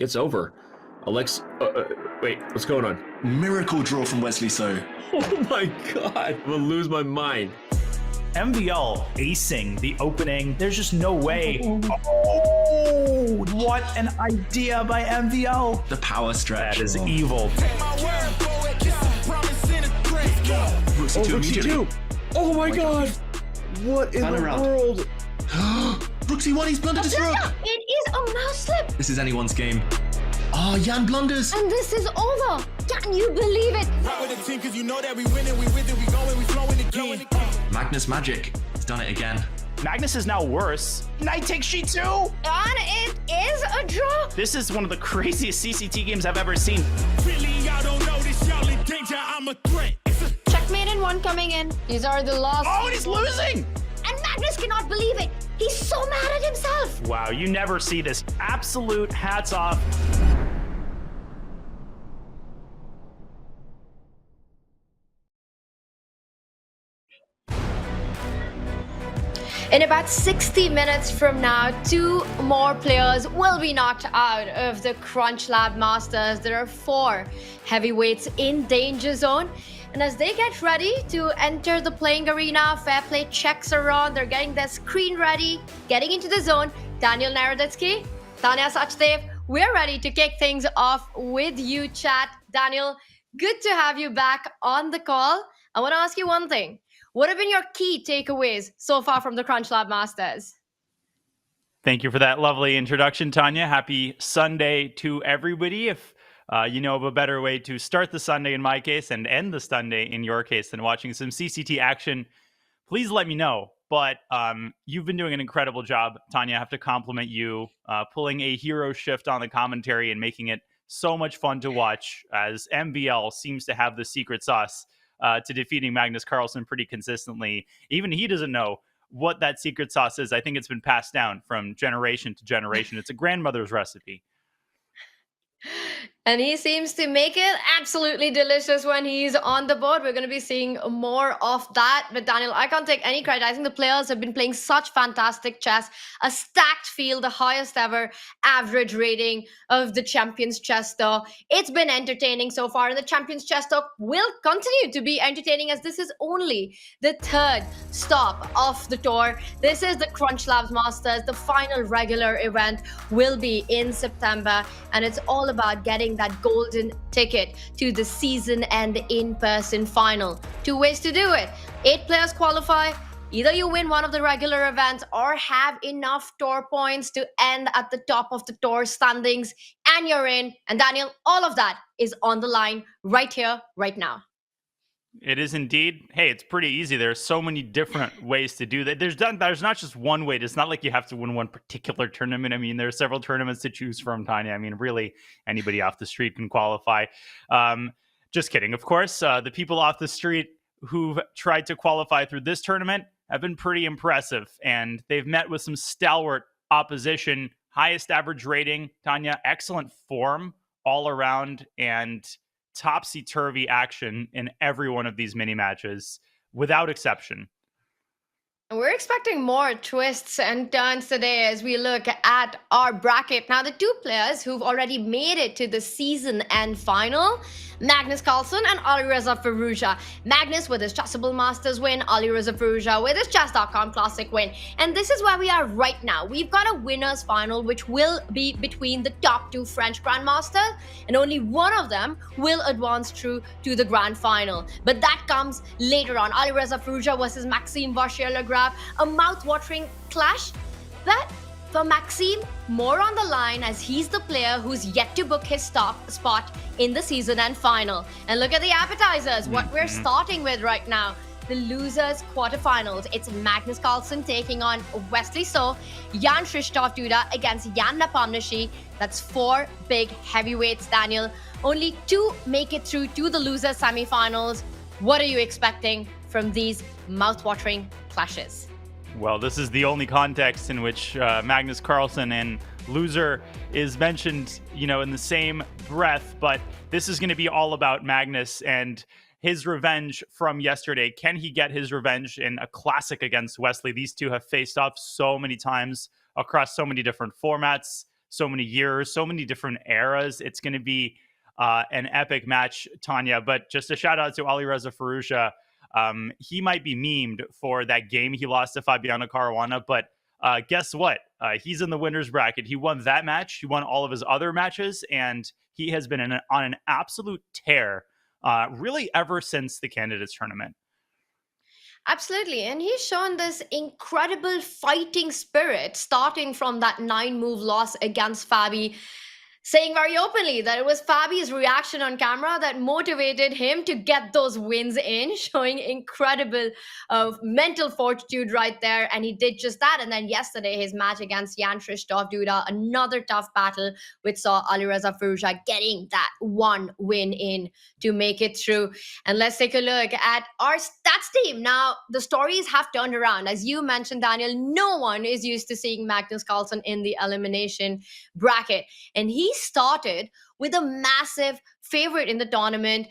It's over. Wait, what's going on? Miracle draw from Wesley, so. Oh my god, I'm gonna lose my mind. MVL acing the opening. There's just no way. Oh, what an idea by MVL. The power stretch. That is evil. Rooksy 2 Oh my god! What in the world? Rooksy 1, he's blundered his rook. It is a mouse slip. This is anyone's game. Oh, Jan blunders. And this is over. Can you believe it? Right with the team, cause you know that we win it, we with it, we going, we flowing again. Magnus Magic. He's done it again. Magnus is now worse. Knight takes G2. And it is a draw. This is one of the craziest CCT games I've ever seen. Really, y'all don't know this, y'all in danger, I'm a threat. Checkmate in one coming in. These are the last. Oh, and he's losing. And Magnus cannot believe it. He's so mad at himself. Wow, you never see this. Absolute hats off. In about 60 minutes from now, 2 more players will be knocked out of the CrunchLabs Masters. There are 4 heavyweights in danger zone. And as they get ready to enter the playing arena, fair play checks are on. They're getting their screen ready, getting into the zone. Daniel Naroditsky, Tanya Sachdev, we're ready to kick things off with you, chat. Daniel, good to have you back on the call. I want to ask you one thing. What have been your key takeaways so far from the CrunchLabs Masters? Thank you for that lovely introduction, Tanya. Happy Sunday to everybody. If you know of a better way to start the Sunday in my case and end the Sunday in your case than watching some CCT action, please let me know. But you've been doing an incredible job, Tanya. I have to compliment you pulling a hero shift on the commentary and making it so much fun to watch, as MVL seems to have the secret sauce to defeating Magnus Carlsen pretty consistently. Even he doesn't know what that secret sauce is. I think it's been passed down from generation to generation. It's a grandmother's recipe. And he seems to make it absolutely delicious when he's on the board. We're going to be seeing more of that. But Daniel, I can't take any credit. I think the players have been playing such fantastic chess. A stacked field, the highest ever average rating of the Champions Chess Tour. It's been entertaining so far. And the Champions Chess Tour will continue to be entertaining, as this is only the 3rd stop of the tour. This is the CrunchLabs Masters. The final regular event will be in September. And it's all about getting that golden ticket to the season and in-person final. 2 ways to do it. 8 players qualify. Either you win one of the regular events or have enough tour points to end at the top of the tour standings, and you're in. And Daniel, all of that is on the line right here, right now. It is indeed. Hey, it's pretty easy. There's so many different ways to do that. There's not just one way. It's not like you have to win one particular tournament. I mean, there are several tournaments to choose from, Tanya. I mean, really, anybody off the street can qualify. Just kidding. Of course, the people off the street who've tried to qualify through this tournament have been pretty impressive, and they've met with some stalwart opposition. Highest average rating, Tanya. Excellent form all around, and topsy-turvy action in every one of these mini matches, without exception. We're expecting more twists and turns today as we look at our bracket. Now, the 2 players who've already made it to the season end final, Magnus Carlsen and Alireza Firouzja. Magnus with his Chessable Masters win, Alireza Firouzja with his Chess.com Classic win. And this is where we are right now. We've got a winners final, which will be between the top 2 French Grandmasters, and only one of them will advance through to the grand final. But that comes later on. Alireza Firouzja versus Maxime Vachier-Lagrave, a mouth-watering clash. But for Maxime, more on the line, as he's the player who's yet to book his spot in the season and final. And look at the appetizers, what we're starting with right now. The losers quarterfinals. It's Magnus Carlsen taking on Wesley So, Jan Krzysztof Duda against Jan Nepomniachtchi. That's 4 big heavyweights, Daniel. Only 2 make it through to the losers semifinals. What are you expecting from these mouth-watering clashes? Well, this is the only context in which Magnus Carlsen and loser is mentioned, in the same breath. But this is going to be all about Magnus and his revenge from yesterday. Can he get his revenge in a classic against Wesley? These two have faced off so many times across so many different formats. so many years, so many different eras. It's going to be an epic match, Tanya. But just a shout out to Alireza Firouzja. He might be memed for that game he lost to Fabiano Caruana, but guess what? He's in the winner's bracket. He won that match. He won all of his other matches, and he has been on an absolute tear really ever since the Candidates Tournament. Absolutely. And he's shown this incredible fighting spirit starting from that 9-move loss against Fabi, saying very openly that it was Fabi's reaction on camera that motivated him to get those wins in, showing incredible mental fortitude right there. And he did just that. And then yesterday, his match against Jan Krzysztof Duda, another tough battle, which saw Alireza Firouzja getting that one win in to make it through. And let's take a look at our stats team. Now, the stories have turned around. As you mentioned, Daniel, no one is used to seeing Magnus Carlsen in the elimination bracket. And he started with a massive favorite in the tournament,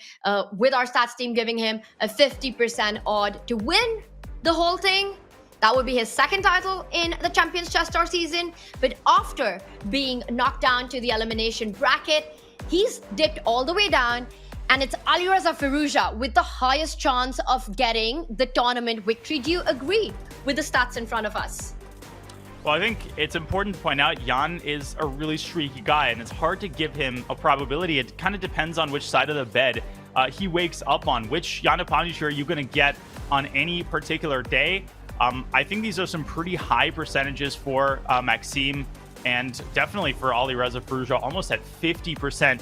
with our stats team giving him a 50% odd to win the whole thing. That would be his second title in the Champions Chess Tour season. But after being knocked down to the elimination bracket, he's dipped all the way down. And it's Alireza Firouzja with the highest chance of getting the tournament victory. Do you agree with the stats in front of us? Well, I think it's important to point out Jan is a really streaky guy, and it's hard to give him a probability. It kind of depends on which side of the bed he wakes up on, which Jan Punisher are you going to get on any particular day. I think these are some pretty high percentages for Maxime, and definitely for Alireza Firouzja, almost at 50%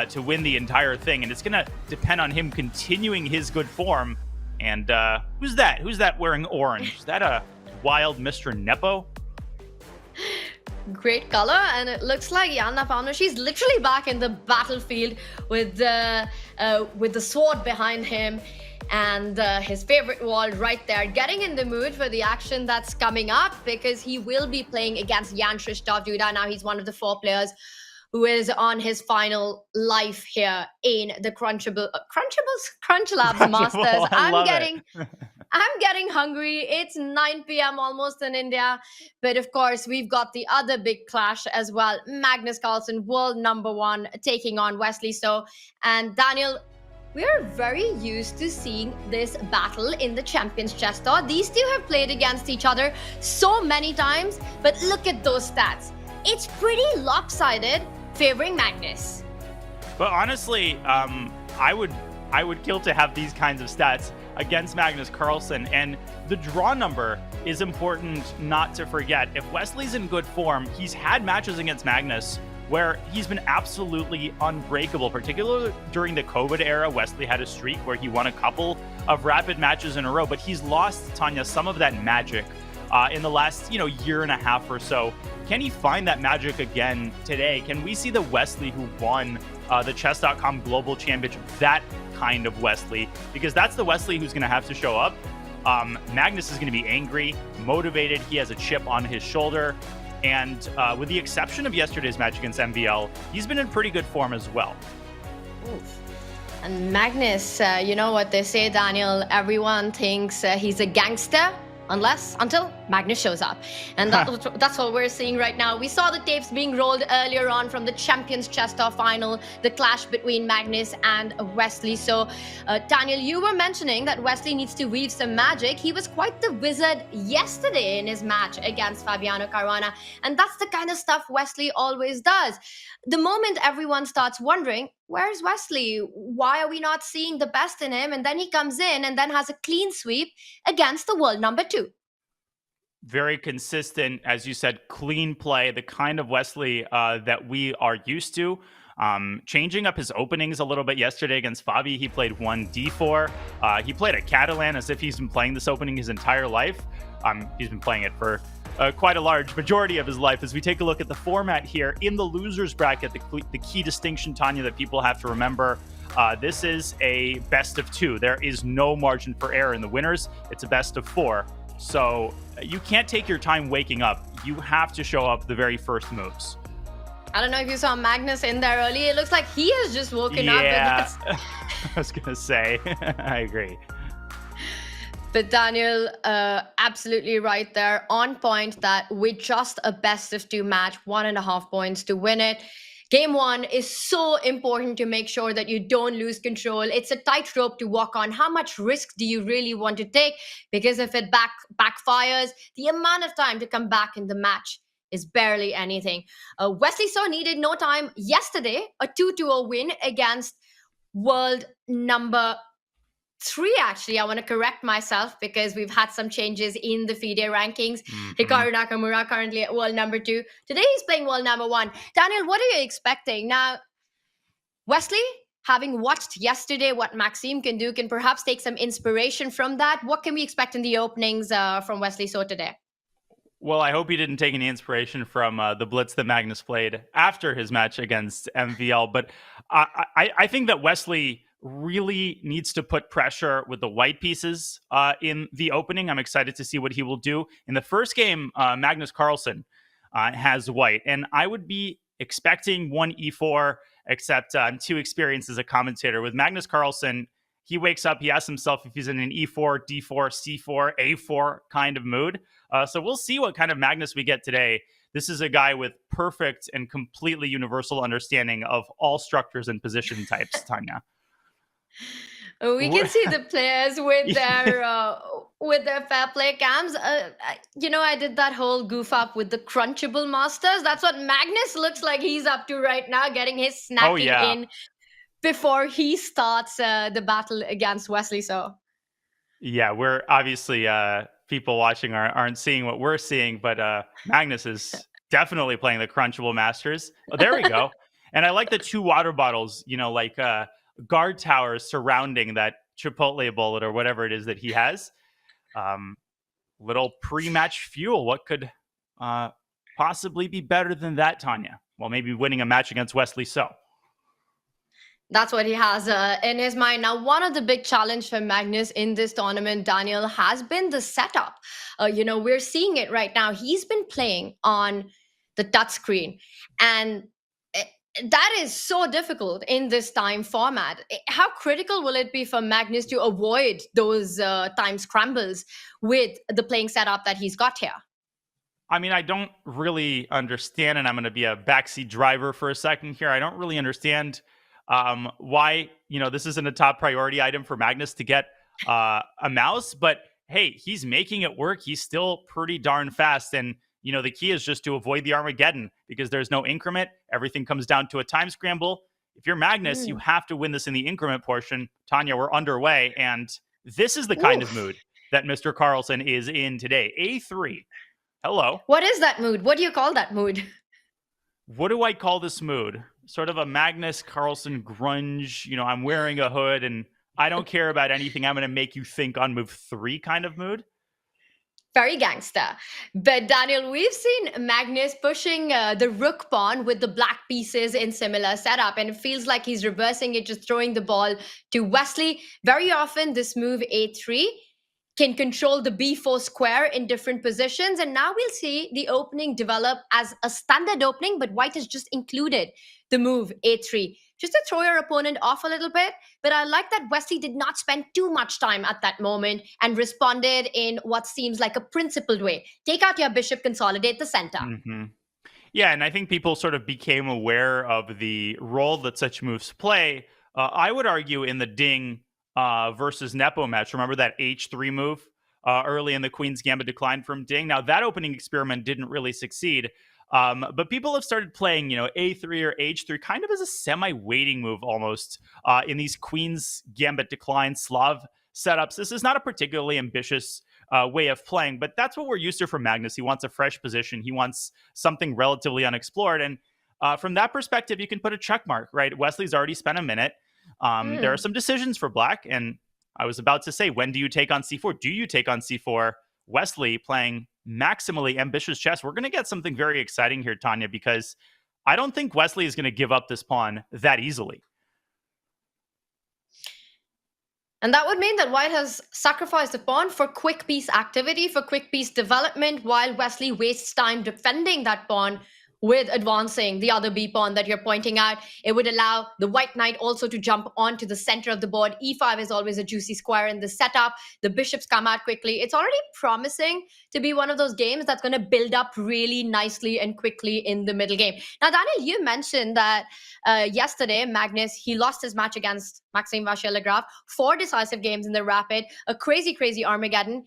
to win the entire thing. And it's going to depend on him continuing his good form. And who's that? Who's that wearing orange? Is that a wild Mr. Nepo? Great color, and it looks like Yana Pauno, she's literally back in the battlefield with the sword behind him and his favorite wall right there, getting in the mood for the action that's coming up, because he will be playing against Jan Krzysztof Duda. Now he's one of the 4 players who is on his final life here in the CrunchLabs Masters. I'm getting hungry. It's 9 p.m. almost in India. But of course, we've got the other big clash as well. Magnus Carlsen, world #1, taking on Wesley. And Daniel, we are very used to seeing this battle in the Champions Chess Tour. These two have played against each other so many times. But look at those stats. It's pretty lopsided, favoring Magnus. But honestly, I would kill to have these kinds of stats against Magnus Carlsen, and the draw number is important not to forget. If Wesley's in good form, he's had matches against Magnus where he's been absolutely unbreakable, particularly during the COVID era. Wesley had a streak where he won a couple of rapid matches in a row, but he's lost, Tanya, some of that magic in the last, year and a half or so. Can he find that magic again today? Can we see the Wesley who won the Chess.com Global Championship, that kind of Wesley? Because that's the Wesley who's going to have to show up. Magnus is going to be angry, motivated. He has a chip on his shoulder. And with the exception of yesterday's match against MVL, he's been in pretty good form as well. Oof. And Magnus, you know what they say, Daniel, everyone thinks he's a gangster until Magnus shows up. And that's what we're seeing right now. We saw the tapes being rolled earlier on from the Champions Chess Tour final, the clash between Magnus and Wesley. So, Daniel, you were mentioning that Wesley needs to weave some magic. He was quite the wizard yesterday in his match against Fabiano Caruana. And that's the kind of stuff Wesley always does. The moment everyone starts wondering, where's Wesley? Why are we not seeing the best in him? And then he comes in and then has a clean sweep against the world #2. Very consistent, as you said, clean play, the kind of Wesley that we are used to. Changing up his openings a little bit yesterday against Fabi. He played 1 d4. He played a Catalan as if he's been playing this opening his entire life. He's been playing it for quite a large majority of his life. As we take a look at the format here in the losers bracket, the key distinction, Tanya, that people have to remember, this is a best of 2. There is no margin for error in the winners. It's a best of 4. So you can't take your time waking up. You have to show up the very first moves. I don't know if you saw Magnus in there early. It looks like he has just woken up. Yeah, I was going to say, I agree. But Daniel, absolutely right there. On point that with just a best of 2 match, 1.5 points to win it. Game 1 is so important to make sure that you don't lose control. It's a tightrope to walk on. How much risk do you really want to take? Because if it backfires, the amount of time to come back in the match is barely anything. Wesley So needed no time yesterday, a 2-2 win against world number 3, actually. I want to correct myself because we've had some changes in the FIDE rankings. Hikaru Nakamura currently at world number 2. Today he's playing world number 1. Daniel, what are you expecting? Now, Wesley, having watched yesterday what Maxime can do, can perhaps take some inspiration from that. What can we expect in the openings from Wesley So today? Well, I hope he didn't take any inspiration from the blitz that Magnus played after his match against MVL. But I think that Wesley really needs to put pressure with the white pieces in the opening. I'm excited to see what he will do. In the first game, Magnus Carlsen has white, and I would be expecting 1 e4, except I'm too experienced as a commentator. With Magnus Carlsen, he wakes up, he asks himself if he's in an e4, d4, c4, a4 kind of mood. So we'll see what kind of Magnus we get today. This is a guy with perfect and completely universal understanding of all structures and position types, Tanya. We can see the players with their fair play cams. I did that whole goof up with the Crunchable Masters. That's what Magnus looks like he's up to right now, getting his snacking in before he starts the battle against Wesley So. Yeah, we're obviously people watching aren't seeing what we're seeing, but Magnus is definitely playing the Crunchable Masters. Oh, there we go. And I like the 2 water bottles, like guard towers surrounding that Chipotle bullet or whatever it is that he has. Little pre-match fuel. What could possibly be better than that, Tanya? Well, maybe winning a match against Wesley So. That's what he has in his mind. Now, one of the big challenge for Magnus in this tournament, Daniel, has been the setup. We're seeing it right now. He's been playing on the touchscreen, and that is so difficult in this time format. How critical will it be for Magnus to avoid those time scrambles with the playing setup that he's got here? I mean, I don't really understand, and I'm going to be a backseat driver for a second here. I don't really understand why, this isn't a top priority item for Magnus to get a mouse, but hey, he's making it work. He's still pretty darn fast. And, the key is just to avoid the Armageddon because there's no increment. Everything comes down to a time scramble. If you're Magnus, you have to win this in the increment portion. Tanya, we're underway. And this is the kind of mood that Mr. Carlson is in today. A3. Hello. What is that mood? What do you call that mood? What do I call this mood? Sort of a Magnus Carlsen grunge. I'm wearing a hood and I don't care about anything. I'm going to make you think on move 3 kind of mood. Very gangster. But Daniel, we've seen Magnus pushing the rook pawn with the black pieces in similar setup, and it feels like he's reversing it, just throwing the ball to Wesley. Very often this move A3 can control the b4 square in different positions, and now we'll see the opening develop as a standard opening, but white has just included the move A3 just to throw your opponent off a little bit. But I like that Wesley did not spend too much time at that moment and responded in what seems like a principled way. Take out your bishop, consolidate the center. Yeah, and I think people sort of became aware of the role that such moves play. I would argue in the Ding versus Nepo match. Remember that H3 move early in the Queen's Gambit decline from Ding? Now, that opening experiment didn't really succeed. But people have started playing, A3 or H3 kind of as a semi-waiting move almost in these Queen's Gambit decline Slav setups. This is not a particularly ambitious way of playing, but that's what we're used to from Magnus. He wants a fresh position. He wants something relatively unexplored. And from that perspective, you can put a check mark, right? Wesley's already spent a minute. There are some decisions for Black. And I was about to say, when do you take on C4? Do you take on C4? Wesley playing maximally ambitious chess. We're going to get something very exciting here, Tanya, because I don't think Wesley is going to give up this pawn that easily. And that would mean that white has sacrificed the pawn for quick piece activity, for quick piece development, while Wesley wastes time defending that pawn with advancing the other b pawn that you're pointing out. It would allow the white knight also to jump onto the center of the board. E5 is always a juicy square in the setup. The bishops come out quickly. It's already promising to be one of those games that's going to build up really nicely and quickly in the middle game. Now, Daniel, you mentioned that yesterday, Magnus, he lost his match against Maxime Vachier-Lagrave, 4 decisive games in the rapid, a crazy, crazy Armageddon.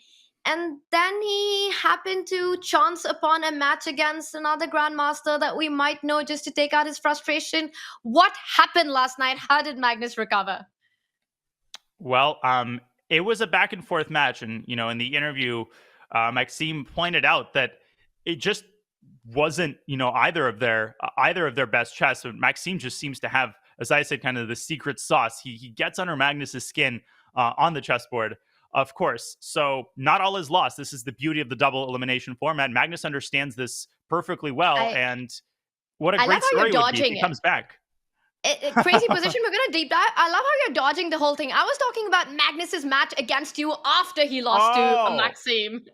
And then he happened to chance upon a match against another grandmaster that we might know just to take out his frustration. What happened last night? How did Magnus recover? Well, it was a back and forth match. And, in the interview, Maxime pointed out that it just wasn't, either of their best chess. So Maxime just seems to have, as I said, kind of the secret sauce. He gets under Magnus's skin on the chessboard. Of course. So not all is lost. This is the beauty of the double elimination format. Magnus understands this perfectly well. And what a great story would be if he comes back. Crazy position. We're going to deep dive. I love how you're dodging the whole thing. I was talking about Magnus's match against you after he lost to Maxime.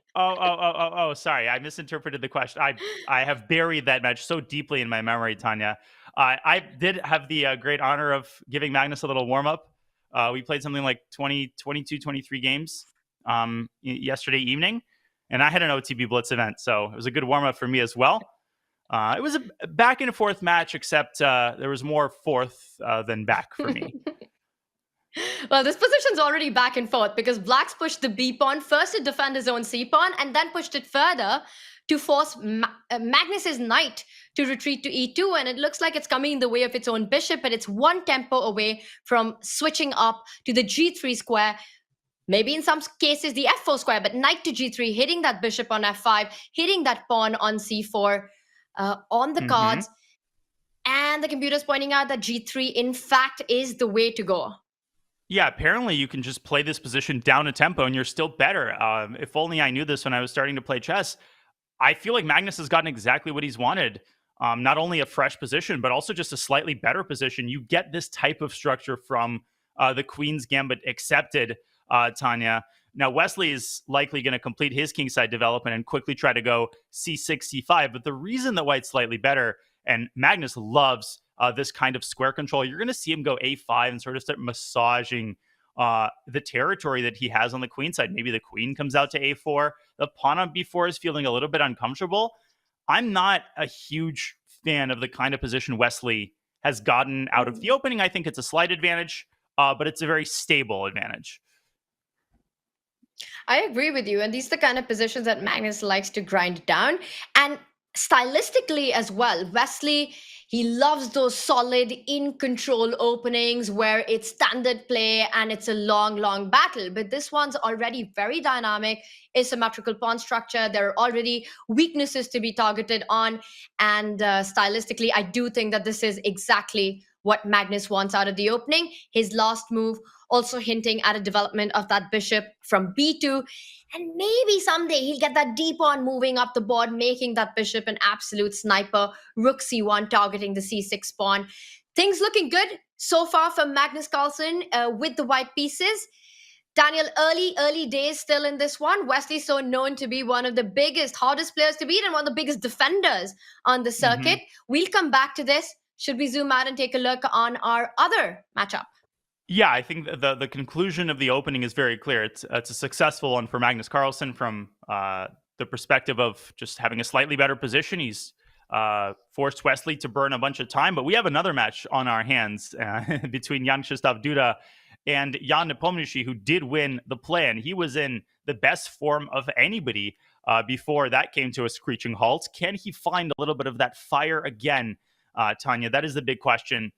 Sorry. I misinterpreted the question. I have buried that match so deeply in my memory, Tanya. I did have the great honor of giving Magnus a little warm-up. We played something like 22, 23 games yesterday evening, and I had an OTB Blitz event, so it was a good warm-up for me as well. It was a back and forth match, except there was more forth than back for me. Well, this position's already back and forth because Black's pushed the B pawn first to defend his own C pawn and then pushed it further to force Magnus's knight to retreat to E2, and it looks like it's coming in the way of its own bishop, but it's one tempo away from switching up to the G3 square. Maybe in some cases the F4 square, but knight to G3, hitting that bishop on F5, hitting that pawn on C4 on the cards. And the computer's pointing out that G3, in fact, is the way to go. Yeah, apparently you can just play this position down a tempo and you're still better. If only I knew this when I was starting to play chess. I feel like Magnus has gotten exactly what he's wanted. Not only a fresh position, but also just a slightly better position. You get this type of structure from the Queen's Gambit accepted, Tanya. Now, Wesley is likely going to complete his kingside development and quickly try to go C6, C5. But the reason that White's slightly better, and Magnus loves this kind of square control, you're going to see him go A5 and sort of start massaging the territory that he has on the queen side. Maybe the queen comes out to A4. The pawn on B4 is feeling a little bit uncomfortable. I'm not a huge fan of the kind of position Wesley has gotten out of the opening. I think it's a slight advantage, but it's a very stable advantage. I agree with you. And these are the kind of positions that Magnus likes to grind down. And stylistically as well, Wesley, he loves those solid in control openings where it's standard play and it's a long, long battle. But this one's already very dynamic, asymmetrical pawn structure. There are already weaknesses to be targeted on. And stylistically, I do think that this is exactly what Magnus wants out of the opening. His last move also hinting at a development of that bishop from B2. And maybe someday he'll get that D pawn moving up the board, making that bishop an absolute sniper. Rook C1 targeting the C6 pawn. Things looking good so far for Magnus Carlsen with the white pieces. Daniel, early days still in this one. Wesley so known to be one of the biggest, hardest players to beat and one of the biggest defenders on the circuit. We'll come back to this. Should we zoom out and take a look on our other matchup? Yeah, I think the conclusion of the opening is very clear. It's a successful one for Magnus Carlsen from the perspective of just having a slightly better position. He's forced Wesley to burn a bunch of time, but we have another match on our hands between Jan-Krzysztof Duda and Jan Nepo, who did win the play, and he was in the best form of anybody before that came to a screeching halt. Can he find a little bit of that fire again, Tanya? That is the big question.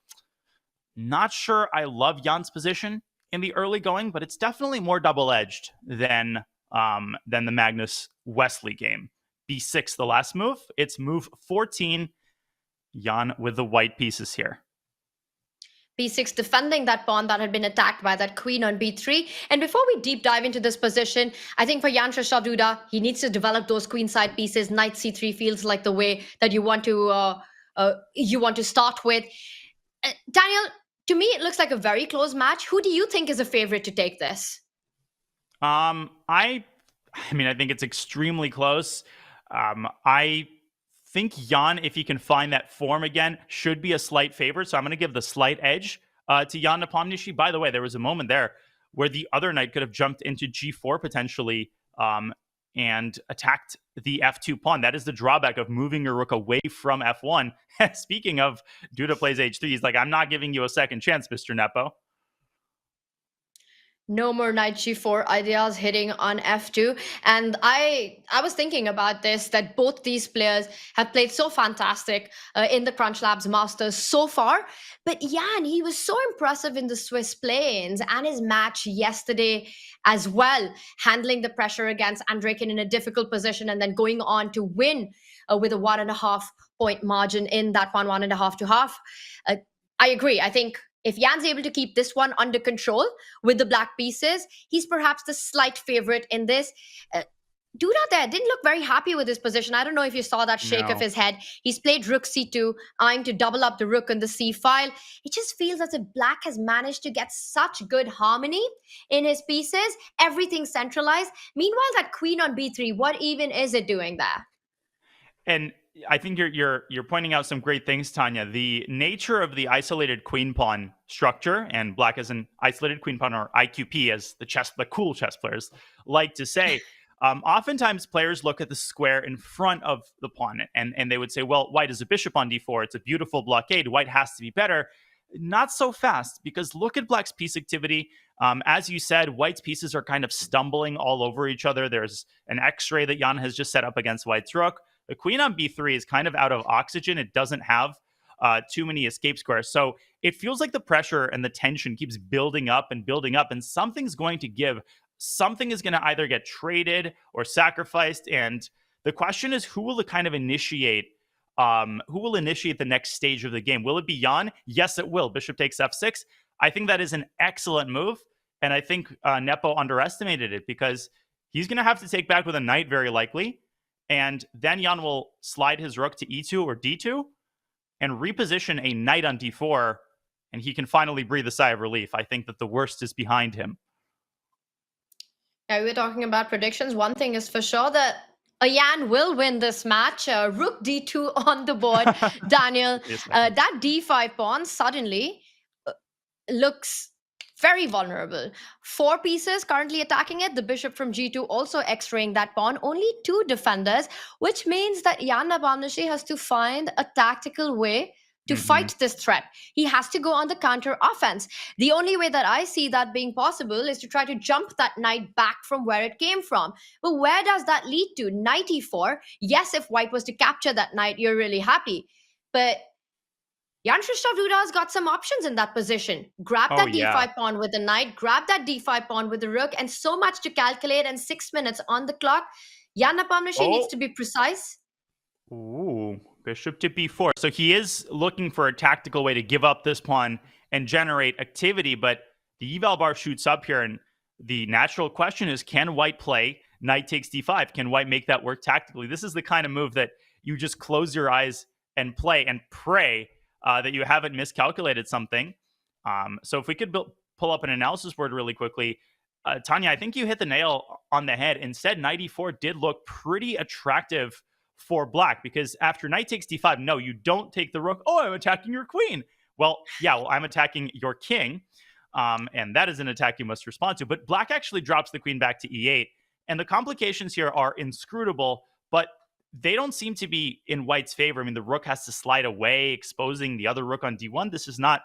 Not sure I love Jan's position in the early going, but it's definitely more double-edged than the Magnus Wesley game. B6, the last move. It's move 14. Jan with the white pieces here. B6 defending that pawn that had been attacked by that queen on B3. And before we deep dive into this position, I think for Jan-Krzysztof Duda, he needs to develop those queenside pieces. Knight C3 feels like the way that you want to start with. Daniel, to me, it looks like a very close match. Who do you think is a favorite to take this? I think it's extremely close. I think Jan, if he can find that form again, should be a slight favorite. So I'm going to give the slight edge to Jan Nepomniachtchi. By the way, there was a moment there where the other knight could have jumped into g4 potentially and attacked the f2 pawn. That is the drawback of moving your rook away from f1. Speaking of, Duda plays h3. He's like, I'm not giving you a second chance, Mr. Nepo. No more knight g4 ideas hitting on f2. And I was thinking about this, that both these players have played so fantastic in the CrunchLabs Masters so far. But Jan, he was so impressive in the Swiss plains and his match yesterday as well, handling the pressure against Andrekin in a difficult position and then going on to win with a 1.5 point margin in that 1.5 to half. I agree. I think if Jan's able to keep this one under control with the black pieces, he's perhaps the slight favorite in this. Duda there didn't look very happy with his position. I don't know if you saw that shake of his head. He's played rook c2, eyeing to double up the rook on the c file. It just feels as if black has managed to get such good harmony in his pieces. Everything centralized. Meanwhile, that queen on b3, what even is it doing there? And I think you're pointing out some great things, Tanya. The nature of the isolated queen pawn structure, and black as an isolated queen pawn, or IQP, as the cool chess players like to say. Oftentimes, players look at the square in front of the pawn, and they would say, "Well, white is a bishop on d4. It's a beautiful blockade. White has to be better." Not so fast, because look at black's piece activity. As you said, white's pieces are kind of stumbling all over each other. There's an X-ray that Jan has just set up against white's rook. The queen on b3 is kind of out of oxygen. It doesn't have too many escape squares. So it feels like the pressure and the tension keeps building up, and something's going to give. Something is going to either get traded or sacrificed. And the question is, who will kind of initiate the next stage of the game? Will it be Jan? Yes, it will. Bishop takes f6. I think that is an excellent move. And I think Nepo underestimated it, because he's going to have to take back with a knight, very likely. And then Jan will slide his rook to e2 or d2 and reposition a knight on d4, and he can finally breathe a sigh of relief. I think that the worst is behind him. Yeah, we were talking about predictions. One thing is for sure, that Jan will win this match. Rook d2 on the board, Daniel. Yes, that d5 pawn suddenly looks very vulnerable. 4 pieces currently attacking it. The bishop from g2 also x-raying that pawn. Only 2 defenders, which means that Jan Nepomniachtchi has to find a tactical way to fight this threat. He has to go on the counter offense. The only way that I see that being possible is to try to jump that knight back from where it came from. But where does that lead to? Knight e4. Yes, if white was to capture that knight, you're really happy. But Jan-Krzysztof Duda has got some options in that position. Grab that d5 pawn with the knight, grab that d5 pawn with the rook, and so much to calculate, and 6 minutes on the clock. Jan Nepomniachtchi needs to be precise. Ooh, bishop to b4. So he is looking for a tactical way to give up this pawn and generate activity, but the eval bar shoots up here, and the natural question is, can white play knight takes d5? Can white make that work tactically? This is the kind of move that you just close your eyes and play and pray that you haven't miscalculated something. So if we could pull up an analysis board really quickly. Tanya, I think you hit the nail on the head. Instead, knight e4 did look pretty attractive for black, because after knight takes d5, no, you don't take the rook. Oh, I'm attacking your queen. Well, yeah, I'm attacking your king. And that is an attack you must respond to. But black actually drops the queen back to e8. And the complications here are inscrutable, but they don't seem to be in white's favor. I mean, the rook has to slide away, exposing the other rook on d1. This is not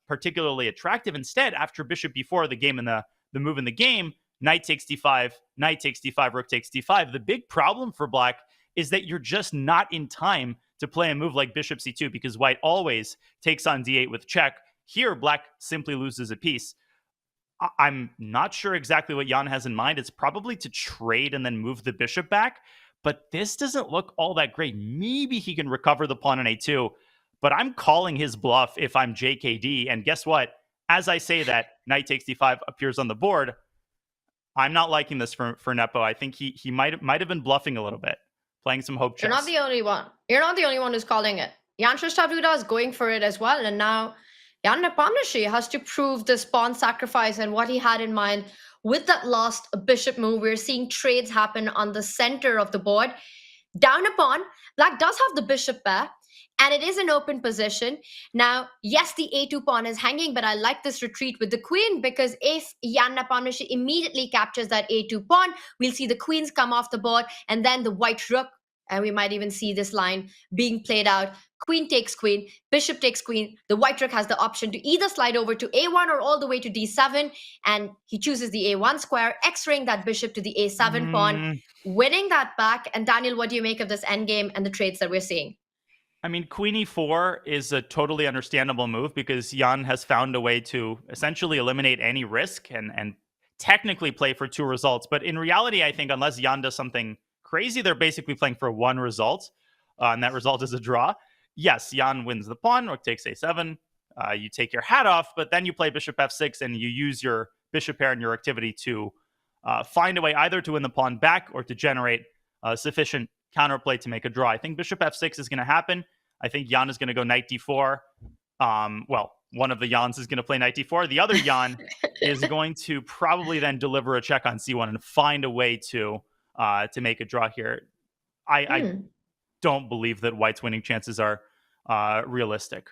particularly attractive. Instead, after bishop b4, the game in the move in the game, knight takes d5, knight takes d5, rook takes d5. The big problem for black is that you're just not in time to play a move like bishop c2, because white always takes on d8 with check. Here, black simply loses a piece. I'm not sure exactly what Jan has in mind. It's probably to trade and then move the bishop back. But this doesn't look all that great. Maybe he can recover the pawn on a2. But I'm calling his bluff if I'm JKD. And guess what? As I say that, knight takes d5 appears on the board. I'm not liking this for Nepo. I think he might have been bluffing a little bit, playing some hope chess. You're not the only one. You're not the only one who's calling it. Jan-Krzysztof Duda is going for it as well. And now Jan Nepomniachtchi has to prove this pawn sacrifice and what he had in mind with that last bishop move. We're seeing trades happen on the center of the board. Down a pawn, black does have the bishop pair, and it is an open position. Now, yes, the a2 pawn is hanging, but I like this retreat with the queen, because if Jan Nepomucci immediately captures that a2 pawn, we'll see the queens come off the board, and then the white rook, and we might even see this line being played out. Queen takes queen, bishop takes queen. The white rook has the option to either slide over to a1 or all the way to d7, and he chooses the a1 square, x-raying that bishop to the a7 pawn, winning that back. And Daniel, what do you make of this endgame and the trades that we're seeing? I mean, queen e4 is a totally understandable move because Jan has found a way to essentially eliminate any risk and technically play for 2 results. But in reality, I think unless Jan does something crazy, they're basically playing for 1 result, and that result is a draw. Yes, Jan wins the pawn, rook takes a7, you take your hat off, but then you play bishop f6 and you use your bishop pair and your activity to find a way either to win the pawn back or to generate sufficient counterplay to make a draw. I think bishop f6 is going to happen. I think Jan is going to go knight d4. Well, one of the Jans is going to play knight d4. The other Jan is going to probably then deliver a check on c1 and find a way to make a draw here. I don't believe that White's winning chances are realistic.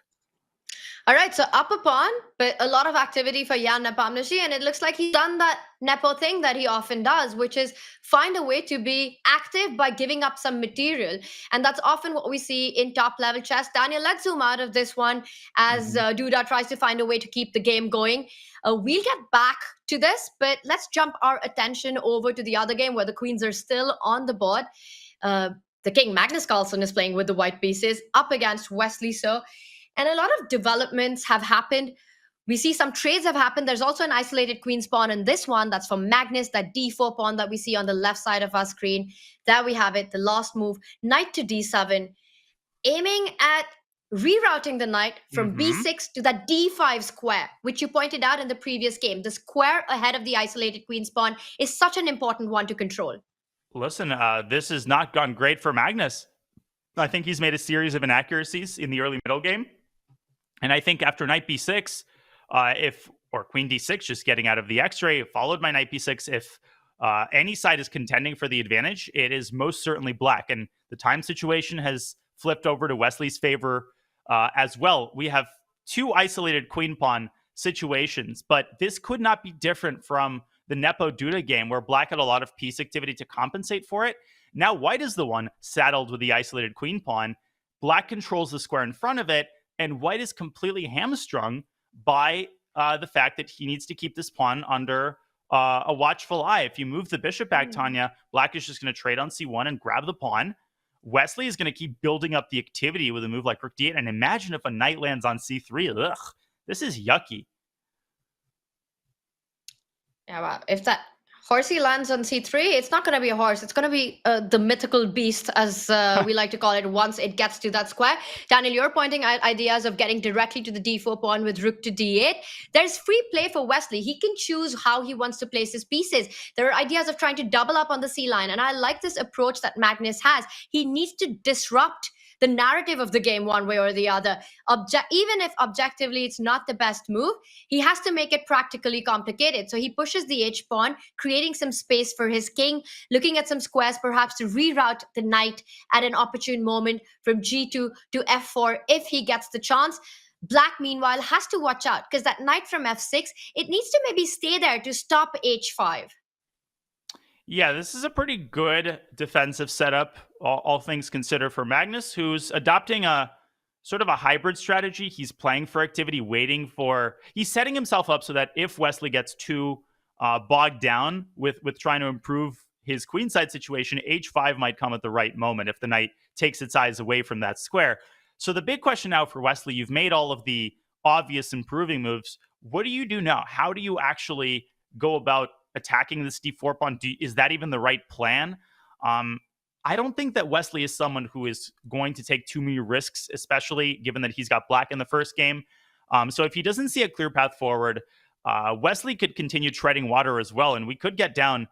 All right, so up a pawn, but a lot of activity for Jan Nepomucci, and it looks like he's done that Nepo thing that he often does, which is find a way to be active by giving up some material. And that's often what we see in top-level chess. Daniel, let's zoom out of this one as Duda tries to find a way to keep the game going. We'll get back to this, but let's jump our attention over to the other game where the queens are still on the board. The king, Magnus Carlsen, is playing with the white pieces up against Wesley. And a lot of developments have happened. We see some trades have happened. There's also an isolated queen's pawn in this one. That's from Magnus, that d4 pawn that we see on the left side of our screen. There we have it, the last move, knight to d7, aiming at rerouting the knight from b6 to that d5 square, which you pointed out in the previous game. The square ahead of the isolated queen's pawn is such an important one to control. Listen, this has not gone great for Magnus. I think he's made a series of inaccuracies in the early middle game. And I think after knight b6, or queen d6, just getting out of the x-ray, followed by knight b6, if any side is contending for the advantage, it is most certainly black. And the time situation has flipped over to Wesley's favor as well. We have 2 isolated queen pawn situations, but this could not be different from the Nepo Duda game where black had a lot of piece activity to compensate for it. Now white is the one saddled with the isolated queen pawn. Black controls the square in front of it, and white is completely hamstrung by the fact that he needs to keep this pawn under a watchful eye. If you move the bishop back, Tanya, black is just going to trade on c1 and grab the pawn. Wesley is going to keep building up the activity with a move like rook d8. And imagine if a knight lands on c3. Ugh, this is yucky. Yeah, wow. If that horsey lands on c3, it's not going to be a horse. It's going to be the mythical beast, as we like to call it, once it gets to that square. Daniel, you're pointing out ideas of getting directly to the d4 pawn with rook to d8. There's free play for Wesley. He can choose how he wants to place his pieces. There are ideas of trying to double up on the c line, and I like this approach that Magnus has. He needs to disrupt the narrative of the game one way or the other. Even if objectively it's not the best move, he has to make it practically complicated. So he pushes the h pawn, creating some space for his king, looking at some squares perhaps to reroute the knight at an opportune moment from g2 to f4 if he gets the chance. Black, meanwhile, has to watch out because that knight from f6, it needs to maybe stay there to stop h5. Yeah, this is a pretty good defensive setup, all things considered, for Magnus, who's adopting a sort of a hybrid strategy. He's playing for activity, waiting for... He's setting himself up so that if Wesley gets too bogged down with trying to improve his queenside situation, h5 might come at the right moment if the knight takes its eyes away from that square. So the big question now for Wesley, you've made all of the obvious improving moves. What do you do now? How do you actually go about attacking this d4 pawn? Is that even the right plan? I don't think that Wesley is someone who is going to take too many risks, especially given that he's got black in the first game. So if he doesn't see a clear path forward, Wesley could continue treading water as well, and we could get down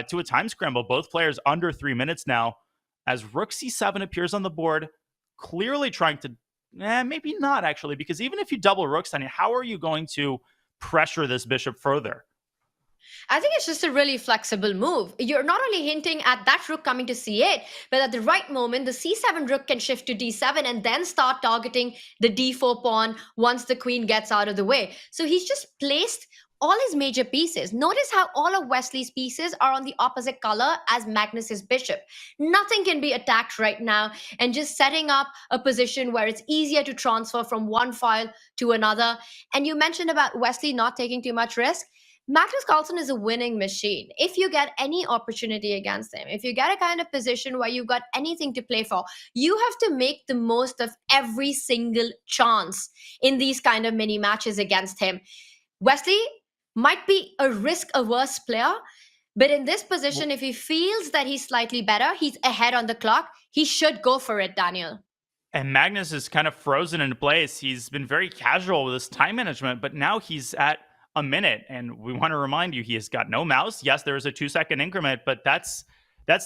to a time scramble. Both players under 3 minutes now, as rook c7 appears on the board, clearly trying to... maybe not, actually, because even if you double rooks, Tanya, how are you going to pressure this bishop further? I think it's just a really flexible move. You're not only hinting at that rook coming to c8, but at the right moment, the c7 rook can shift to d7 and then start targeting the d4 pawn once the queen gets out of the way. So he's just placed all his major pieces. Notice how all of Wesley's pieces are on the opposite color as Magnus's bishop. Nothing can be attacked right now, and just setting up a position where it's easier to transfer from one file to another. And you mentioned about Wesley not taking too much risk. Magnus Carlsen is a winning machine. If you get any opportunity against him, if you get a kind of position where you've got anything to play for, you have to make the most of every single chance in these kind of mini matches against him. Wesley might be a risk-averse player, but in this position, if he feels that he's slightly better, he's ahead on the clock, he should go for it, Daniel. And Magnus is kind of frozen in place. He's been very casual with his time management, but now he's at a minute, and we want to remind you he has got no mouse. Yes, there is a 2-second increment, but that's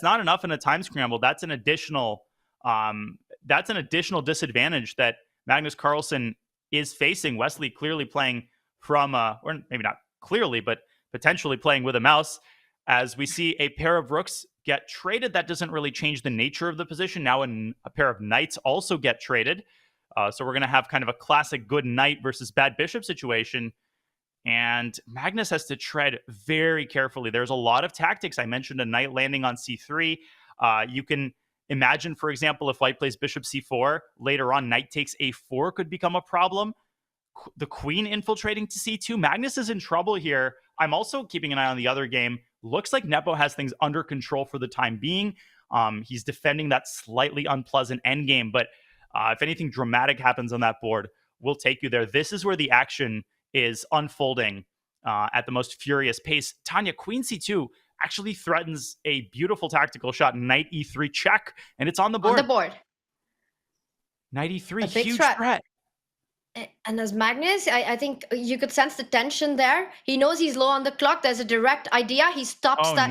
not enough in a time scramble. That's an additional disadvantage that Magnus Carlsen is facing. Wesley clearly playing from or maybe not clearly, but potentially playing with a mouse. As we see a pair of rooks get traded, that doesn't really change the nature of the position. Now a pair of knights also get traded. So we're going to have kind of a classic good knight versus bad bishop situation. And Magnus has to tread very carefully. There's a lot of tactics. I mentioned a knight landing on c3. You can imagine, for example, if white plays bishop c4, later on knight takes a4 could become a problem. The queen infiltrating to c2. Magnus is in trouble here. I'm also keeping an eye on the other game. Looks like Nepo has things under control for the time being. He's defending that slightly unpleasant endgame, but if anything dramatic happens on that board, we'll take you there. This is where the action is unfolding at the most furious pace. Tanya, queen c2 actually threatens a beautiful tactical shot. Knight e3 check, and it's on the board. On the board. Knight e3, huge threat. threat. And as Magnus, I think you could sense the tension there. He knows he's low on the clock. There's a direct idea. He stops that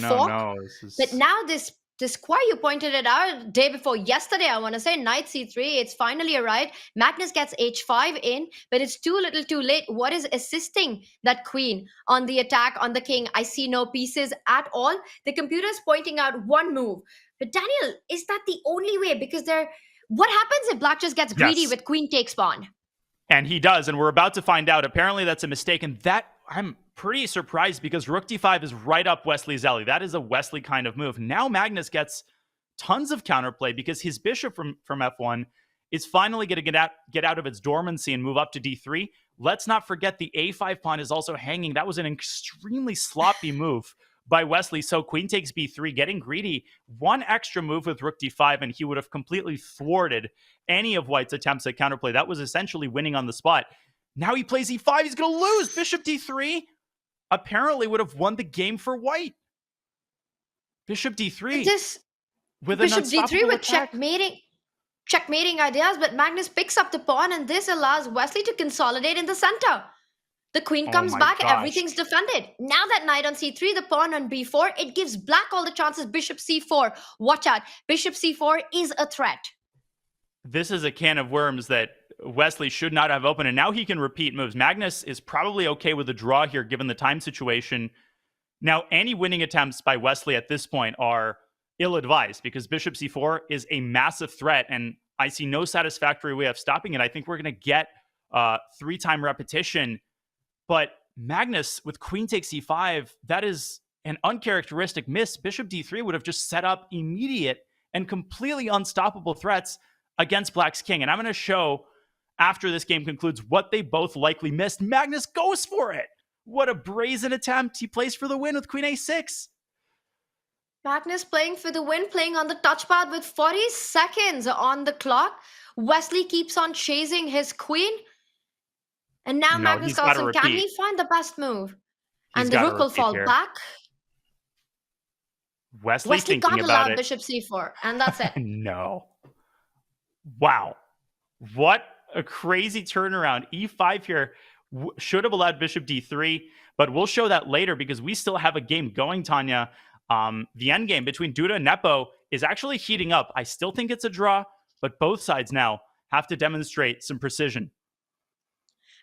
fork. But now this square, you pointed it out day before yesterday, I want to say, knight c3, it's finally arrived. Magnus gets h5 in, but it's too little too late. What is assisting that queen on the attack on the king? I see no pieces at all. The computer is pointing out one move. But Daniel, is that the only way? Because what happens if black just gets greedy with queen takes pawn? And he does, and we're about to find out. Apparently that's a mistake, and that I'm pretty surprised because rook d5 is right up Wesley's alley. That is a Wesley kind of move. Now Magnus gets tons of counterplay because his bishop from f1 is finally going to get out of its dormancy and move up to d3. Let's not forget the a5 pawn is also hanging. That was an extremely sloppy move by Wesley. So queen takes b3, getting greedy. One extra move with rook d5, and he would have completely thwarted any of white's attempts at counterplay. That was essentially winning on the spot. Now he plays e5. He's going to lose. Bishop d3 apparently would have won the game for white. Bishop d3. With Bishop d3 with checkmating ideas, but Magnus picks up the pawn, and this allows Wesley to consolidate in the center. The queen comes back, everything's defended. Now that knight on c3, the pawn on b4, it gives black all the chances. Bishop c4. Watch out. Bishop c4 is a threat. This is a can of worms that Wesley should not have opened, and now he can repeat moves. Magnus is probably okay with a draw here, given the time situation. Now, any winning attempts by Wesley at this point are ill-advised because bishop c4 is a massive threat, and I see no satisfactory way of stopping it. I think we're going to get 3-time repetition, but Magnus with queen takes e5, that is an uncharacteristic miss. Bishop d3 would have just set up immediate and completely unstoppable threats against black's king. And I'm going to show, after this game concludes, what they both likely missed. Magnus goes for it. What a brazen attempt. He plays for the win with queen a6. Magnus playing for the win, playing on the touchpad with 40 seconds on the clock. Wesley keeps on chasing his queen. And now Magnus Carlsen, can he find the best move? And the rook will fall back. Wesley can't allow bishop c4, and that's it. No. Wow. What a crazy turnaround. e5 here should have allowed bishop d3, but we'll show that later because we still have a game going, Tanya. The endgame between Duda and Nepo is actually heating up. I still think it's a draw, but both sides now have to demonstrate some precision.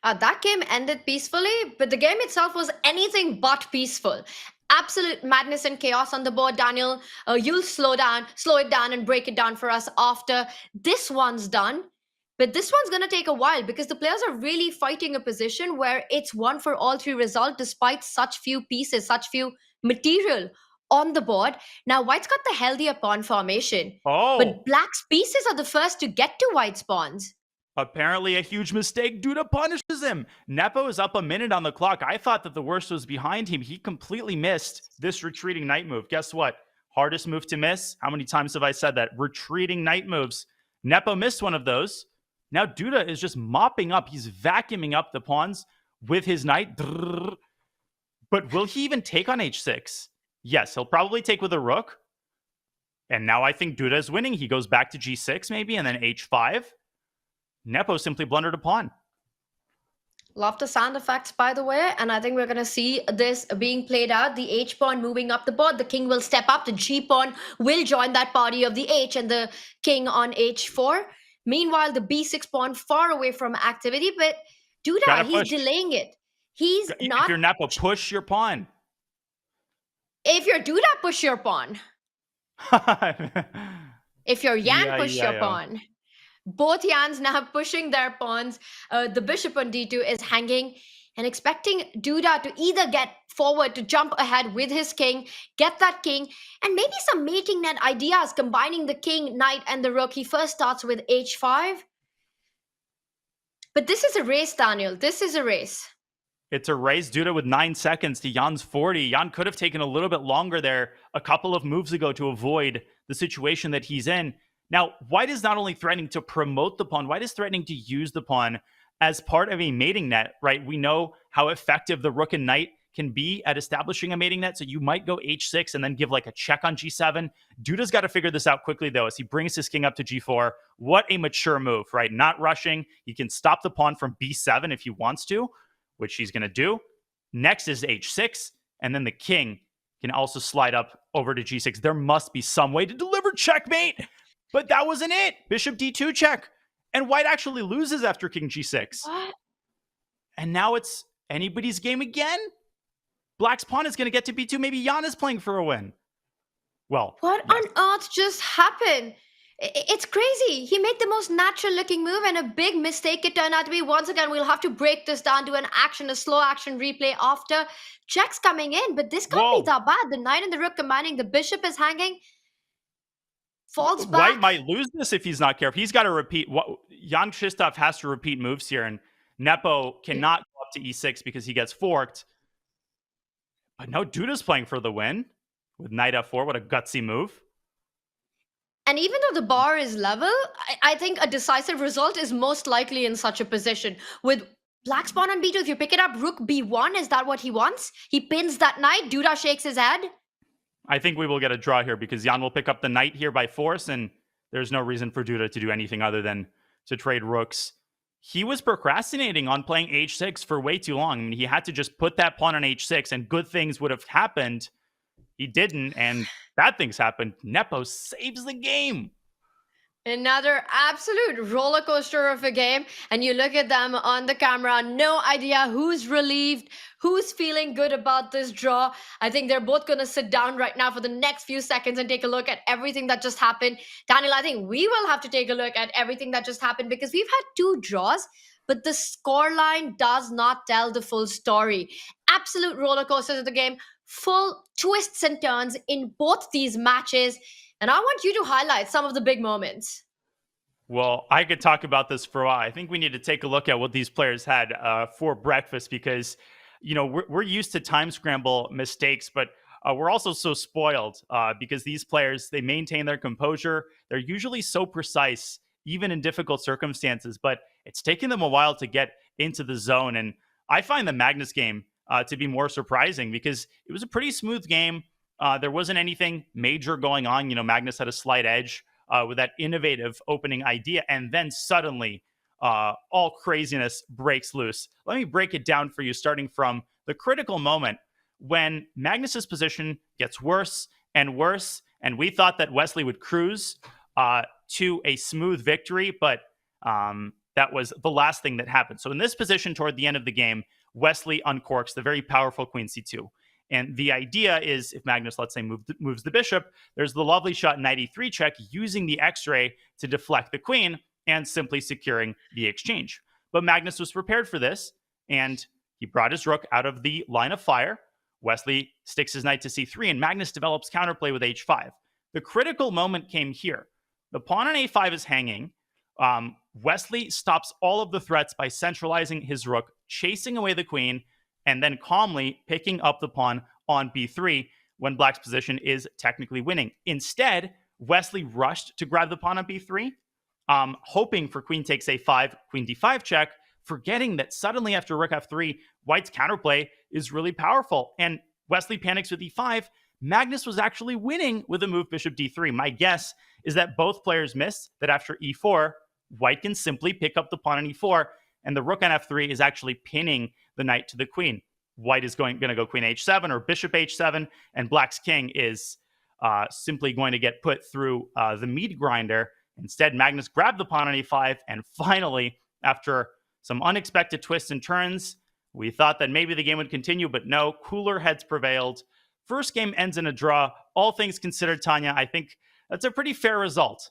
That game ended peacefully, but the game itself was anything but peaceful. Absolute madness and chaos on the board, Daniel. You'll slow it down, and break it down for us after this one's done. But this one's going to take a while because the players are really fighting a position where it's one for all three result despite such few pieces, such few material on the board. Now, White's got the healthier pawn formation, but Black's pieces are the first to get to White's pawns. Apparently a huge mistake. Duda punishes him. Nepo is up a minute on the clock. I thought that the worst was behind him. He completely missed this retreating knight move. Guess what? Hardest move to miss. How many times have I said that? Retreating knight moves. Nepo missed one of those. Now Duda is just mopping up. He's vacuuming up the pawns with his knight. But will he even take on h6? Yes, he'll probably take with a rook. And now I think Duda is winning. He goes back to g6 maybe, and then h5. Nepo simply blundered a pawn. Love the sound effects, by the way. And I think we're going to see this being played out. The H pawn moving up the board. The king will step up. The G pawn will join that party of the H and the king on H4. Meanwhile, the B6 pawn far away from activity. But Duda, he's delaying it. He's not... If you're Nepo, push your pawn. If you're Duda, push your pawn. If you're Yan, push your pawn. Both Yans now pushing their pawns. The bishop on d2 is hanging and expecting Duda to either get forward to jump ahead with his king, get that king, and maybe some mating net ideas combining the king, knight, and the rook. He first starts with h5. But this is a race, Daniel. This is a race. It's a race. Duda with 9 seconds to Jan's 40. Jan could have taken a little bit longer there a couple of moves ago to avoid the situation that he's in. Now, White is not only threatening to promote the pawn, White is threatening to use the pawn as part of a mating net, right? We know how effective the rook and knight can be at establishing a mating net, so you might go h6 and then give like a check on g7. Duda's got to figure this out quickly, though, as he brings his king up to g4. What a mature move, right? Not rushing. He can stop the pawn from b7 if he wants to, which he's going to do. Next is h6, and then the king can also slide up over to g6. There must be some way to deliver checkmate. But that wasn't it. Bishop d2 check. And White actually loses after king g6. What? And now it's anybody's game again? Black's pawn is going to get to b2. Maybe Jan is playing for a win. Well, what on earth just happened? It's crazy. He made the most natural looking move and a big mistake it turned out to be. Once again, we'll have to break this down to a slow action replay after. Checks coming in, but this can't be that bad. The knight and the rook combining. The bishop is hanging. Falls back. White might lose this if he's not careful. He's got to repeat. Jan Krzysztof has to repeat moves here, and Nepo cannot go up to e6 because he gets forked. But no, Duda's playing for the win with knight f4. What a gutsy move. And even though the bar is level, I think a decisive result is most likely in such a position. With Black's pawn on b2, if you pick it up, rook b1, is that what he wants? He pins that knight, Duda shakes his head. I think we will get a draw here because Jan will pick up the knight here by force, and there's no reason for Duda to do anything other than to trade rooks. He was procrastinating on playing h6 for way too long. I mean, he had to just put that pawn on h6 and good things would have happened. He didn't, and bad things happened. Nepo saves the game. Another absolute roller coaster of a game. And you look at them on the camera, no idea who's relieved, who's feeling good about this draw. I think they're both going to sit down right now for the next few seconds and take a look at everything that just happened. Daniel, I think we will have to take a look at everything that just happened because we've had 2 draws, but the scoreline does not tell the full story. Absolute roller coasters of the game, full twists and turns in both these matches. And I want you to highlight some of the big moments. Well, I could talk about this for a while. I think we need to take a look at what these players had for breakfast because, you know, we're used to time scramble mistakes, but we're also so spoiled because these players, they maintain their composure. They're usually so precise, even in difficult circumstances, but it's taken them a while to get into the zone. And I find the Magnus game to be more surprising because it was a pretty smooth game. There wasn't anything major going on. You know, Magnus had a slight edge with that innovative opening idea. And then suddenly, all craziness breaks loose. Let me break it down for you, starting from the critical moment when Magnus's position gets worse and worse. And we thought that Wesley would cruise to a smooth victory, but that that was the last thing that happened. So in this position toward the end of the game, Wesley uncorks the very powerful queen c2. And the idea is if Magnus, let's say, moves the bishop, there's the lovely shot knight e3 check using the x-ray to deflect the queen and simply securing the exchange. But Magnus was prepared for this, and he brought his rook out of the line of fire. Wesley sticks his knight to c3, and Magnus develops counterplay with h5. The critical moment came here. The pawn on a5 is hanging. Wesley stops all of the threats by centralizing his rook, chasing away the queen, and then calmly picking up the pawn on b3 when Black's position is technically winning. Instead, Wesley rushed to grab the pawn on b3, hoping for queen takes a5, queen d5 check, forgetting that suddenly after rook f3, White's counterplay is really powerful. And Wesley panics with e5. Magnus was actually winning with a move bishop d3. My guess is that both players missed that after e4, White can simply pick up the pawn on e4, and the rook on f3 is actually pinning the knight to the queen. White is going to go queen h7 or bishop h7, and Black's king is simply going to get put through the meat grinder. Instead, Magnus grabbed the pawn on e5, and finally, after some unexpected twists and turns, we thought that maybe the game would continue, but no, cooler heads prevailed. First game ends in a draw. All things considered, Tanya, I think that's a pretty fair result.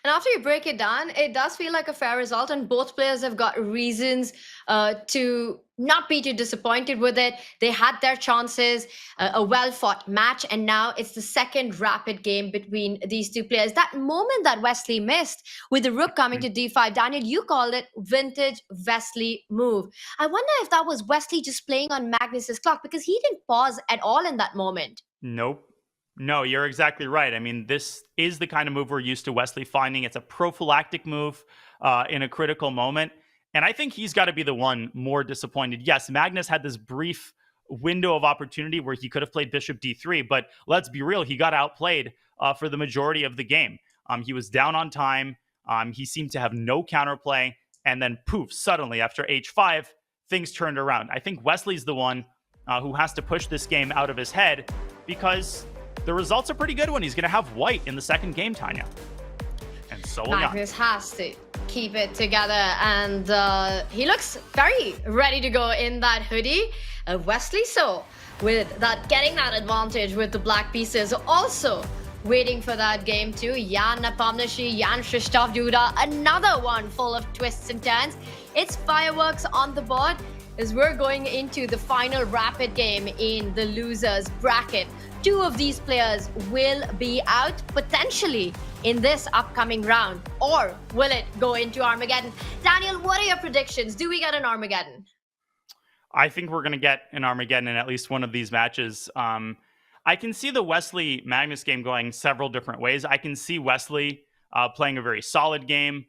And after you break it down, it does feel like a fair result, and both players have got reasons to not be too disappointed with it. They had their chances, a well-fought match, and now it's the second rapid game between these two players. That moment that Wesley missed with the rook coming to d5, Daniel, you called it vintage Wesley move. I wonder if that was Wesley just playing on Magnus's clock, because he didn't pause at all in that moment. Nope. No, you're exactly right. I mean, this is the kind of move we're used to Wesley finding. It's a prophylactic move in a critical moment. And I think he's got to be the one more disappointed. Yes, Magnus had this brief window of opportunity where he could have played bishop d3, but let's be real, he got outplayed for the majority of the game. He was down on time. He seemed to have no counterplay. And then poof, suddenly after h5, things turned around. I think Wesley's the one who has to push this game out of his head, because the results are pretty good when he's going to have White in the second game, Tanya. And so will Magnus has to keep it together, and he looks very ready to go in that hoodie. Wesley, so with that, getting that advantage with the black pieces, also waiting for that game too. Jan Nepomniachtchi, Jan Krzysztof Duda, another one full of twists and turns. It's fireworks on the board as we're going into the final rapid game in the losers bracket. Two of these players will be out potentially in this upcoming round, or will it go into Armageddon? Daniel, what are your predictions? Do we get an Armageddon? I think we're going to get an Armageddon in at least one of these matches. I can see the Wesley Magnus game going several different ways. I can see Wesley playing a very solid game,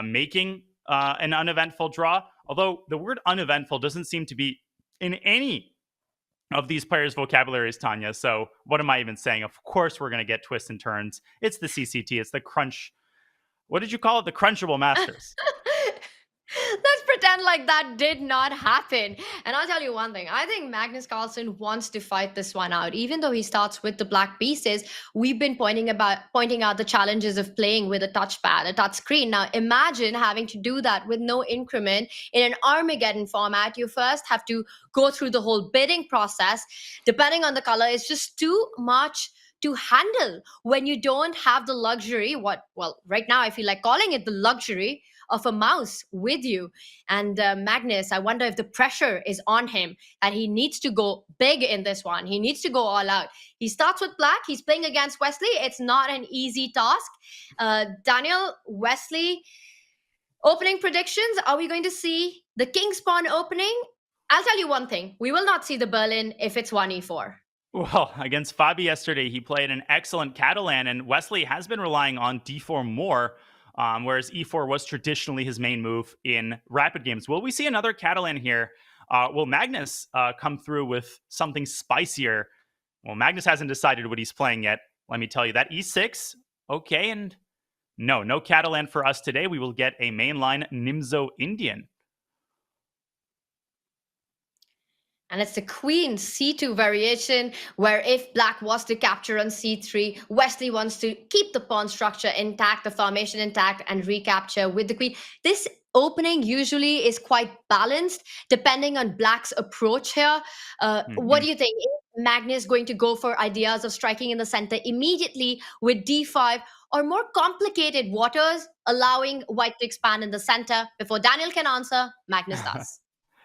making an uneventful draw. Although the word uneventful doesn't seem to be in any of these players' vocabularies, Tanya. So what am I even saying? Of course, we're going to get twists and turns. It's the CCT. It's the crunch. What did you call it? The CrunchLabs Masters. Let's pretend like that did not happen. And I'll tell you one thing. I think Magnus Carlsen wants to fight this one out. Even though he starts with the black pieces, we've been pointing out the challenges of playing with a touchpad, a touch screen. Now, imagine having to do that with no increment in an Armageddon format. You first have to go through the whole bidding process. Depending on the color, it's just too much to handle when you don't have the luxury, right now I feel like calling it the luxury of a mouse with you. And Magnus, I wonder if the pressure is on him and he needs to go big in this one. He needs to go all out. He starts with black. He's playing against Wesley. It's not an easy task. Daniel, Wesley, opening predictions. Are we going to see the King's Pawn opening? I'll tell you one thing. We will not see the Berlin if it's 1e4. Well, against Fabi yesterday, he played an excellent Catalan, and Wesley has been relying on d4 more, whereas e4 was traditionally his main move in rapid games. Will we see another Catalan here? Will Magnus come through with something spicier? Well, Magnus hasn't decided what he's playing yet. Let me tell you that. e6, okay, and no Catalan for us today. We will get a mainline Nimzo Indian. And it's the queen c2 variation, where if black was to capture on c3, Wesley wants to keep the pawn structure intact, the formation intact, and recapture with the queen. This opening usually is quite balanced depending on black's approach here. What do you think? Is Magnus going to go for ideas of striking in the center immediately with d5, or more complicated waters, allowing white to expand in the center? Before Daniel can answer, Magnus does.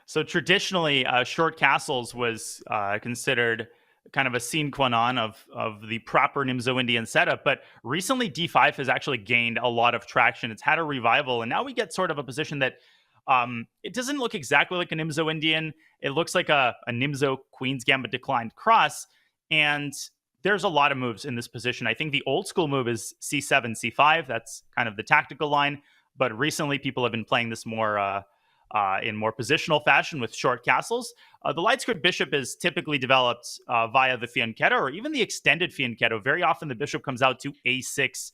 So traditionally, short castles was considered kind of a sine qua non of the proper Nimzo Indian setup. But recently, d5 has actually gained a lot of traction. It's had a revival, and now we get sort of a position that it doesn't look exactly like a Nimzo Indian. It looks like a Nimzo Queen's Gambit declined cross, and there's a lot of moves in this position. I think the old school move is c7, c5. That's kind of the tactical line. But recently, people have been playing this more in more positional fashion with short castles. The light squared bishop is typically developed via the fianchetto or even the extended fianchetto. Very often the bishop comes out to a6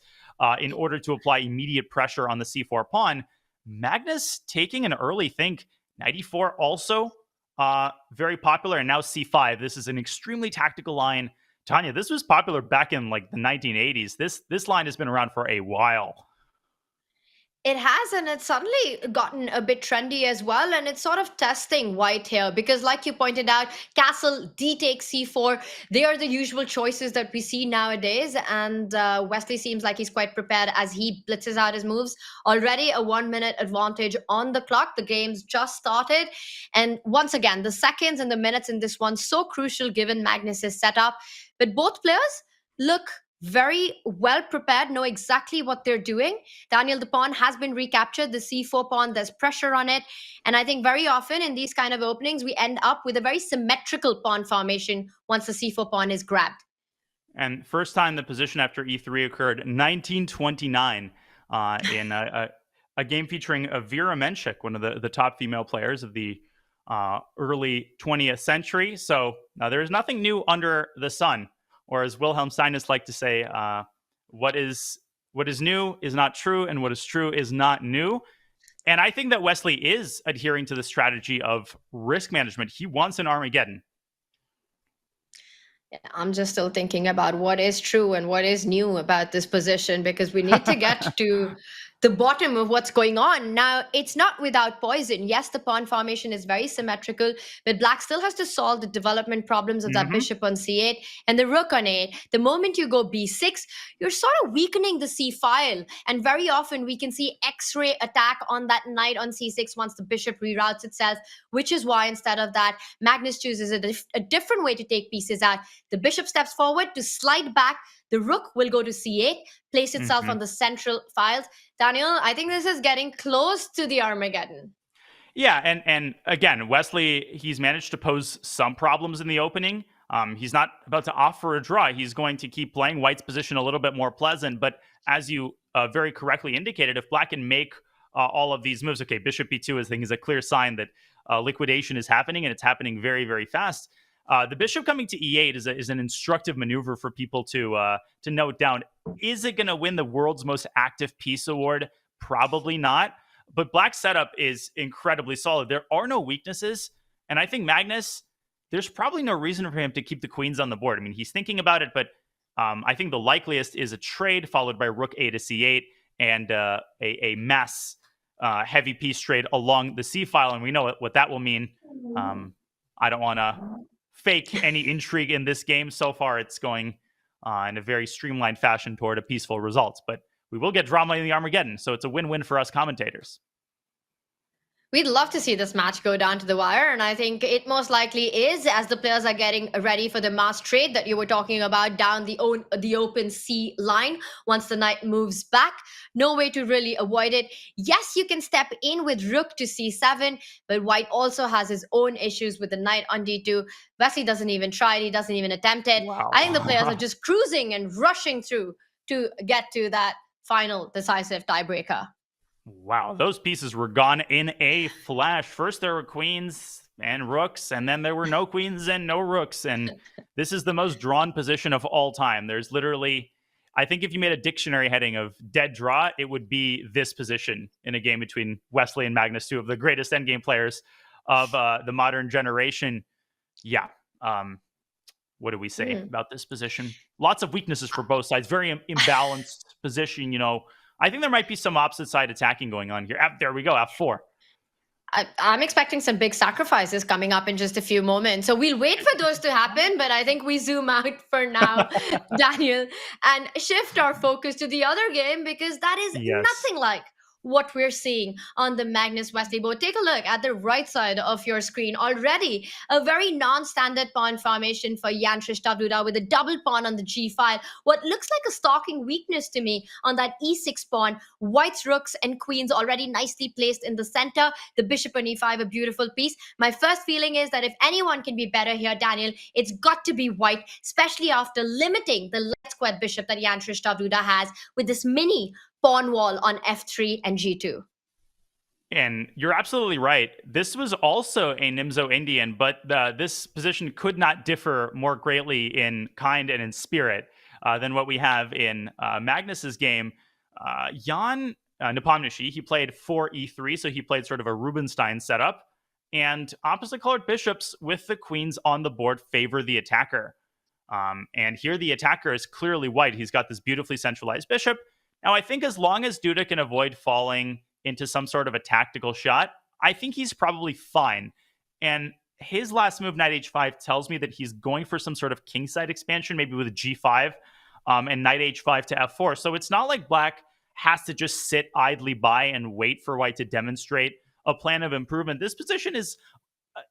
in order to apply immediate pressure on the c4 pawn. Magnus taking an early think. Knight e4 also very popular, and now c5. This is an extremely tactical line. Tanya, this was popular back in like the 1980s. This line has been around for a while. It has, and it's suddenly gotten a bit trendy as well, and it's sort of testing white here because, like you pointed out, castle, d takes c4, they are the usual choices that we see nowadays, and Wesley seems like he's quite prepared as he blitzes out his moves. Already a 1 minute advantage on the clock. The game's just started, and once again, the seconds and the minutes in this one so crucial given Magnus's setup, but both players look very well prepared, know exactly what they're doing. Daniel, the pawn has been recaptured, the c4 pawn, there's pressure on it. And I think very often in these kind of openings, we end up with a very symmetrical pawn formation once the c4 pawn is grabbed. And first time the position after e3 occurred, 1929, in a game featuring Vera Menchik, one of the top female players of the early 20th century. So there's nothing new under the sun. Or as Wilhelm Steinitz liked to say, what is new is not true, and what is true is not new. And I think that Wesley is adhering to the strategy of risk management. He wants an Armageddon. I'm just still thinking about what is true and what is new about this position, because we need to get to the bottom of what's going on. Now, it's not without poison. Yes, the pawn formation is very symmetrical, but black still has to solve the development problems of that bishop on c8 and the rook on a8. The moment you go b6, you're sort of weakening the c file. And very often we can see X-ray attack on that knight on c6 once the bishop reroutes itself, which is why instead of that, Magnus chooses a different way to take pieces out. The bishop steps forward to slide back. The rook will go to c8, place itself on the central files. Daniel, I think this is getting close to the Armageddon. Yeah, and again, Wesley, he's managed to pose some problems in the opening. He's not about to offer a draw. He's going to keep playing white's position a little bit more pleasant. But as you very correctly indicated, if black can make all of these moves, okay, bishop b2 I think is a clear sign that liquidation is happening, and it's happening very, very fast. The bishop coming to e8 is an instructive maneuver for people to note down. Is it going to win the world's most active piece award? Probably not. But black's setup is incredibly solid. There are no weaknesses. And I think Magnus, there's probably no reason for him to keep the queens on the board. I mean, he's thinking about it, but I think the likeliest is a trade followed by rook a to c8 and a mass heavy piece trade along the c file. And we know what that will mean. I don't want to fake any intrigue in this game. So far, it's going in a very streamlined fashion toward a peaceful result. But we will get drama in the Armageddon, so it's a win-win for us commentators. We'd love to see this match go down to the wire, and I think it most likely is, as the players are getting ready for the mass trade that you were talking about down the open C line once the knight moves back. No way to really avoid it. Yes, you can step in with rook to c7, but white also has his own issues with the knight on d2. Wesley doesn't even try it. He doesn't even attempt it. Wow. I think the players are just cruising and rushing through to get to that final decisive tiebreaker. Wow, those pieces were gone in a flash. First there were queens and rooks, and then there were no queens and no rooks. And this is the most drawn position of all time. There's literally, I think if you made a dictionary heading of dead draw, it would be this position in a game between Wesley and Magnus, two of the greatest endgame players of the modern generation. Yeah. What do we say about this position? Lots of weaknesses for both sides. Very imbalanced position. I think there might be some opposite side attacking going on here. There we go, F4. I'm expecting some big sacrifices coming up in just a few moments. So we'll wait for those to happen, but I think we zoom out for now, Daniel, and shift our focus to the other game because that is nothing like what we're seeing on the Magnus Wesley board. Take a look at the right side of your screen. Already a very non-standard pawn formation for Jan Duda with a double pawn on the g5. What looks like a stalking weakness to me on that e6 pawn. White's rooks and queens already nicely placed in the center. The bishop on e5, a beautiful piece. My first feeling is that if anyone can be better here, Daniel, it's got to be white, especially after limiting the light squared bishop that Jan Duda has with this mini pawn wall on f3 and g2. And you're absolutely right. This was also a Nimzo Indian, but this position could not differ more greatly in kind and in spirit than what we have in Magnus's game. Jan Nepomniachtchi, he played 4e3, so he played sort of a Rubinstein setup. And opposite colored bishops with the queens on the board favor the attacker. And here the attacker is clearly white. He's got this beautifully centralized bishop. Now, I think as long as Duda can avoid falling into some sort of a tactical shot, I think he's probably fine. And his last move, knight h5, tells me that he's going for some sort of kingside expansion, maybe with a g5 and knight h5 to f4. So it's not like black has to just sit idly by and wait for white to demonstrate a plan of improvement. This position is,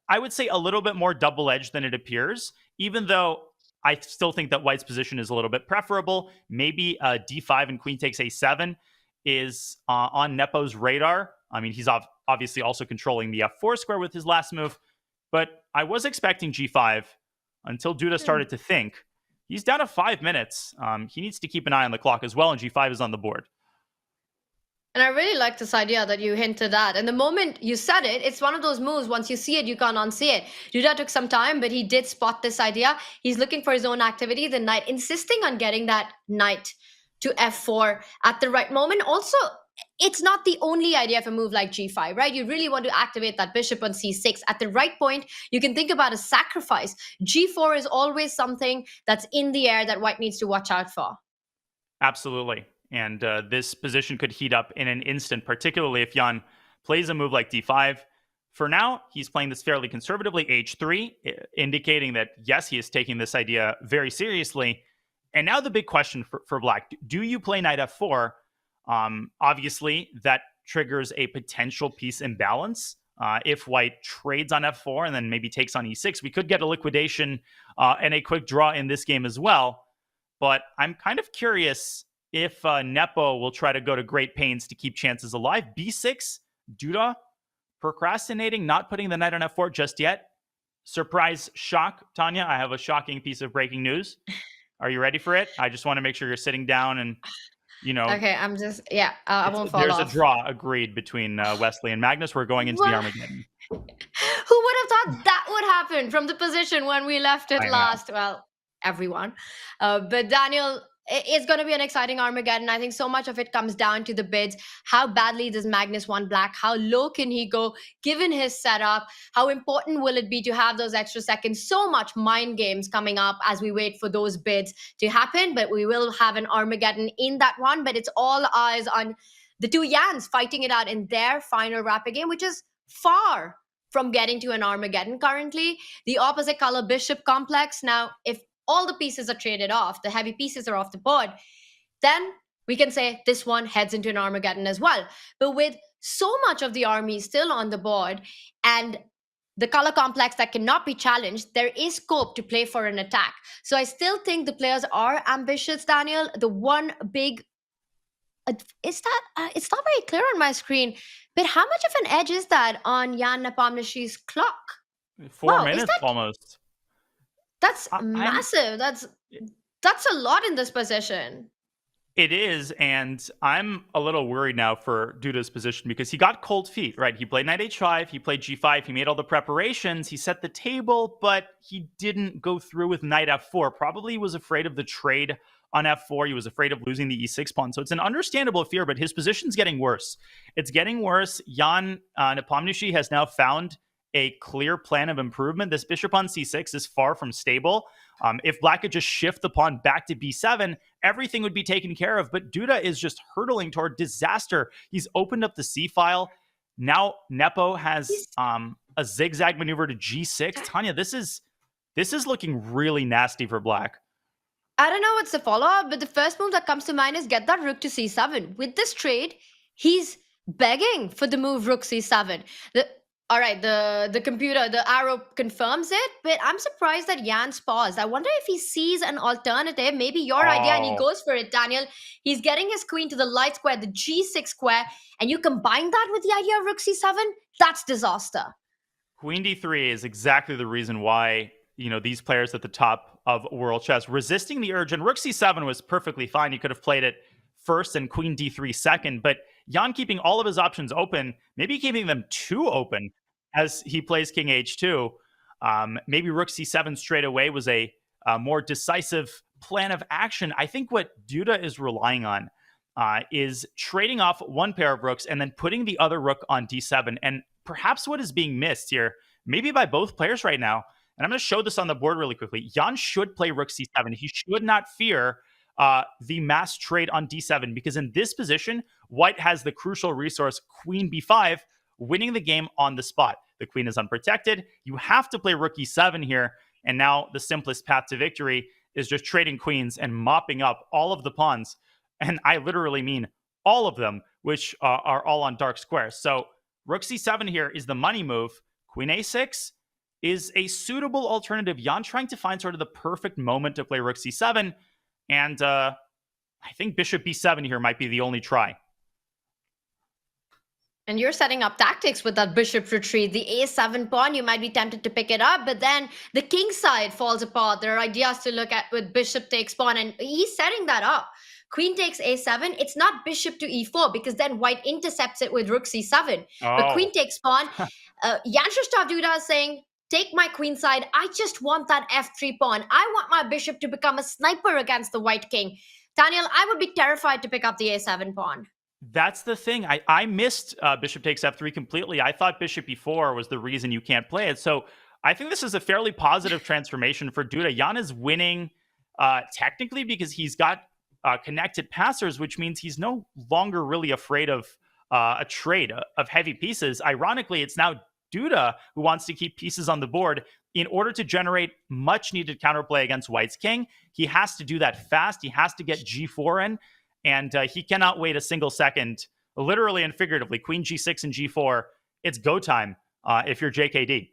I would say, a little bit more double-edged than it appears, even though I still think that white's position is a little bit preferable. Maybe d5 and queen takes a7 is on Nepo's radar. I mean, he's obviously also controlling the f4 square with his last move. But I was expecting g5 until Duda started to think. He's down to 5 minutes. He needs to keep an eye on the clock as well, and g5 is on the board. And I really like this idea that you hinted at. And the moment you said it, it's one of those moves. Once you see it, you can't unsee it. Duda took some time, but he did spot this idea. He's looking for his own activity. The knight, insisting on getting that knight to f4 at the right moment. Also, it's not the only idea of a move like g5, right? You really want to activate that bishop on c6. At the right point, you can think about a sacrifice. g4 is always something that's in the air that white needs to watch out for. Absolutely. And this position could heat up in an instant, particularly if Jan plays a move like d5. For now, he's playing this fairly conservatively, h3, indicating that, yes, he is taking this idea very seriously. And now the big question for black, do you play knight f4? Obviously, that triggers a potential piece imbalance. If white trades on f4 and then maybe takes on e6, we could get a liquidation and a quick draw in this game as well. But I'm kind of curious if Nepo will try to go to great pains to keep chances alive. b6, Duda procrastinating, not putting the knight on f4 just yet. Surprise shock, Tanya. I have a shocking piece of breaking news. Are you ready for it? I just want to make sure you're sitting down and, Okay, I'm just, I won't fall off. There's a draw agreed between Wesley and Magnus. We're going into the Armageddon. Who would have thought that would happen from the position when we left it last? Well, everyone. But Daniel, it's going to be an exciting Armageddon. I think so much of it comes down to the bids. How badly does Magnus want black? How low can he go given his setup? How important will it be to have those extra seconds? So much mind games coming up as we wait for those bids to happen. But we will have an Armageddon in that one. But it's all eyes on the two Jans fighting it out in their final rapid game, which is far from getting to an Armageddon currently. The opposite color bishop complex. Now, if all the pieces are traded off, the heavy pieces are off the board, then we can say this one heads into an Armageddon as well. But with so much of the army still on the board and the color complex that cannot be challenged, there is scope to play for an attack. So I still think the players are ambitious, Daniel. The one big, it's not very clear on my screen, but how much of an edge is that on Jan Nepomniachtchi's clock? 4 minutes almost. That's massive. That's a lot in this position. It is, and I'm a little worried now for Duda's position because he got cold feet, right? He played knight h5, he played g5, he made all the preparations, he set the table, but he didn't go through with knight f4. Probably was afraid of the trade on f4. He was afraid of losing the e6 pawn. So it's an understandable fear, but his position's getting worse. It's getting worse. Jan Nepomniachtchi has now found a clear plan of improvement. This bishop on c6 is far from stable. If black could just shift the pawn back to b7, everything would be taken care of. But Duda is just hurtling toward disaster. He's opened up the c-file. Now Nepo has a zigzag maneuver to g6. Tanya, this is looking really nasty for black. I don't know what's the follow-up, but the first move that comes to mind is get that rook to c7. With this trade, he's begging for the move rook c7. All right, the computer, the arrow confirms it, but I'm surprised that Jan's paused. I wonder if he sees an alternative, maybe your idea, and he goes for it, Daniel. He's getting his queen to the light square, the g6 square, and you combine that with the idea of rook c7, that's disaster. Queen d3 is exactly the reason why, these players at the top of world chess resisting the urge, and rook c7 was perfectly fine. You could have played it first and queen d3 second, but Jan keeping all of his options open, maybe keeping them too open as he plays king h2. Maybe rook c7 straight away was a more decisive plan of action. I think what Duda is relying on is trading off one pair of rooks and then putting the other rook on d7. And perhaps what is being missed here, maybe by both players right now, and I'm going to show this on the board really quickly. Jan should play rook c7. He should not fear the mass trade on d7, because in this position, white has the crucial resource queen b5, winning the game on the spot. The queen is unprotected. You have to play rook e7 here, and now the simplest path to victory is just trading queens and mopping up all of the pawns, and I literally mean all of them, which are all on dark squares. So rook c7 here is the money move. Queen a6 is a suitable alternative. Jan trying to find sort of the perfect moment to play rook c7, and I think bishop b7 here might be the only try. And you're setting up tactics with that bishop retreat. The a7 pawn, you might be tempted to pick it up, but then the king side falls apart. There are ideas to look at with bishop takes pawn, and he's setting that up. Queen takes a7. It's not bishop to e4, because then white intercepts it with rook c7. But queen takes pawn. Jan Duda is saying, take my queen side. I just want that f3 pawn. I want my bishop to become a sniper against the white king. Daniel, I would be terrified to pick up the a7 pawn. That's the thing. I missed bishop takes f3 completely. I thought bishop e4 was the reason you can't play it. So I think this is a fairly positive transformation for Duda. Jan is winning technically because he's got connected passers, which means he's no longer really afraid of a trade of heavy pieces. Ironically, it's now Duda who wants to keep pieces on the board in order to generate much needed counterplay against white's king. He has to do that fast. He has to get g4 in. And he cannot wait a single second, literally and figuratively. Queen g6 and g4, it's go time if you're JKD.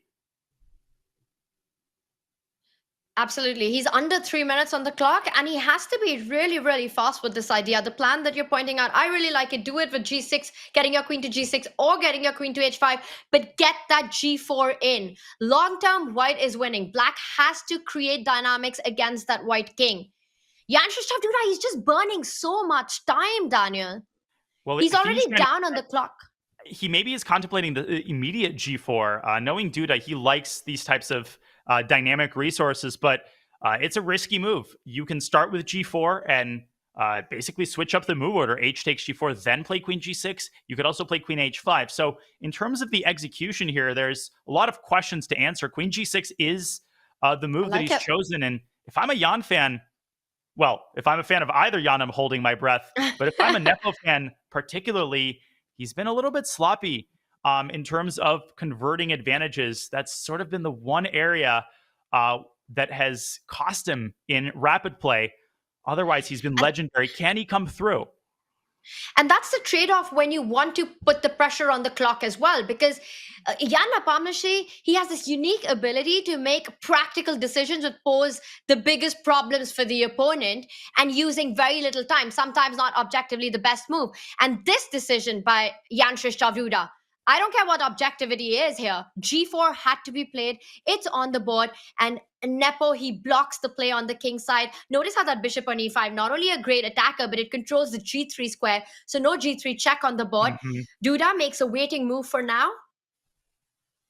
Absolutely. He's under 3 minutes on the clock, and he has to be really, really fast with this idea. The plan that you're pointing out, I really like it. Do it with g6, getting your queen to g6, or getting your queen to h5, but get that g4 in. Long term, white is winning. Black has to create dynamics against that white king. Jan Duda, he's just burning so much time, Daniel. Well, he's already down on the clock. He maybe is contemplating the immediate g4. Knowing Duda, he likes these types of dynamic resources, but it's a risky move. You can start with g4 and basically switch up the move order. H takes g4, then play queen g6. You could also play queen h5. So in terms of the execution here, there's a lot of questions to answer. Queen g6 is the move that he's chosen. And if I'm a Jan fan, well, if I'm a fan of either Jan, I'm holding my breath. But if I'm a Nepo fan, particularly, he's been a little bit sloppy in terms of converting advantages. That's sort of been the one area that has cost him in rapid play. Otherwise, he's been legendary. Can he come through? And that's the trade-off when you want to put the pressure on the clock as well, because Jan Nepomucene, he has this unique ability to make practical decisions that pose the biggest problems for the opponent, and using very little time, sometimes not objectively the best move. And this decision by Jan Duda, I don't care what objectivity is here. G4 had to be played. It's on the board. And Nepo, he blocks the play on the king side. Notice how that bishop on e5, not only a great attacker, but it controls the g3 square. So no g3 check on the board. Duda makes a waiting move for now.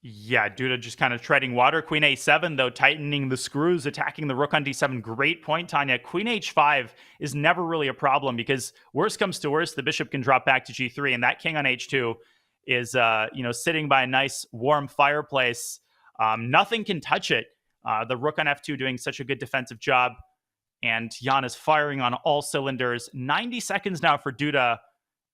Yeah, Duda just kind of treading water. Queen a7, though, tightening the screws, attacking the rook on d7. Great point, Tanya. Queen h5 is never really a problem because worst comes to worst, the bishop can drop back to g3, and that king on h2 is, sitting by a nice warm fireplace. Nothing can touch it. The rook on f2 doing such a good defensive job. And Jan is firing on all cylinders. 90 seconds now for Duda.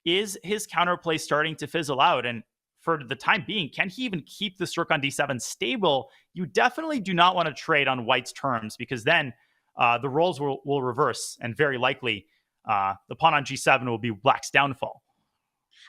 Is his counterplay starting to fizzle out? And for the time being, can he even keep this rook on d7 stable? You definitely do not want to trade on white's terms, because then the roles will reverse, and very likely the pawn on g7 will be black's downfall.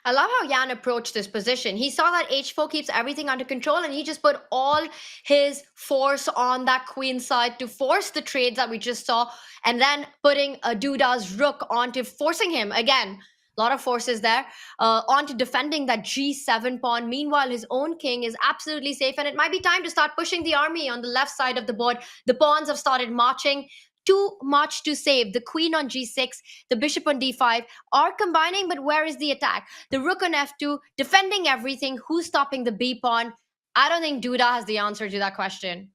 I love how Jan approached this position. He saw that h4 keeps everything under control, and he just put all his force on that queen side to force the trades that we just saw, and then putting Duda's rook onto forcing him again. A lot of forces there onto defending that g7 pawn. Meanwhile, his own king is absolutely safe, and it might be time to start pushing the army on the left side of the board. The pawns have started marching. Too much to save. The queen on g6, the bishop on d5 are combining, but where is the attack? The rook on f2, defending everything. Who's stopping the b pawn? I don't think Duda has the answer to that question.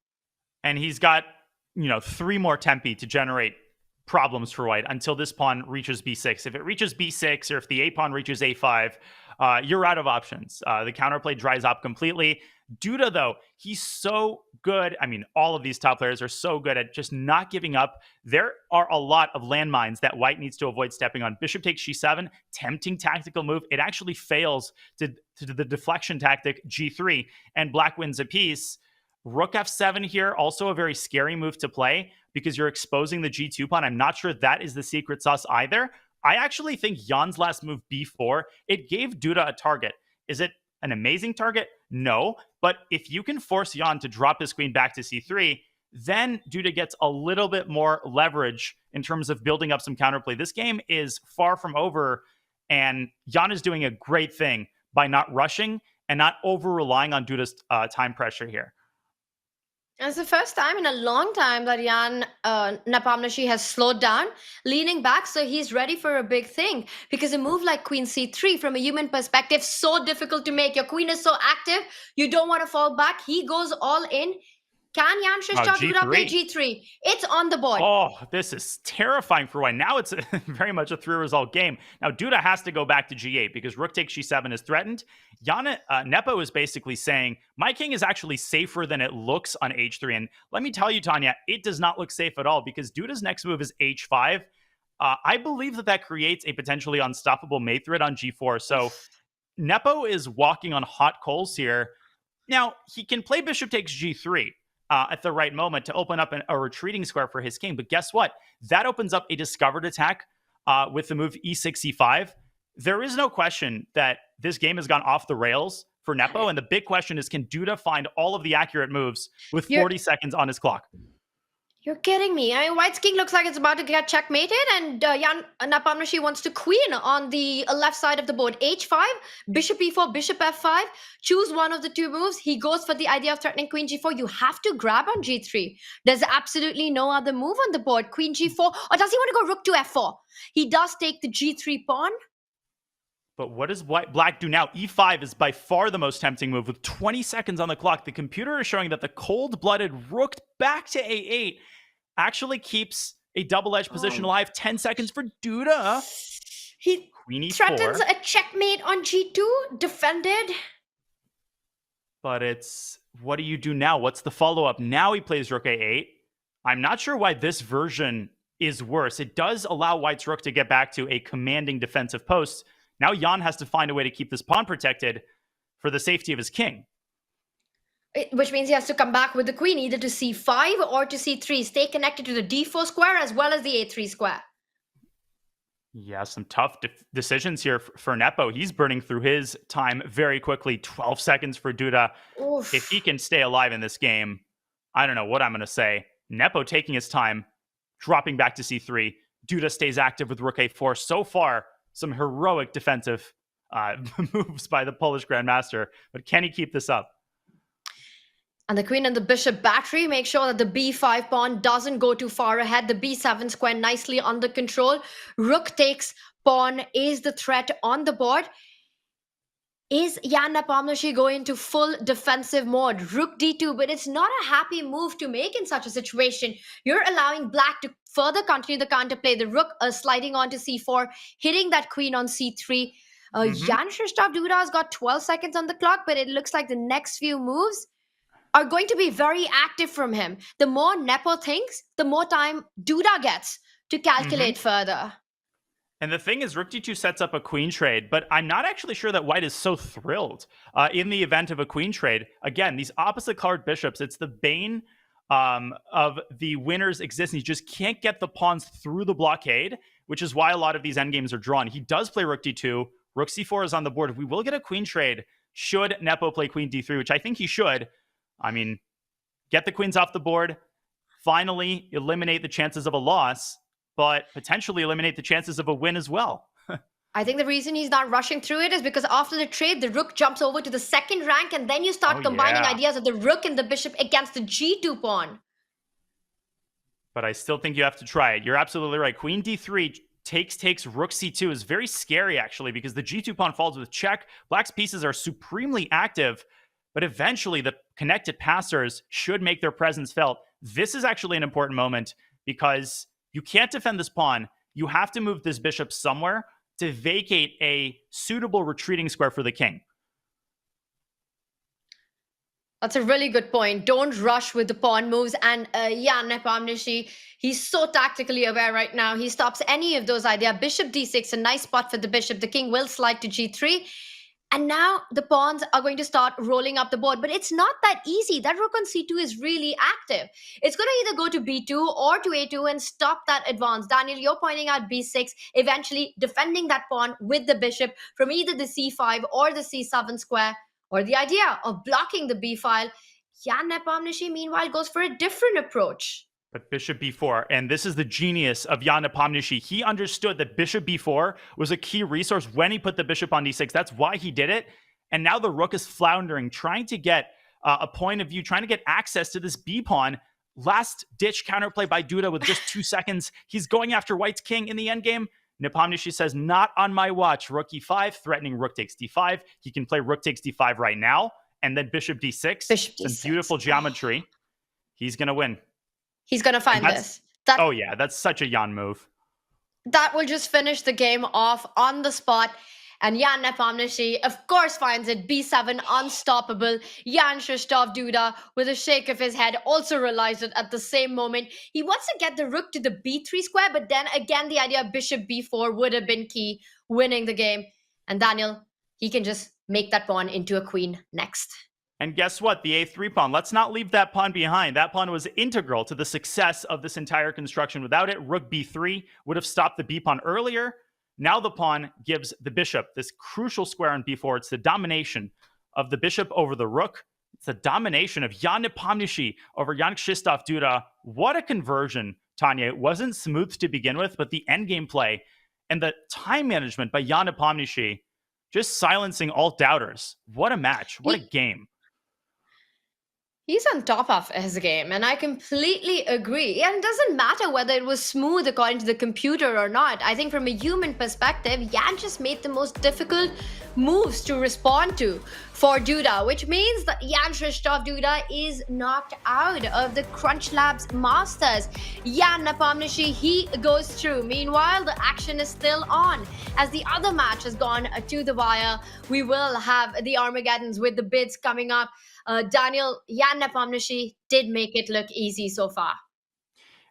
And he's got, 3 more tempi to generate problems for white until this pawn reaches b6. If it reaches b6, or if the a pawn reaches a5, you're out of options. The counterplay dries up completely. Duda, though, he's so good. I mean, all of these top players are so good at just not giving up. There are a lot of landmines that white needs to avoid stepping on. Bishop takes g7, tempting tactical move. It actually fails to the deflection tactic g3, and black wins a piece. Rook f7 here, also a very scary move to play because you're exposing the g2 pawn. I'm not sure that is the secret sauce either. I actually think Jan's last move, b4, it gave Duda a target. Is it an amazing target? No. But if you can force Jan to drop his queen back to c3, then Duda gets a little bit more leverage in terms of building up some counterplay. This game is far from over, and Jan is doing a great thing by not rushing and not over-relying on Duda's time pressure here. It's the first time in a long time that Jan Nepomniachtchi has slowed down, leaning back, so he's ready for a big thing. Because a move like queen c3, from a human perspective, so difficult to make. Your queen is so active, you don't want to fall back. He goes all in. Can Jan Krzysztof Duda play g3? It's on the board. Oh, this is terrifying for white. Now it's very much a 3-result game. Now Duda has to go back to g8 because rook takes g7 is threatened. Nepo is basically saying, my king is actually safer than it looks on h3. And let me tell you, Tanya, it does not look safe at all, because Duda's next move is h5. I believe that creates a potentially unstoppable mate threat on g4. So Nepo is walking on hot coals here. Now, he can play bishop takes g3. At the right moment to open up a retreating square for his king. But guess what? That opens up a discovered attack with the move e6, e5. There is no question that this game has gone off the rails for Nepo. And the big question is, can Duda find all of the accurate moves with 40 seconds on his clock? You're kidding me. I mean, white's king looks like it's about to get checkmated, and Jan Nepomniachtchi wants to queen on the left side of the board. h5, bishop e4, bishop f5. Choose one of the two moves. He goes for the idea of threatening queen g4. You have to grab on g3. There's absolutely no other move on the board. Queen g4. Or does he want to go rook to f4? He does take the g3 pawn. But what does black do now? e5 is by far the most tempting move. With 20 seconds on the clock, the computer is showing that the cold-blooded rook back to a8 actually keeps a double-edged position alive. 10 seconds for Duda. He Queen e4. threatens a checkmate on g2, defended. But it's, what do you do now? What's the follow-up? Now he plays rook a8. I'm not sure why this version is worse. It does allow white's rook to get back to a commanding defensive post. Now Jan has to find a way to keep this pawn protected for the safety of his king. Which means he has to come back with the queen either to c5 or to c3. Stay connected to the d4 square as well as the a3 square. Yeah, some tough decisions here for Nepo. He's burning through his time very quickly. 12 seconds for Duda. Oof. If he can stay alive in this game, I don't know what I'm going to say. Nepo taking his time, dropping back to c3. Duda stays active with rook a4. So far, some heroic defensive moves by the Polish Grandmaster. But can he keep this up? And the queen and the bishop battery make sure that the b5 pawn doesn't go too far ahead. The b7 square nicely under control. Rook takes pawn is the threat on the board. Is Jan Nepomniachtchi going into full defensive mode? Rook d2, but it's not a happy move to make in such a situation. You're allowing black to further continue the counterplay. The rook sliding onto c4, hitting that queen on c3. Jan Krzysztof Duda has got 12 seconds on the clock, but it looks like the next few moves are going to be very active from him. The more Nepo thinks, the more time Duda gets to calculate further. And the thing is, Rook D2 sets up a queen trade, but I'm not actually sure that White is so thrilled in the event of a queen trade. Again, these opposite colored bishops, it's the bane of the winner's existence. He just can't get the pawns through the blockade, which is why a lot of these endgames are drawn. He does play Rook D2. Rook C4 is on the board. We will get a queen trade should Nepo play Queen D3, which I think he should. I mean, get the queens off the board, finally eliminate the chances of a loss, but potentially eliminate the chances of a win as well. I think the reason he's not rushing through it is because after the trade, the rook jumps over to the second rank, and then you start combining ideas of the rook and the bishop against the G2 pawn. But I still think you have to try it. You're absolutely right. Queen D3 takes Rook C2 is very scary, actually, because the G2 pawn falls with check. Black's pieces are supremely active, but eventually the connected passers should make their presence felt. This is actually an important moment because you can't defend this pawn. You have to move this bishop somewhere to vacate a suitable retreating square for the king. That's a really good point. Don't rush with the pawn moves. And Nepo, he's so tactically aware right now. He stops any of those ideas. Bishop D6, a nice spot for the bishop. The king will slide to G3. And now the pawns are going to start rolling up the board. But it's not that easy. That rook on C2 is really active. It's going to either go to B2 or to A2 and stop that advance. Daniel, you're pointing out B6, eventually defending that pawn with the bishop from either the C5 or the C7 square, or the idea of blocking the B file. Nepo, meanwhile, goes for a different approach. But bishop b4, and this is the genius of Nepo. He understood that bishop b4 was a key resource when he put the bishop on d6. That's why he did it. And now the rook is floundering, trying to get a point of view, trying to get access to this b pawn. Last ditch counterplay by Duda with just 2 seconds. He's going after White's king in the endgame. Nepo says, not on my watch. Rook e5, threatening rook takes d5. He can play rook takes d5 right now, and then bishop d6. Bishop d6. Some beautiful geometry. He's going to win. He's going to find this. Oh, yeah, that's such a Jan move. That will just finish the game off on the spot. And Nepo, of course, finds it. B7, unstoppable. Jan Krzysztof Duda, with a shake of his head, also realized it at the same moment. He wants to get the rook to the B3 square, but then again, the idea of bishop B4 would have been key, winning the game. And Daniel, he can just make that pawn into a queen next. And guess what? The A3 pawn. Let's not leave that pawn behind. That pawn was integral to the success of this entire construction. Without it, rook B3 would have stopped the B pawn earlier. Now the pawn gives the bishop this crucial square on b4. It's the domination of the bishop over the rook. It's the domination of Nepo over Jan Krzysztof Duda. What a conversion, Tanya. It wasn't smooth to begin with, but the endgame play and the time management by Nepo just silencing all doubters. What a match. What a game. He's on top of his game, and I completely agree. And it doesn't matter whether it was smooth according to the computer or not. I think from a human perspective, Jan just made the most difficult moves to respond to for Duda, which means that Jan Krzysztof Duda is knocked out of the CrunchLabs Masters. Nepo, he goes through. Meanwhile, the action is still on. As the other match has gone to the wire, we will have the Armageddons with the bids coming up. Daniel, Nepo did make it look easy so far.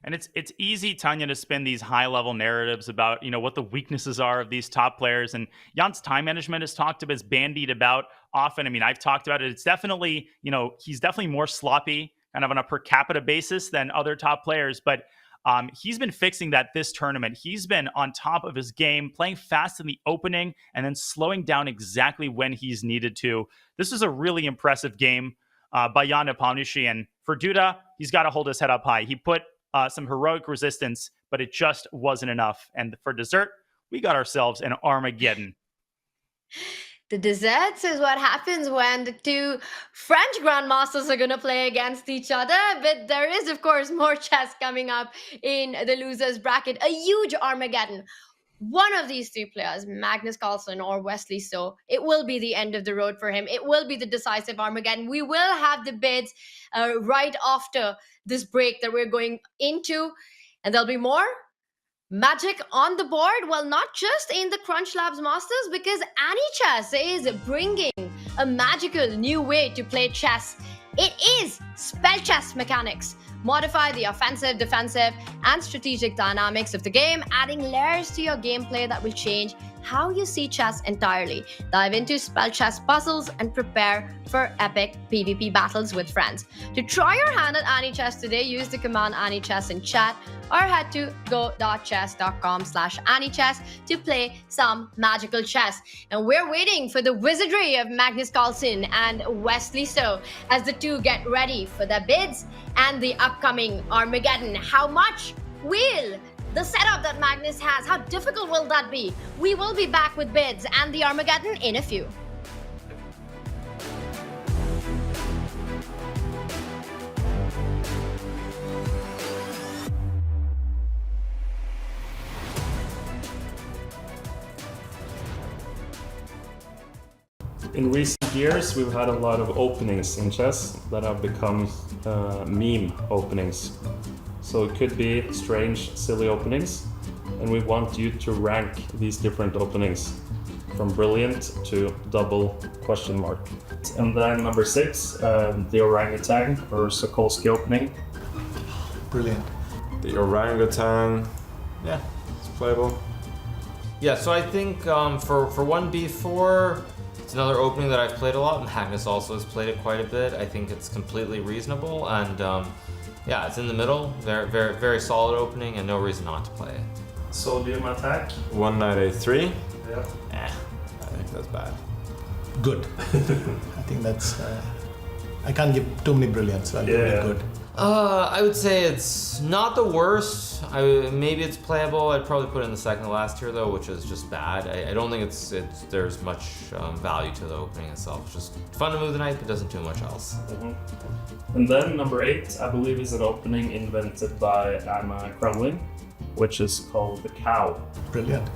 And it's easy, Tanya, to spin these high-level narratives about, what the weaknesses are of these top players. And Jan's time management is talked about, is bandied about often. I mean, I've talked about it. It's definitely, he's definitely more sloppy kind of on a per capita basis than other top players. But he's been fixing that this tournament. He's been on top of his game, playing fast in the opening, and then slowing down exactly when he's needed to. This is a really impressive game by Nepo. And for Duda, he's got to hold his head up high. He put some heroic resistance, but it just wasn't enough. And for dessert, we got ourselves an Armageddon. The desserts is what happens when the two French grandmasters are going to play against each other. But there is, of course, more chess coming up in the losers bracket. A huge Armageddon. One of these three players, Magnus Carlsen or Wesley, so it will be the end of the road for him. It will be the decisive Armageddon. We will have the bids right after this break that we're going into. And there'll be more Magic on the board? Well, not just in the CrunchLabs Masters, because AnyChess is bringing a magical new way to play chess. It is spell chess mechanics. Modify the offensive, defensive, and strategic dynamics of the game, adding layers to your gameplay that will change how you see chess entirely. Dive into spell chess puzzles and prepare for epic PvP battles with friends. To try your hand at AnyChess today, use the command AnyChess in chat or head to go.chess.com/AnyChess to play some magical chess. And we're waiting for the wizardry of Magnus Carlsen and Wesley So as the two get ready for their bids and the upcoming Armageddon. How much will the setup that Magnus has, how difficult will that be? We will be back with bids and the Armageddon in a few. In recent years, we've had a lot of openings in chess that have become meme openings. So it could be strange, silly openings, and we want you to rank these different openings from brilliant to double question mark. And then number 6, the orangutan or Sokolsky opening. Brilliant. The orangutan, yeah, it's playable. Yeah, so I think for 1b4, it's another opening that I've played a lot. Magnus also has played it quite a bit. I think it's completely reasonable, and yeah, it's in the middle. Very, very, very solid opening, and no reason not to play it. Sodium attack. One knight a3. Yeah. I think that's bad. Good. I think that's. I can't give too many brilliants, so I'll give it good. I would say it's not the worst. Maybe it's playable. I'd probably put it in the second to last tier though, which is just bad. I don't think there's much value to the opening itself. It's just fun to move the knight, but doesn't do much else. Mm-hmm. And then number 8, I believe, is an opening invented by Anna Crumlin, which is called the cow. Brilliant.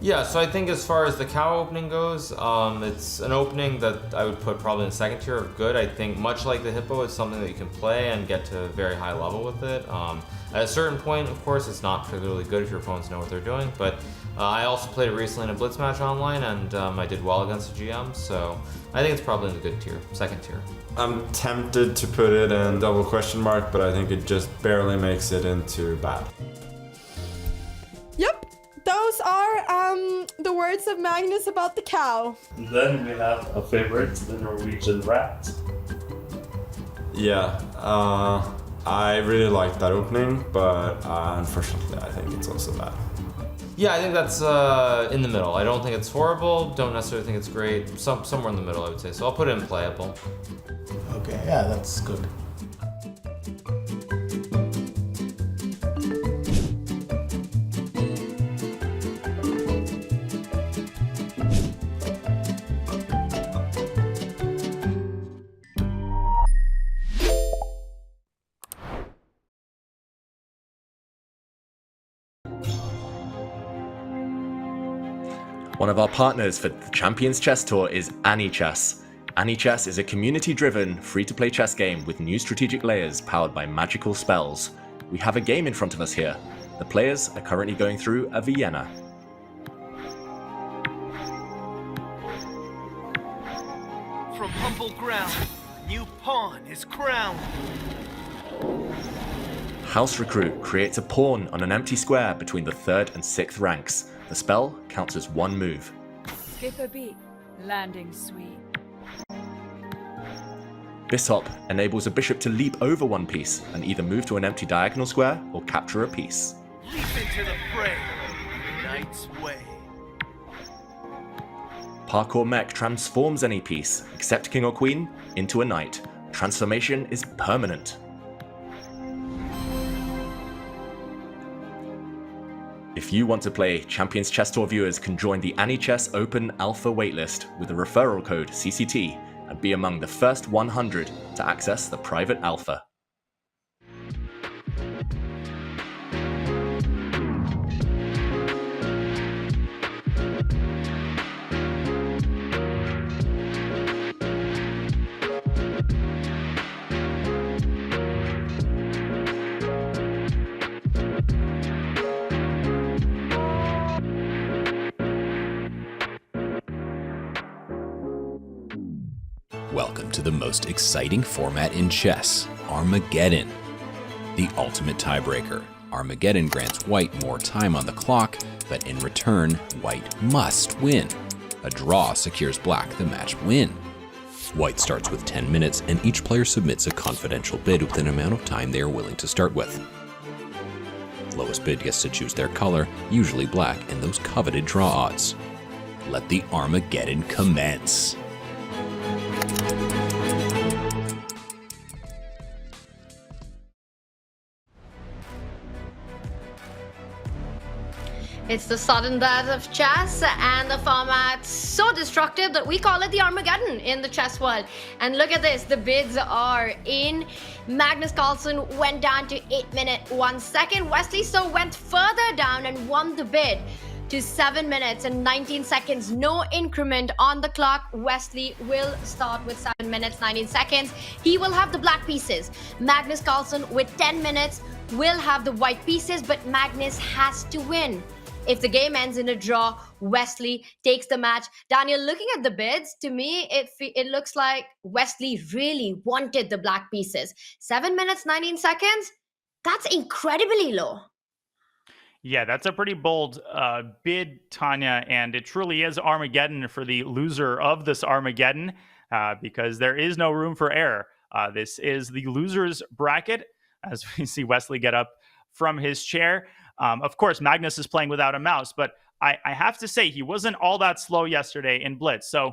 Yeah, so I think as far as the cow opening goes, it's an opening that I would put probably in the second tier of good. I think much like the hippo, it's something that you can play and get to a very high level with it. At a certain point, of course, it's not particularly good if your opponents know what they're doing, but I also played it recently in a blitz match online, and I did well against the GM, so I think it's probably in the good tier, second tier. I'm tempted to put it in double question mark, but I think it just barely makes it into bad. Yep, those are the words of Magnus about the cow. And then we have a favorite, the Norwegian rat. Yeah, I really like that opening, but unfortunately I think it's also bad. Yeah, I think that's in the middle. I don't think it's horrible, don't necessarily think it's great. Somewhere in the middle, I would say. So I'll put it in playable. Okay, yeah, that's good. One of our partners for the Champions Chess Tour is AnyChess. AnyChess is a community-driven, free-to-play chess game with new strategic layers powered by magical spells. We have a game in front of us here. The players are currently going through a Vienna. From humble ground, a new pawn is crowned. House Recruit creates a pawn on an empty square between the 3rd and 6th ranks. The spell counts as one move. Skip a beat, landing sweet. Bishop enables a bishop to leap over one piece and either move to an empty diagonal square or capture a piece. Leap into the fray, knight's way. Parkour Mech transforms any piece, except king or queen, into a knight. Transformation is permanent. If you want to play, Champions Chess Tour viewers can join the AnyChess Open Alpha waitlist with the referral code CCT and be among the first 100 to access the private alpha. Welcome to the most exciting format in chess, Armageddon. The ultimate tiebreaker. Armageddon grants white more time on the clock, but in return, white must win. A draw secures black the match win. White starts with 10 minutes, and each player submits a confidential bid with an amount of time they are willing to start with. Lowest bid gets to choose their color, usually black, and those coveted draw odds. Let the Armageddon commence. It's the sudden death of chess, and the format so destructive that we call it the Armageddon in the chess world. And look at this, the bids are in. Magnus Carlsen went down to 8 minutes 1 second. Wesley so went further down and won the bid to 7 minutes and 19 seconds. No increment on the clock. Wesley will start with 7 minutes 19 seconds. He will have the black pieces. Magnus Carlsen with 10 minutes will have the white pieces, but Magnus has to win. If the game ends in a draw, Wesley takes the match. Daniel, looking at the bids, to me, it looks like Wesley really wanted the black pieces. 7 minutes, 19 seconds? That's incredibly low. Yeah, that's a pretty bold bid, Tanya, and it truly is Armageddon for the loser of this Armageddon because there is no room for error. This is the loser's bracket, as we see Wesley get up from his chair. Of course, Magnus is playing without a mouse, but I have to say he wasn't all that slow yesterday in Blitz. So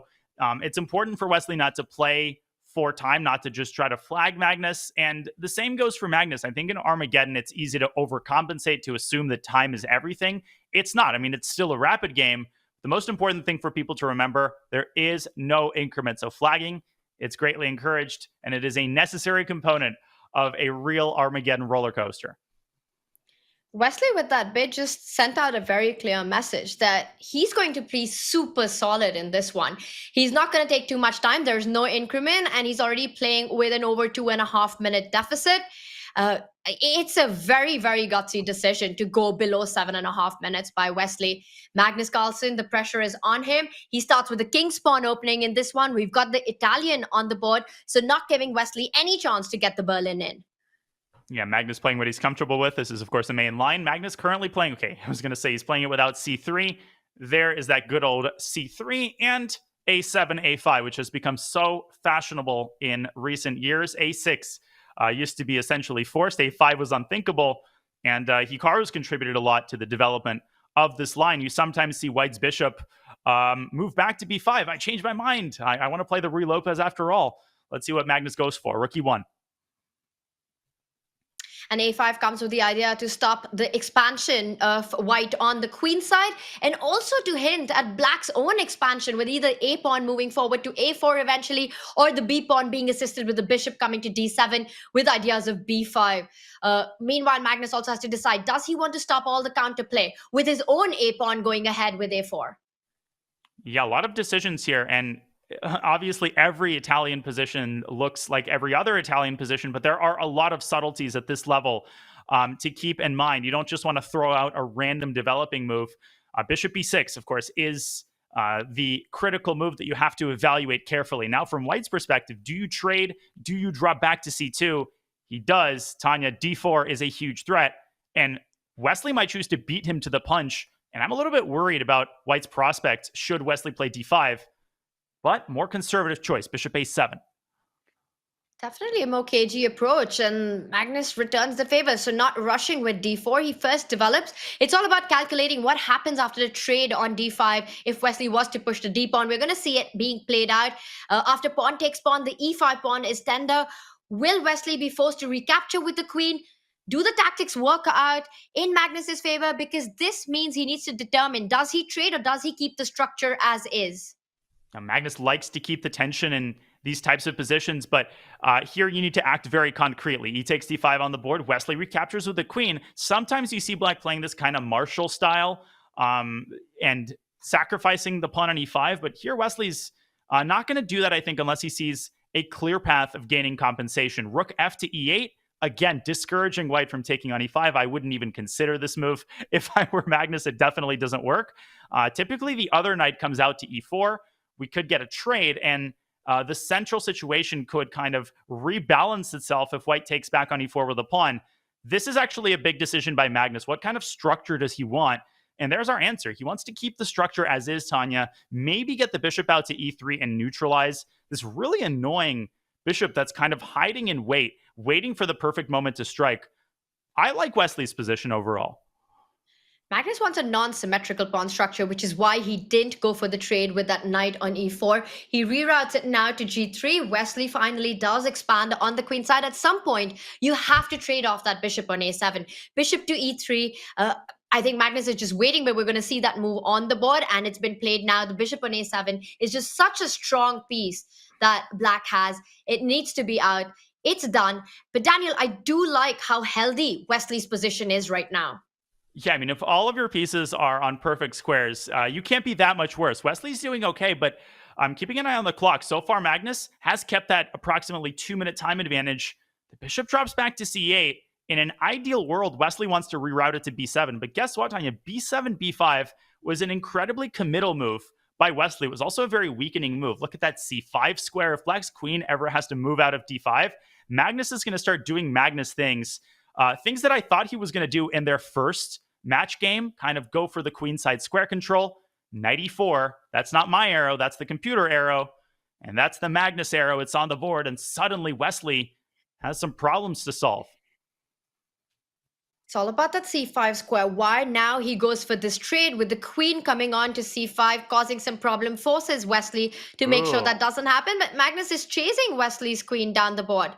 it's important for Wesley not to play for time, not to just try to flag Magnus. And the same goes for Magnus. I think in Armageddon, it's easy to overcompensate, to assume that time is everything. It's not. I mean, it's still a rapid game. The most important thing for people to remember, there is no increment. So flagging, it's greatly encouraged, and it is a necessary component of a real Armageddon roller coaster. Wesley, with that bid, just sent out a very clear message that he's going to play super solid in this one. He's not going to take too much time. There's no increment, and he's already playing with an over 2.5 minute deficit. It's a very, very gutsy decision to go below 7.5 minutes by Wesley. Magnus Carlsen, the pressure is on him. He starts with the king's pawn opening in this one. We've got the Italian on the board, so not giving Wesley any chance to get the Berlin in. Yeah, Magnus playing what he's comfortable with. This is, of course, the main line. Magnus currently playing, okay, I was going to say he's playing it without c3. There is that good old c3 and a7, a5, which has become so fashionable in recent years. a6 used to be essentially forced. a5 was unthinkable, and Hikaru's contributed a lot to the development of this line. You sometimes see White's bishop move back to b5. I changed my mind. I want to play the Ruy Lopez after all. Let's see what Magnus goes for. Rookie 1. And a5 comes with the idea to stop the expansion of white on the queen side, and also to hint at black's own expansion with either a pawn moving forward to a4 eventually, or the b pawn being assisted with the bishop coming to d7 with ideas of b5. Meanwhile, Magnus also has to decide, does he want to stop all the counterplay with his own a pawn going ahead with a4? Yeah, a lot of decisions here, and obviously every Italian position looks like every other Italian position, but there are a lot of subtleties at this level to keep in mind. You don't just want to throw out a random developing move. Bishop b6, of course, is the critical move that you have to evaluate carefully. Now, from White's perspective, do you trade? Do you drop back to c2? He does. Tanya, d4 is a huge threat, and Wesley might choose to beat him to the punch, and I'm a little bit worried about White's prospect should Wesley play d5. But more conservative choice, bishop a7. Definitely a more cagey approach, and Magnus returns the favor. So not rushing with d4, he first develops. It's all about calculating what happens after the trade on d5 if Wesley was to push the d pawn. We're going to see it being played out. After pawn takes pawn, the e5 pawn is tender. Will Wesley be forced to recapture with the queen? Do the tactics work out in Magnus's favor? Because this means he needs to determine, does he trade or does he keep the structure as is? Now, Magnus likes to keep the tension in these types of positions, but here you need to act very concretely. He takes d5 on the board. Wesley recaptures with the queen. Sometimes you see Black playing this kind of Marshall style and sacrificing the pawn on e5, but here Wesley's not going to do that, I think, unless he sees a clear path of gaining compensation. Rook f to e8. Again, discouraging White from taking on e5. I wouldn't even consider this move. If I were Magnus, it definitely doesn't work. Typically, the other knight comes out to e4. We could get a trade, and the central situation could kind of rebalance itself if white takes back on e4 with a pawn. This is actually a big decision by Magnus. What kind of structure does he want? And there's our answer. He wants to keep the structure as is, Tanya. Maybe get the bishop out to e3 and neutralize this really annoying bishop that's kind of hiding in wait, waiting for the perfect moment to strike. I like Wesley's position overall. Magnus wants a non-symmetrical pawn structure, which is why he didn't go for the trade with that knight on e4. He reroutes it now to g3. Wesley finally does expand on the queen side. At some point, you have to trade off that bishop on a7. Bishop to e3. I think Magnus is just waiting, but we're going to see that move on the board, and it's been played now. The bishop on a7 is just such a strong piece that black has. It needs to be out. It's done. But Daniel, I do like how healthy Wesley's position is right now. Yeah, I mean, if all of your pieces are on perfect squares, you can't be that much worse. Wesley's doing okay, but I'm keeping an eye on the clock. So far, Magnus has kept that approximately 2-minute time advantage. The bishop drops back to c8. In an ideal world, Wesley wants to reroute it to b7. But guess what, Tanya? b7, b5 was an incredibly committal move by Wesley. It was also a very weakening move. Look at that c5 square. If black's queen ever has to move out of d5, Magnus is going to start doing Magnus things. Things that I thought he was going to do in their first match game, kind of go for the queenside square control. Knight e4, that's not my arrow, that's the computer arrow. And that's the Magnus arrow, it's on the board. And suddenly Wesley has some problems to solve. It's all about that c5 square. Why now he goes for this trade with the queen coming on to c5, causing some problem, forces Wesley to make sure that doesn't happen. But Magnus is chasing Wesley's queen down the board.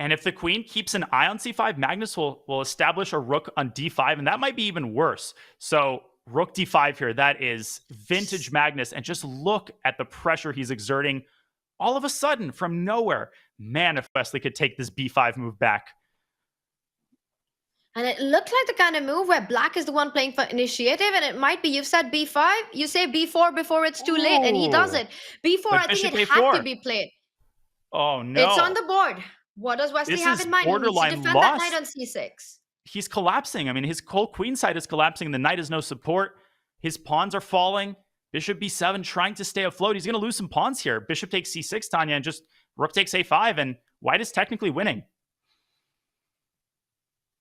And if the queen keeps an eye on c5, Magnus will establish a rook on d5, and that might be even worse. So rook d5 here, that is vintage Magnus. And just look at the pressure he's exerting all of a sudden from nowhere. Man, if Wesley could take this b5 move back. And it looked like the kind of move where black is the one playing for initiative, and it might be, you've said b5, you say b4 before it's too late, and he does it. b4, But I think it bishop had a4. to be played. Oh, no. It's on the board. What does Wesley This have is in mind? He needs to borderline defend lost. that knight on c6. He's collapsing. I mean, his whole queen side is collapsing. The knight has no support. His pawns are falling. Bishop b7 trying to stay afloat. He's going to lose some pawns here. Bishop takes c6, Tanya, and just rook takes a5, and white is technically winning.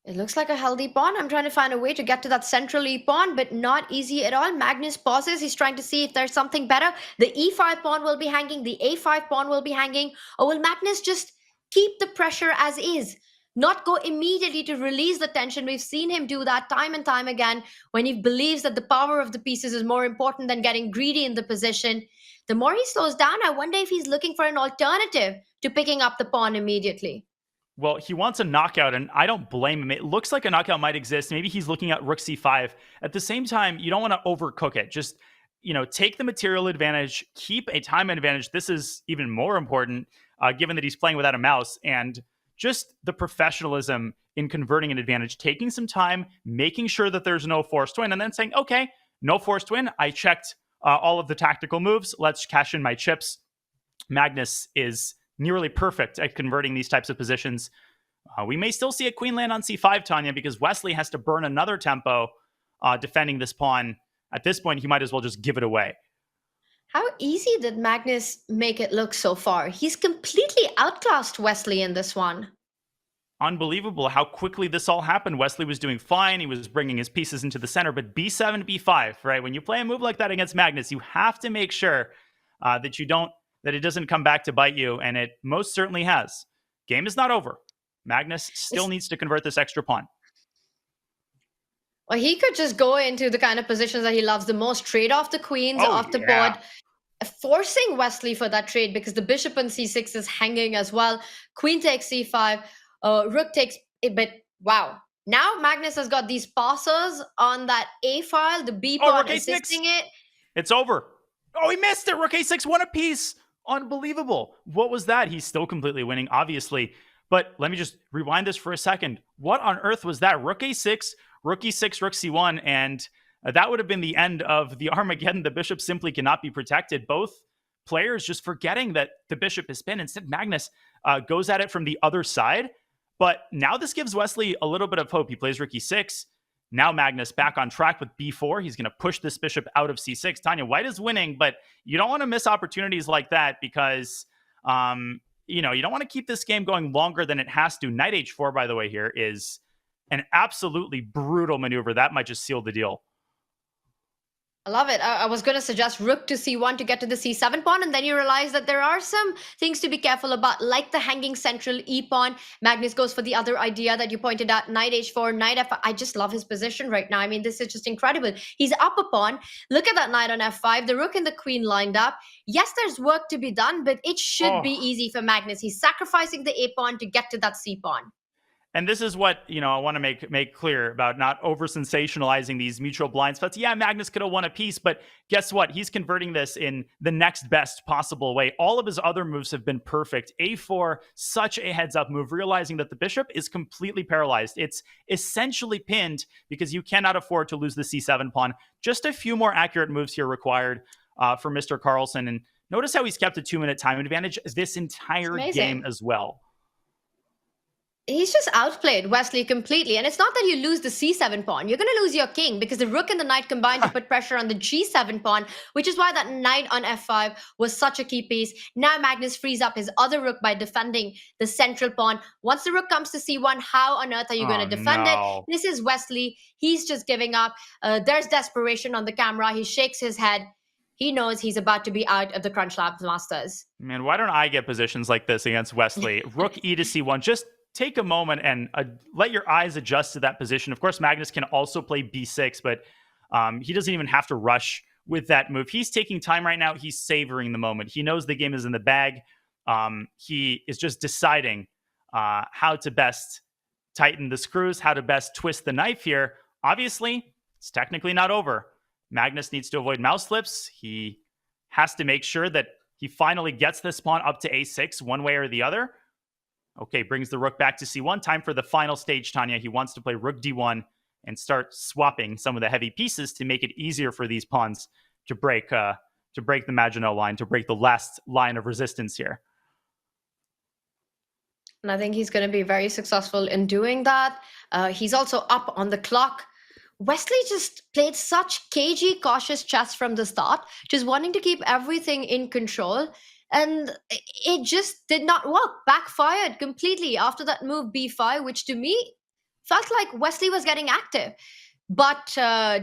It looks like a healthy pawn. I'm trying to find a way to get to that central e pawn, but not easy at all. Magnus pauses. He's trying to see if there's something better. The e5 pawn will be hanging. The a5 pawn will be hanging. Or will Magnus just keep the pressure as is? Not go immediately to release the tension. We've seen him do that time and time again when he believes that the power of the pieces is more important than getting greedy in the position. The more he slows down, I wonder if he's looking for an alternative to picking up the pawn immediately. Well, he wants a knockout, and I don't blame him. It looks like a knockout might exist. Maybe he's looking at rook c5. At the same time, you don't want to overcook it. Just, take the material advantage, keep a time advantage. This is even more important, given that he's playing without a mouse, and just the professionalism in converting an advantage, taking some time, making sure that there's no forced win, and then saying, okay, no forced win. I checked all of the tactical moves. Let's cash in my chips. Magnus is nearly perfect at converting these types of positions. We may still see a queen land on c5, Tanya, because Wesley has to burn another tempo defending this pawn. At this point, he might as well just give it away. How easy did Magnus make it look so far? He's completely outclassed Wesley in this one. Unbelievable how quickly this all happened. Wesley was doing fine. He was bringing his pieces into the center, but b7, b5, right? When you play a move like that against Magnus, you have to make sure that it doesn't come back to bite you, and it most certainly has. Game is not over. Magnus still needs to convert this extra pawn. Well, he could just go into the kind of positions that he loves the most, trade off the queens off the board, forcing Wesley for that trade because the bishop on c6 is hanging as well. Queen takes c5, rook takes it, but wow. Now Magnus has got these passes on that a file, the b pawn assisting it. It's over. Oh, he missed it. Rook a6, one apiece. Unbelievable. What was that? He's still completely winning, obviously. But let me just rewind this for a second. What on earth was that? Rook a6, rook e6, rook c1, and that would have been the end of the Armageddon. The bishop simply cannot be protected. Both players just forgetting that the bishop is pinned. Instead, Magnus goes at it from the other side. But now this gives Wesley a little bit of hope. He plays rook e6. Now Magnus back on track with b4. He's going to push this bishop out of c6. Tanya, white is winning, but you don't want to miss opportunities like that because, you don't want to keep this game going longer than it has to. Knight h4, by the way, here is an absolutely brutal maneuver. That might just seal the deal. I love it. I was going to suggest rook to c1 to get to the c7 pawn, and then you realize that there are some things to be careful about, like the hanging central e-pawn. Magnus goes for the other idea that you pointed out, knight h4, knight f5. I just love his position right now. I mean, this is just incredible. He's up a pawn. Look at that knight on f5, the rook and the queen lined up. Yes, there's work to be done, but it should be easy for Magnus. He's sacrificing the a-pawn to get to that c-pawn. And this is what, I want to make clear about not over-sensationalizing these mutual blind spots. Yeah, Magnus could have won a piece, but guess what? He's converting this in the next best possible way. All of his other moves have been perfect. A4, such a heads-up move, realizing that the bishop is completely paralyzed. It's essentially pinned because you cannot afford to lose the c7 pawn. Just a few more accurate moves here required for Mr. Carlson. And notice how he's kept a 2-minute time advantage this entire game as well. He's just outplayed Wesley completely. And it's not that you lose the c7 pawn. You're going to lose your king because the rook and the knight combine to put pressure on the g7 pawn, which is why that knight on f5 was such a key piece. Now Magnus frees up his other rook by defending the central pawn. Once the rook comes to c1, how on earth are you going to defend it? This is Wesley. He's just giving up. There's desperation on the camera. He shakes his head. He knows he's about to be out of the CrunchLabs Masters. Man, why don't I get positions like this against Wesley? Rook e to c1. Just take a moment and let your eyes adjust to that position. Of course, Magnus can also play b6, but he doesn't even have to rush with that move. He's taking time right now. He's savoring the moment. He knows the game is in the bag. He is just deciding how to best tighten the screws, how to best twist the knife here. Obviously, it's technically not over. Magnus needs to avoid mouse slips. He has to make sure that he finally gets this pawn up to a6 one way or the other. Okay, brings the rook back to c1. Time for the final stage, Tanya. He wants to play rook d1 and start swapping some of the heavy pieces to make it easier for these pawns to break the Maginot line, to break the last line of resistance here. And I think he's going to be very successful in doing that. He's also up on the clock. Wesley just played such cagey, cautious chess from the start, just wanting to keep everything in control. And it just did not work. Backfired completely after that move b5, which to me felt like Wesley was getting active, but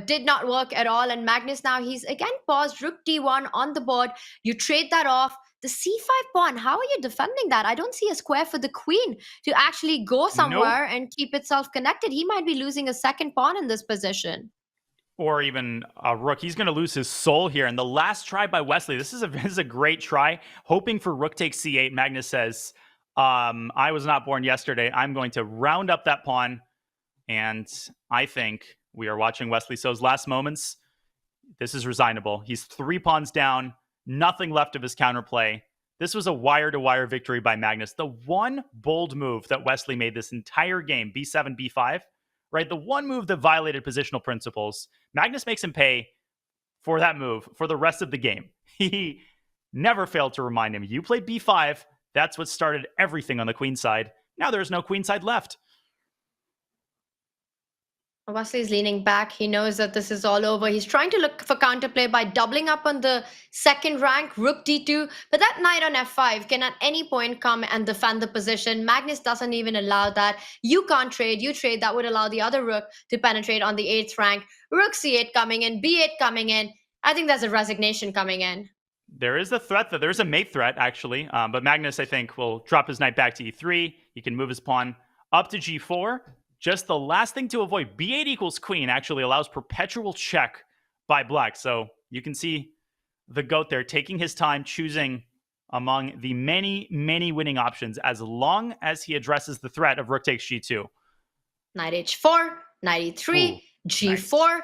did not work at all. And Magnus now, he's again paused rook d1 on the board. You trade that off. The c5 pawn, how are you defending that? I don't see a square for the queen to actually go somewhere and keep itself connected. He might be losing a second pawn in this position. Or even a rook. He's going to lose his soul here. And the last try by Wesley, this is a great try. Hoping for rook takes c8. Magnus says, I was not born yesterday. I'm going to round up that pawn. And I think we are watching Wesley So's last moments. This is resignable. He's 3 pawns down. Nothing left of his counterplay. This was a wire-to-wire victory by Magnus. The one bold move that Wesley made this entire game, b7, b5, right? The one move that violated positional principles, Magnus makes him pay for that move for the rest of the game. He never failed to remind him, you played b5. That's what started everything on the queen side. Now there's no queen side left. Wesley's leaning back. He knows that this is all over. He's trying to look for counterplay by doubling up on the second rank, rook d2. But that knight on f5 can at any point come and defend the position. Magnus doesn't even allow that. You can't trade. You trade. That would allow the other rook to penetrate on the 8th rank. Rook c8 coming in, b8 coming in. I think there's a resignation coming in. There is a threat, there's a mate threat, actually. But Magnus, I think, will drop his knight back to e3. He can move his pawn up to g4. Just the last thing to avoid, b8 equals queen actually allows perpetual check by black. So you can see the GOAT there taking his time, choosing among the many, many winning options as long as he addresses the threat of rook takes g2. Knight h4, knight e3, g4. Nice.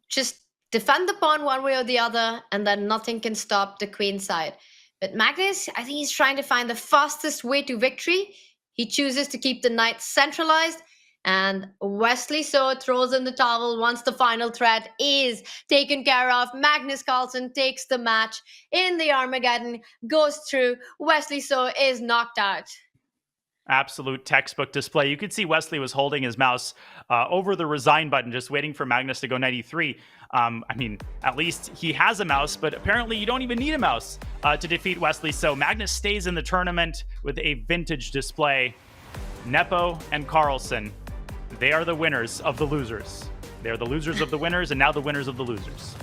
Just defend the pawn one way or the other, and then nothing can stop the queen side. But Magnus, I think he's trying to find the fastest way to victory. He chooses to keep the knight centralized. And Wesley So throws in the towel once the final threat is taken care of. Magnus Carlsen takes the match in the Armageddon, goes through. Wesley So is knocked out. Absolute textbook display. You could see Wesley was holding his mouse over the resign button, just waiting for Magnus to go 93. I mean, at least he has a mouse, but apparently you don't even need a mouse to defeat Wesley. So Magnus stays in the tournament with a vintage display. Nepo and Carlson, they are the winners of the losers. They're the losers of the winners, and now the winners of the losers.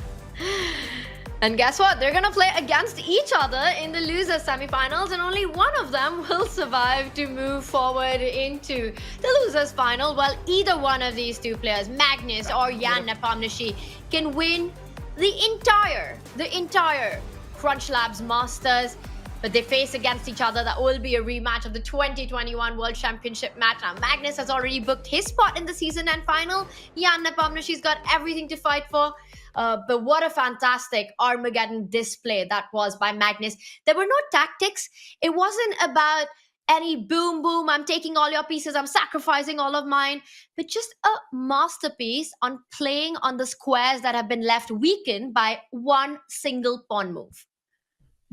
And guess what? They're gonna play against each other in the losers semifinals, and only one of them will survive to move forward into the losers final. While either one of these two players, Magnus or Jan Nepomniachtchi, can win the entire CrunchLabs Masters. But they face against each other. That will be a rematch of the 2021 World Championship match. Now, Magnus has already booked his spot in the season end final. Jan Nepomniachtchi's got everything to fight for. But what a fantastic Armageddon display that was by Magnus. There were no tactics. It wasn't about any boom, boom, I'm taking all your pieces, I'm sacrificing all of mine, but just a masterpiece on playing on the squares that have been left weakened by one single pawn move.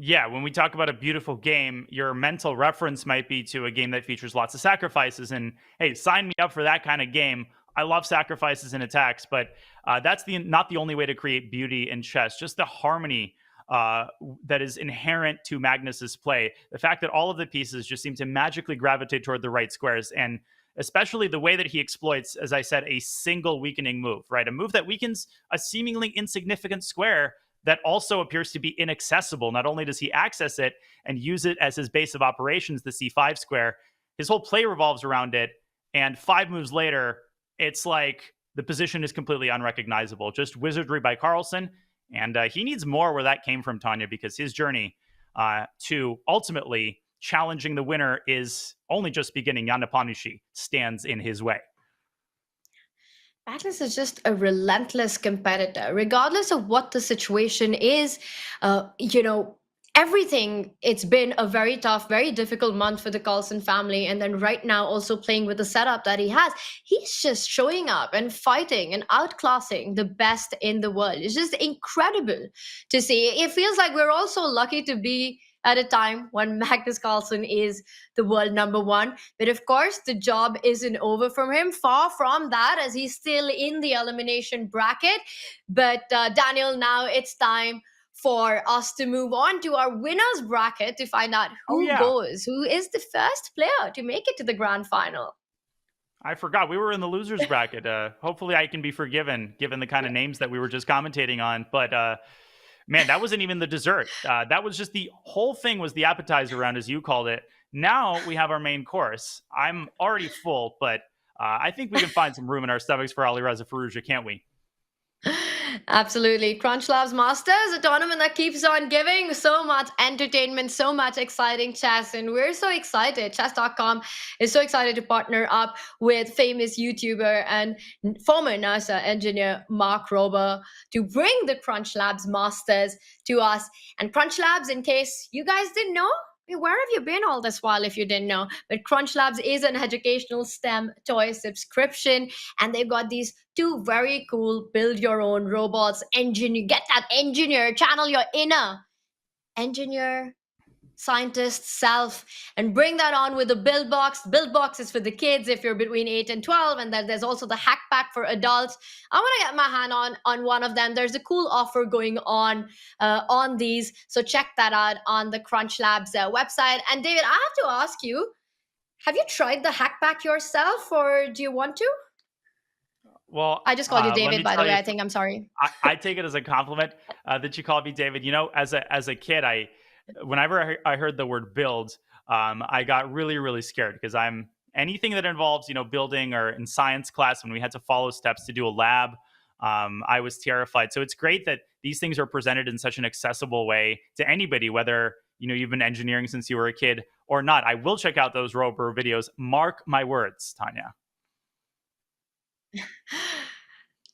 Yeah, when we talk about a beautiful game, your mental reference might be to a game that features lots of sacrifices. And hey, sign me up for that kind of game. I love sacrifices and attacks, but that's not the only way to create beauty in chess. Just the harmony that is inherent to Magnus's play. The fact that all of the pieces just seem to magically gravitate toward the right squares, and especially the way that he exploits, as I said, a single weakening move, right? A move that weakens a seemingly insignificant square that also appears to be inaccessible. Not only does he access it and use it as his base of operations, the C5 square, his whole play revolves around it. And 5 moves later, it's like the position is completely unrecognizable. Just wizardry by Carlson. And he needs more where that came from, Tanya, because his journey to ultimately challenging the winner is only just beginning. Jan Nepomniachtchi stands in his way. Magnus is just a relentless competitor, regardless of what the situation is. Everything, it's been a very tough, very difficult month for the Carlson family. And then right now also playing with the setup that he has, he's just showing up and fighting and outclassing the best in the world. It's just incredible to see. It feels like we're also lucky to be at a time when Magnus Carlsen is the world number one. But of course, the job isn't over from him. Far from that, as he's still in the elimination bracket. But Daniel, now it's time for us to move on to our winners bracket to find out who is the first player to make it to the grand final. I forgot we were in the losers bracket. Hopefully I can be forgiven given the kind of names that we were just commentating on. But man, that wasn't even the dessert. That was just the whole thing was the appetizer round, as you called it. Now we have our main course. I'm already full, but I think we can find some room in our stomachs for Alireza Firouzja, can't we? Absolutely. CrunchLabs Masters, a tournament that keeps on giving so much entertainment, so much exciting chess. And we're so excited. Chess.com is so excited to partner up with famous YouTuber and former NASA engineer Mark Rober to bring the CrunchLabs Masters to us. And CrunchLabs, in case you guys didn't know, where have you been all this while if you didn't know? But CrunchLabs is an educational STEM toy subscription, and they've got these 2 very cool build your own robots. Get that engineer, channel your inner engineer, scientist self, and bring that on with a build box. Build box is for the kids if you're between 8 and 12, and then there's also the hack pack for adults. I want to get my hand on one of them. There's a cool offer going on these, so check that out on the CrunchLabs website. And David, I have to ask you, have you tried the hack pack yourself, or do you want to? Well, I just called you David, by the way. I think I'm sorry. I take it as a compliment that you called me David. You know, as a kid, whenever I heard the word build, I got really, really scared because anything that involves, building, or in science class, when we had to follow steps to do a lab, I was terrified. So it's great that these things are presented in such an accessible way to anybody, whether, you've been engineering since you were a kid or not. I will check out those Rober videos. Mark my words, Tanya.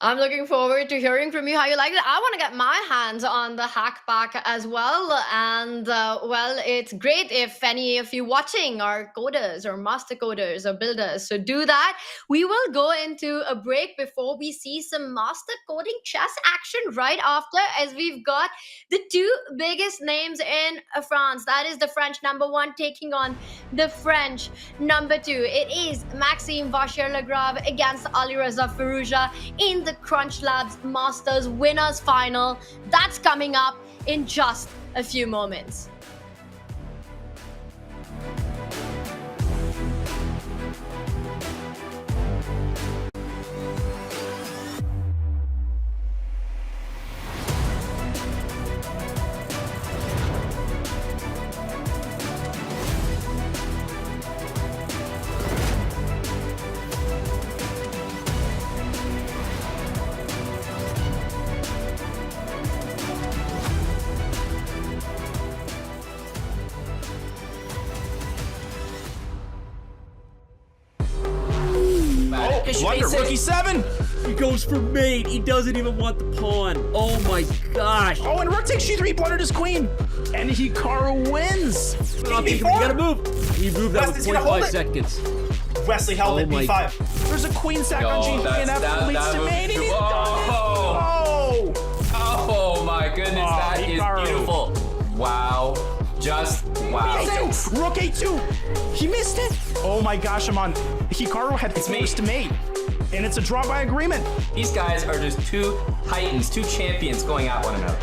I'm looking forward to hearing from you how you like it. I want to get my hands on the hack pack as well. And well, it's great if any of you watching are coders or master coders or builders. So do that. We will go into a break before we see some master coding chess action right after, as we've got the two biggest names in France. That is the French number one taking on the French number two. It is Maxime Vachier-Lagrave against Alireza Firouzja in the CrunchLabs Masters Winners Final. That's coming up in just a few moments. Blunder, rookie 7! He goes for mate. He doesn't even want the pawn. Oh my gosh. Oh, and rook takes g3, blundered his queen. And Hikaru wins. We gotta move. He moved that with 0.5 seconds. Wesley held it, b5. There's a queen sack on g3 and f leads to mate. And he's done it. Oh my goodness, that is beautiful. Wow. Just wow. Rook a2. He missed it. Oh my gosh, I'm on. Hikaru had forced to mate. And it's a draw by agreement. These guys are just two titans, two champions going at one another.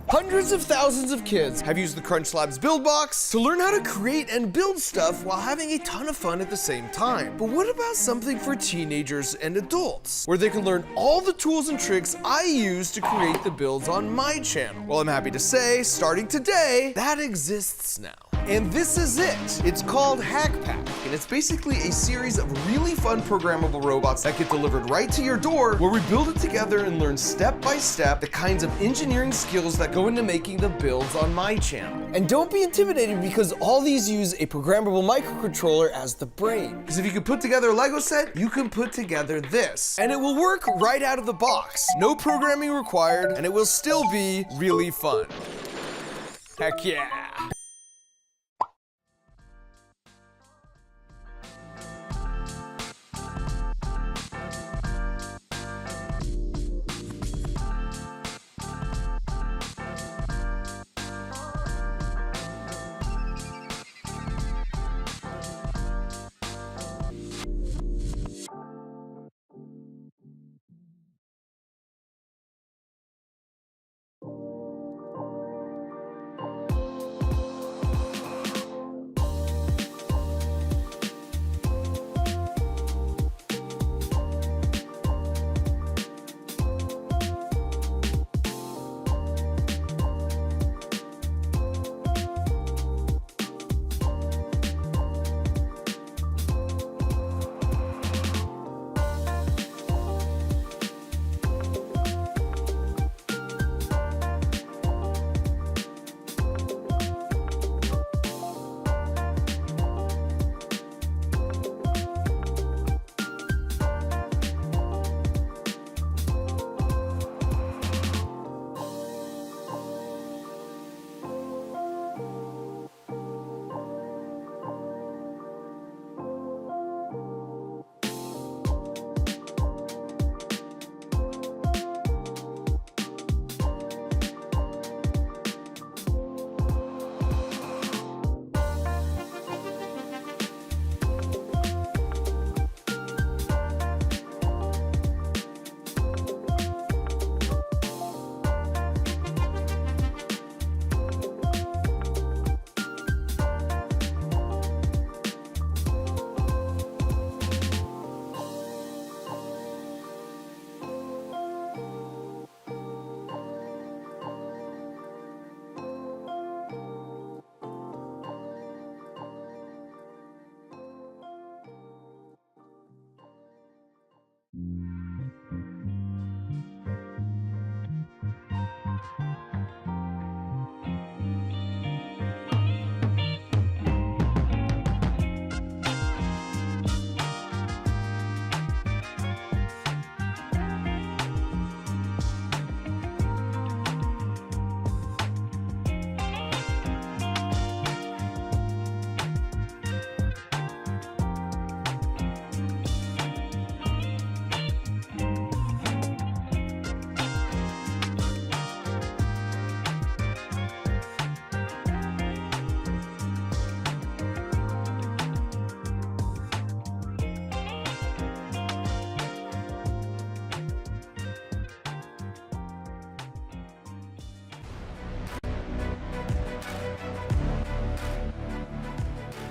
Hundreds of thousands of kids have used the CrunchLabs Build Box to learn how to create and build stuff while having a ton of fun at the same time. But what about something for teenagers and adults, where they can learn all the tools and tricks I use to create the builds on my channel? Well, I'm happy to say, starting today, that exists now. And this is it. It's called Hack Pack, and it's basically a series of really fun programmable robots that get delivered right to your door, where we build it together and learn step by step the kinds of engineering skills that go into making the builds on my channel. And don't be intimidated, because all these use a programmable microcontroller as the brain. Because if you can put together a Lego set, you can put together this. And it will work right out of the box. No programming required, and it will still be really fun. Heck yeah.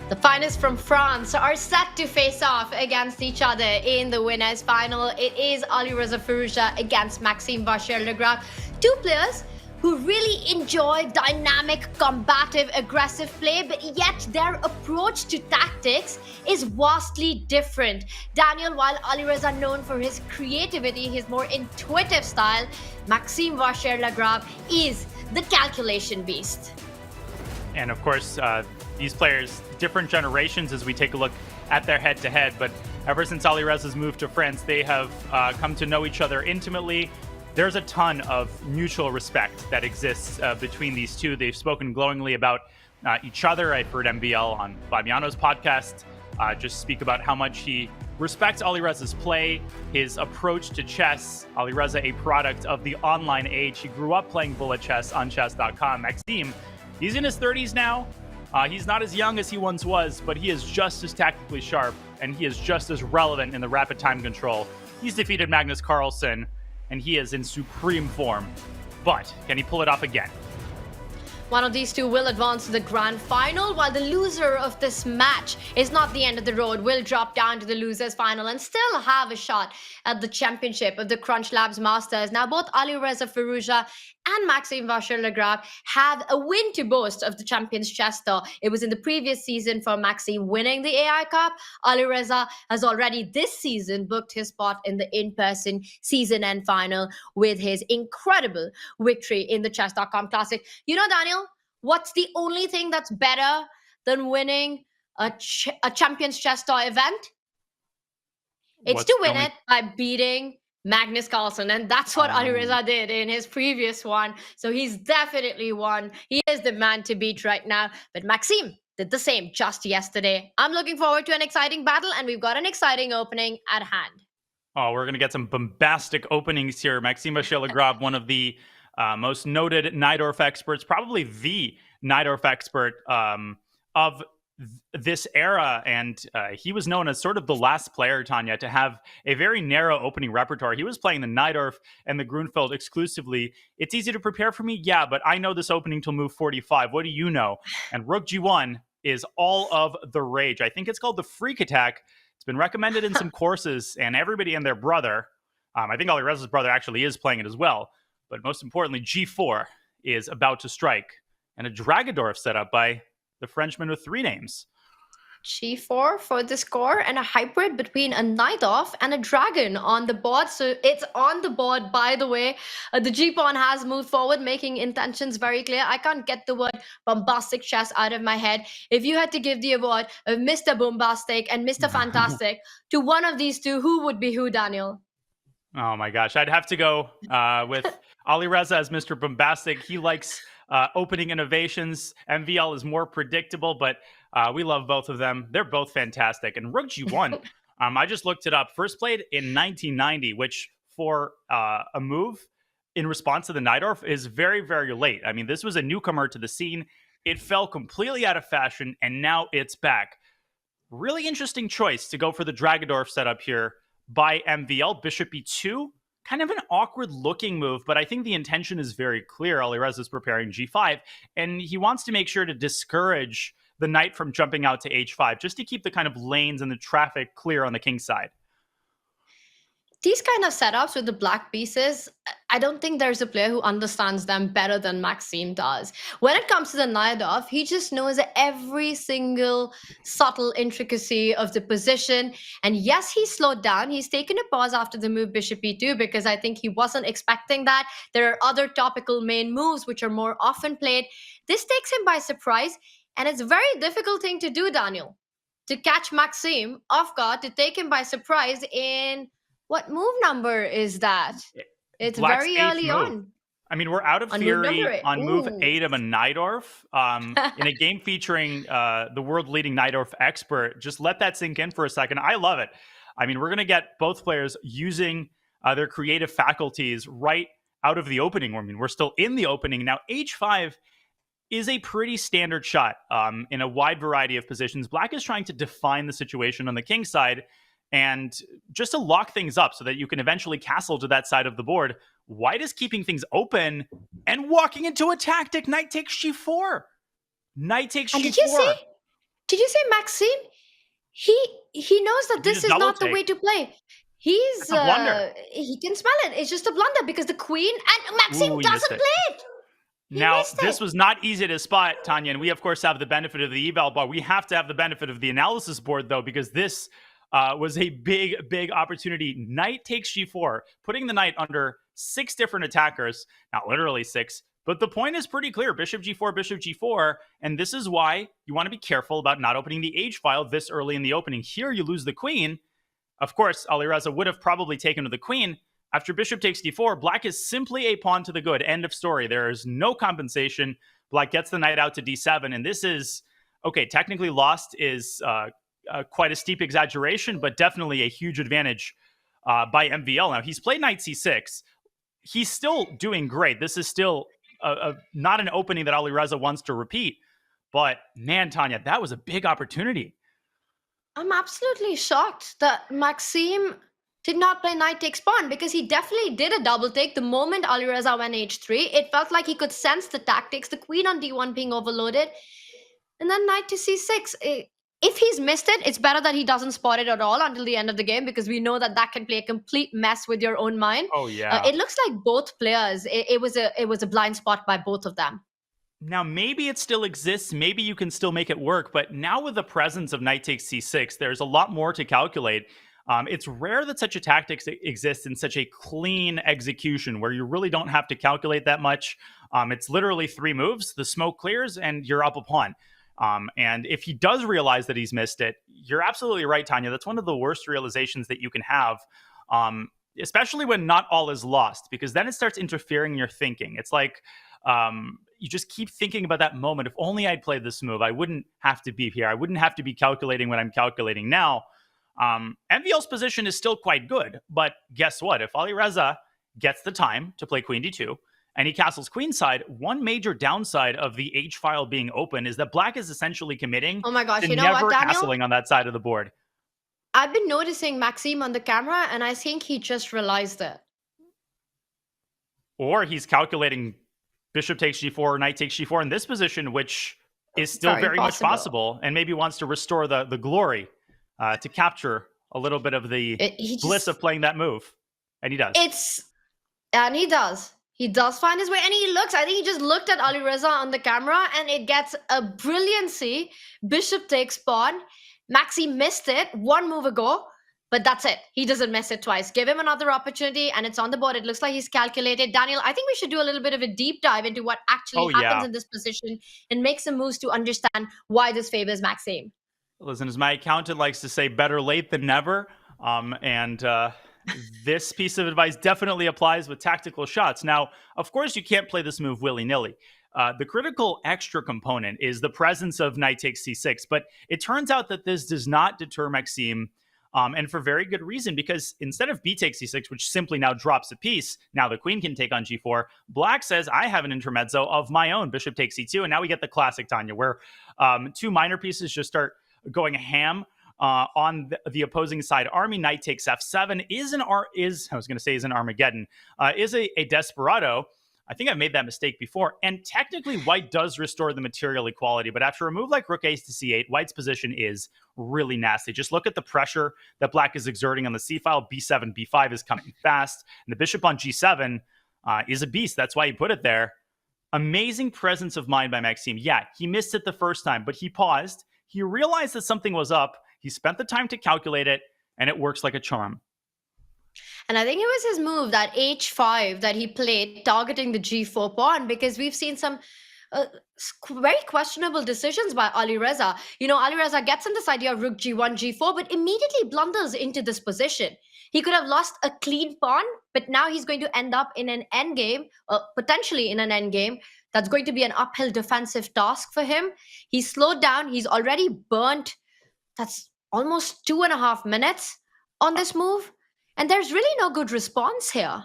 The finalists from France are set to face off against each other in the winners' final. It is Alireza Firouzja against Maxime Vachier-Lagrave. Two players who really enjoy dynamic, combative, aggressive play, but yet their approach to tactics is vastly different. Daniel, while Alireza known for his creativity, his more intuitive style, Maxime Vachier-Lagrave is the calculation beast. And of course, these players, different generations as we take a look at their head-to-head, but ever since Alireza's moved to France, they have come to know each other intimately. There's a ton of mutual respect that exists between these two. They've spoken glowingly about each other. I've heard MVL on Fabiano's podcast just speak about how much he respects Alireza's play, his approach to chess. Alireza, a product of the online age. He grew up playing bullet chess on Chess.com. Maxime, he's in his 30s now. He's not as young as he once was, but he is just as tactically sharp, and he is just as relevant in the rapid time control. He's defeated Magnus Carlsen, and he is in supreme form. But can he pull it off again? One of these two will advance to the grand final, while the loser of this match is not the end of the road, will drop down to the losers final and still have a shot at the championship of the CrunchLabs Masters. Now, both Alireza Firouzja and Maxime Vachier-Lagrave have a win to boast of the Champions Chess Tour. It was in the previous season for Maxime winning the AI Cup. Alireza has already this season booked his spot in the in-person season end final with his incredible victory in the Chess.com Classic. You know, Daniel, what's the only thing that's better than winning a Champions Chess Tour event? It's to win it by beating Magnus Carlsen, and that's what Alireza did in his previous one. So he's definitely won. He is the man to beat right now. But Maxime did the same just yesterday. I'm looking forward to an exciting battle, and we've got an exciting opening at hand. Oh, we're going to get some bombastic openings here. Maxime Vachier-Lagrave, one of the most noted Najdorf experts, probably the Najdorf expert of this era, and he was known as sort of the last player, Tanya, to have a very narrow opening repertoire. He was playing the Najdorf and the Grunfeld exclusively. It's easy to prepare for me, yeah, but I know this opening till move 45. What do you know? And Rook G1 is all of the rage. I think it's called the Freak Attack. It's been recommended in some courses, and everybody and their brother, I think Alireza's brother actually is playing it as well, but most importantly, G4 is about to strike, and a Dragadorf set up by the Frenchman with three names. G4 for the score, and a hybrid between a Najdorf and a dragon on the board. So it's on the board, by the way. The G-pawn has moved forward, making intentions very clear. I can't get the word bombastic chess out of my head. If you had to give the award of Mr. Bombastic and Mr. Fantastic to one of these two, who would be who, Daniel? Oh my gosh, I'd have to go with Alireza as Mr. Bombastic. He likes opening innovations. MVL is more predictable, but we love both of them. They're both fantastic. And Rook G1, I just looked it up. First played in 1990, which for a move in response to the Najdorf is very, very late. I mean, this was a newcomer to the scene. It fell completely out of fashion, and now it's back. Really interesting choice to go for the Dragadorf setup here by MVL. Bishop E2. Kind of an awkward looking move, but I think the intention is very clear. Alireza is preparing G5, and he wants to make sure to discourage the knight from jumping out to H5, just to keep the kind of lanes and the traffic clear on the king side. These kind of setups with the black pieces, I don't think there's a player who understands them better than Maxime does. When it comes to the Najdorf, he just knows every single subtle intricacy of the position. And yes, he slowed down. He's taken a pause after the move Bishop E2 because I think he wasn't expecting that. There are other topical main moves which are more often played. This takes him by surprise, and it's a very difficult thing to do, Daniel, to catch Maxime off guard, to take him by surprise in... What move number is that? It's Black's very early move. on. I mean, we're out of theory on move 8 of a Najdorf. In a game featuring the world-leading Najdorf expert, just let that sink in for a second. I love it. I mean, we're going to get both players using their creative faculties right out of the opening. I mean, we're still in the opening. Now, H5 is a pretty standard shot in a wide variety of positions. Black is trying to define the situation on the king side, and just to lock things up so that you can eventually castle to that side of the board. White is keeping things open and walking into a tactic. Knight takes G4. Knight takes G4. Did you see? Did you say Maxime? He knows that this is not the way to play. It's a blunder. He can smell it. It's just a blunder because the queen and Maxime doesn't play it. Now, this was not easy to spot, Tanya, and we, of course, have the benefit of the eval bar. We have to have the benefit of the analysis board, though, because this was a big opportunity. Knight takes g4, putting the knight under 6 different attackers. Not literally 6, but the point is pretty clear. Bishop g4, and this is why you want to be careful about not opening the H file this early in the opening. Here, you lose the queen. Of course, Alireza would have probably taken to the queen. After bishop takes d4, black is simply a pawn to the good. End of story. There is no compensation. Black gets the knight out to d7, and this is, okay, technically lost is quite a steep exaggeration, but definitely a huge advantage by MVL. Now, he's played knight c6. He's still doing great. This is still not an opening that Alireza wants to repeat, but man, Tanya, that was a big opportunity. I'm absolutely shocked that Maxime did not play knight takes pawn, because he definitely did a double take the moment Alireza went h3. It felt like he could sense the tactics, the queen on d1 being overloaded, and then knight to c6. If he's missed it, it's better that he doesn't spot it at all until the end of the game, because we know that that can play a complete mess with your own mind. Oh yeah. It looks like both players, it was a blind spot by both of them. Now, maybe it still exists. Maybe you can still make it work. But now with the presence of knight takes c6, there's a lot more to calculate. It's rare that such a tactic exists in such a clean execution where you really don't have to calculate that much. It's literally 3 moves. The smoke clears and you're up a pawn. And if he does realize that he's missed it, you're absolutely right, Tanya. That's one of the worst realizations that you can have, especially when not all is lost, because then it starts interfering in your thinking. It's like you just keep thinking about that moment. If only I'd played this move, I wouldn't have to be here. I wouldn't have to be calculating what I'm calculating now. MVL's position is still quite good, but guess what? If Alireza gets the time to play queen d2 and he castles queenside, one major downside of the H file being open is that black is essentially committing oh my gosh, to you know never what, Daniel? castling on that side of the board. I've been noticing Maxime on the camera, and I think he just realized it. Or he's calculating bishop takes g4, knight takes g4 in this position, which is still very much possible, and maybe wants to restore the glory to capture a little bit of the bliss of playing that move. And he does. He does find his way, and he looks, I think he just looked at Alireza on the camera, and it gets a brilliancy. Bishop takes pawn. Maxi missed it 1 move ago, but that's it. He doesn't miss it twice. Give him another opportunity, and it's on the board. It looks like he's calculated. Daniel, I think we should do a little bit of a deep dive into what actually happens in this position and make some moves to understand why this favors Maxime. Listen, as my accountant likes to say, better late than never. This piece of advice definitely applies with tactical shots. Now, of course, you can't play this move willy-nilly. The critical extra component is the presence of knight takes c6, but it turns out that this does not deter Maxime, and for very good reason, because instead of b takes c6, which simply now drops a piece, now the queen can take on g4, black says, I have an intermezzo of my own, bishop takes c2, and now we get the classic, Tanya, where 2 minor pieces just start going ham on the opposing side. Army knight takes f7 is an Armageddon, is a desperado. I think I've made that mistake before. And technically, white does restore the material equality. But after a move like rook ace to c8, white's position is really nasty. Just look at the pressure that black is exerting on the c file. b7, b5 is coming fast. And the bishop on g7 is a beast. That's why he put it there. Amazing presence of mind by Maxime. Yeah, he missed it the first time, but he paused. He realized that something was up. He spent the time to calculate it, and it works like a charm. And I think it was his move, that h5 that he played, targeting the g4 pawn, because we've seen some very questionable decisions by Alireza. You know, Alireza gets in this idea of rook g1, g4, but immediately blunders into this position. He could have lost a clean pawn, but now he's going to end up in an endgame, potentially in an endgame. That's going to be an uphill defensive task for him. He's slowed down. He's already burnt. That's almost 2.5 minutes on this move. And there's really no good response here.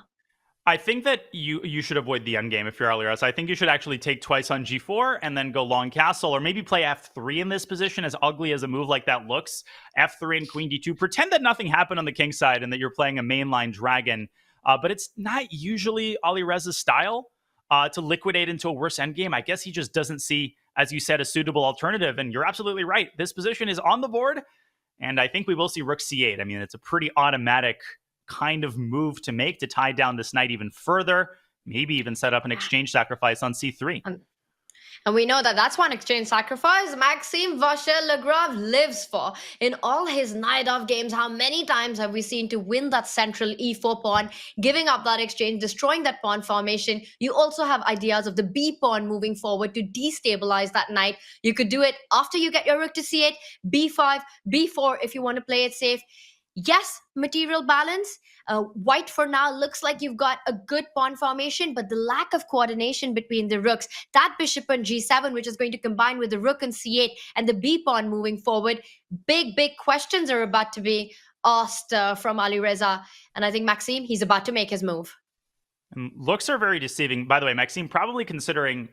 I think that you should avoid the endgame if you're Alireza. I think you should actually take twice on g4 and then go long castle, or maybe play f3 in this position, as ugly as a move like that looks. F3 and queen d2. Pretend that nothing happened on the king side and that you're playing a mainline dragon. But it's not usually Alireza's style to liquidate into a worse endgame. I guess he just doesn't see as you said, a suitable alternative. And you're absolutely right. This position is on the board, and I think we will see rook c8. I mean, it's a pretty automatic kind of move to make to tie down this knight even further, maybe even set up an exchange sacrifice on c3. And we know that that's one exchange sacrifice Maxime Vachier-Lagrave lives for. In all his night of games, how many times have we seen to win that central e4 pawn, giving up that exchange, destroying that pawn formation? You also have ideas of the b pawn moving forward to destabilize that knight. You could do it after you get your rook to c8, b5, b4 if you want to play it safe. Yes, material balance. White for now looks like you've got a good pawn formation, but the lack of coordination between the rooks, that bishop on g7, which is going to combine with the rook on c8 and the b pawn moving forward, big questions are about to be asked from Alireza. And I think Maxime, he's about to make his move. And looks are very deceiving. By the way, Maxime probably considering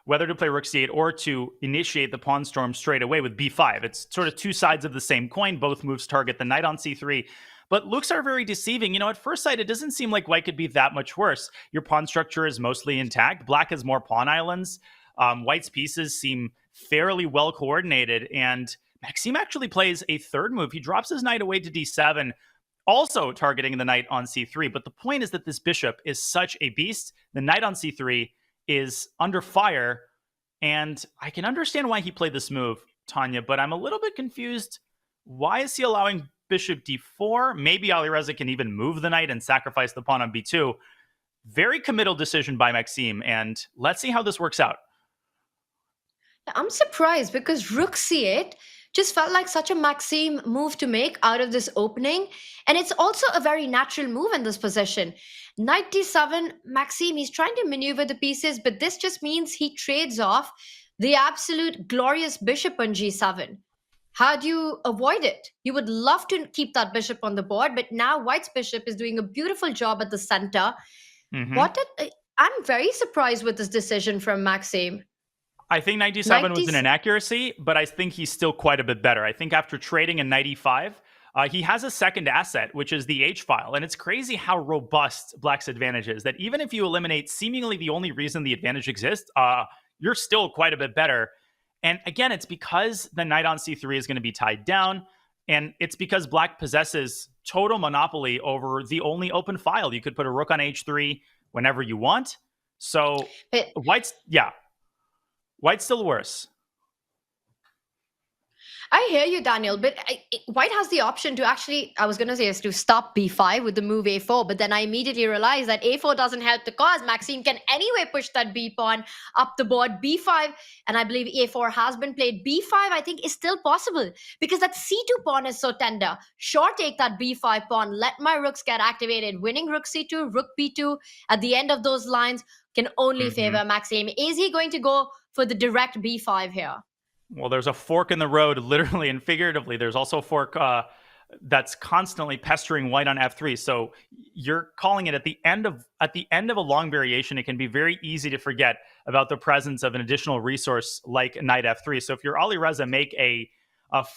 whether to play rook c8 or to initiate the pawn storm straight away with b5. It's sort of two sides of the same coin. Both moves target the knight on c3. But looks are very deceiving. You know, at first sight, it doesn't seem like white could be that much worse. Your pawn structure is mostly intact. Black has more pawn islands. White's pieces seem fairly well coordinated. And Maxime actually plays a third move. He drops his knight away to d7, also targeting the knight on c3. But the point is that this bishop is such a beast. The knight on c3 is under fire, and I can understand why he played this move, Tanya, but I'm a little bit confused. Why is he allowing bishop d4? Maybe Alireza can even move the knight and sacrifice the pawn on b2. Very committal decision by Maxime, and let's see how this works out. I'm surprised because rook c8 just felt like such a Maxime move to make out of this opening. And it's also a very natural move in this position. Knight d7, Maxime, he's trying to maneuver the pieces, but this just means he trades off the absolute glorious bishop on g7. How do you avoid it? You would love to keep that bishop on the board, but now White's bishop is doing a beautiful job at the center. I'm very surprised with this decision from Maxime. I think knight d7 was an inaccuracy, but I think he's still quite a bit better. I think after trading in knight e5, he has a second asset, which is the h-file. And it's crazy how robust Black's advantage is, that even if you eliminate seemingly the only reason the advantage exists, you're still quite a bit better. And again, it's because the knight on c3 is going to be tied down, and it's because Black possesses total monopoly over the only open file. You could put a rook on h3 whenever you want. So White's still worse. I hear you, Daniel, but White has the option to actually, I was going to say, is to stop b5 with the move a4, but then I immediately realized that a4 doesn't help the cause. Maxime can anyway push that b pawn up the board. b5, and I believe a4 has been played. b5, I think, is still possible because that c2 pawn is so tender. Sure, take that b5 pawn, let my rooks get activated. Winning rook c2, rook b2 at the end of those lines can only favor Maxime. Is he going to go for the direct b5 here? Well, there's a fork in the road, literally and figuratively. There's also a fork that's constantly pestering White on f3. So you're calling it at the end of a long variation. It can be very easy to forget about the presence of an additional resource like knight f3. So if you're Alireza, make a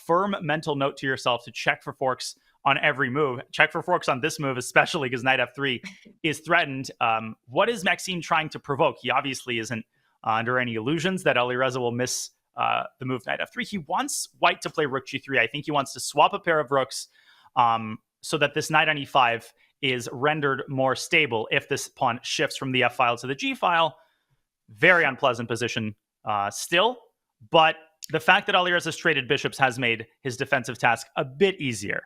firm mental note to yourself to check for forks on every move. Check for forks on this move, especially because knight f3 is threatened. What is Maxime trying to provoke? He obviously isn't under any illusions that Alireza will miss the move knight f3. He wants White to play rook g3. I think he wants to swap a pair of rooks so that this knight on e5 is rendered more stable if this pawn shifts from the f file to the g file. Very unpleasant position still, but the fact that Alireza's traded bishops has made his defensive task a bit easier.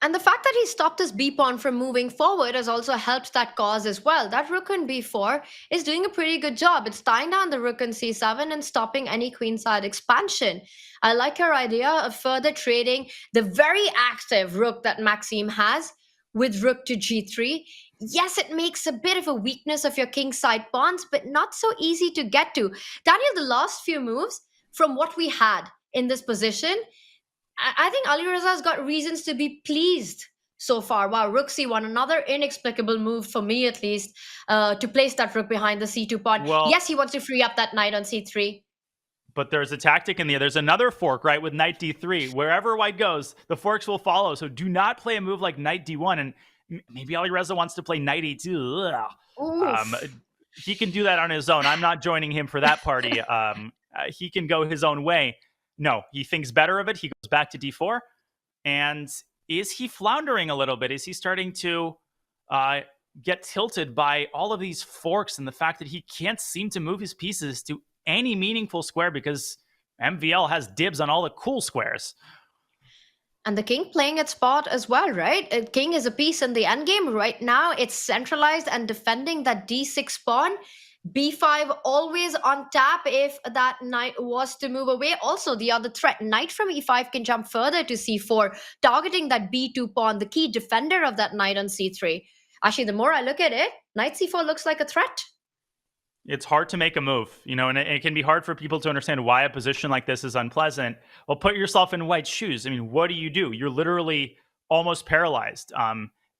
And the fact that he stopped this b pawn from moving forward has also helped that cause as well. That rook on b4 is doing a pretty good job. It's tying down the rook on c7 and stopping any queenside expansion. I like your idea of further trading the very active rook that Maxime has with rook to g3. Yes, it makes a bit of a weakness of your kingside pawns, but not so easy to get to. Daniel, the last few moves from what we had in this position, I think Alireza's got reasons to be pleased so far. Wow, rook c1, another inexplicable move for me at least, to place that rook behind the c2 pawn. Well, yes, he wants to free up that knight on c3. But there's a tactic in there's another fork, right, with knight d3. Wherever White goes, the forks will follow. So do not play a move like knight d1. And maybe Alireza wants to play knight e2. He can do that on his own. I'm not joining him for that party. he can go his own way. No, he thinks better of it. He goes back to d4. And is he floundering a little bit? Is he starting to get tilted by all of these forks and the fact that he can't seem to move his pieces to any meaningful square because MVL has dibs on all the cool squares? And the king playing its part as well, right? King is a piece in the endgame. Right now, it's centralized and defending that d6 pawn. b5 always on tap if that knight was to move away. Also, the other threat, knight from e5 can jump further to c4, targeting that b2 pawn, the key defender of that knight on c3. Actually, the more I look at it, knight c4 looks like a threat. It's hard to make a move, and it can be hard for people to understand why a position like this is unpleasant. Well, put yourself in White's shoes. I mean, what do? You're literally almost paralyzed.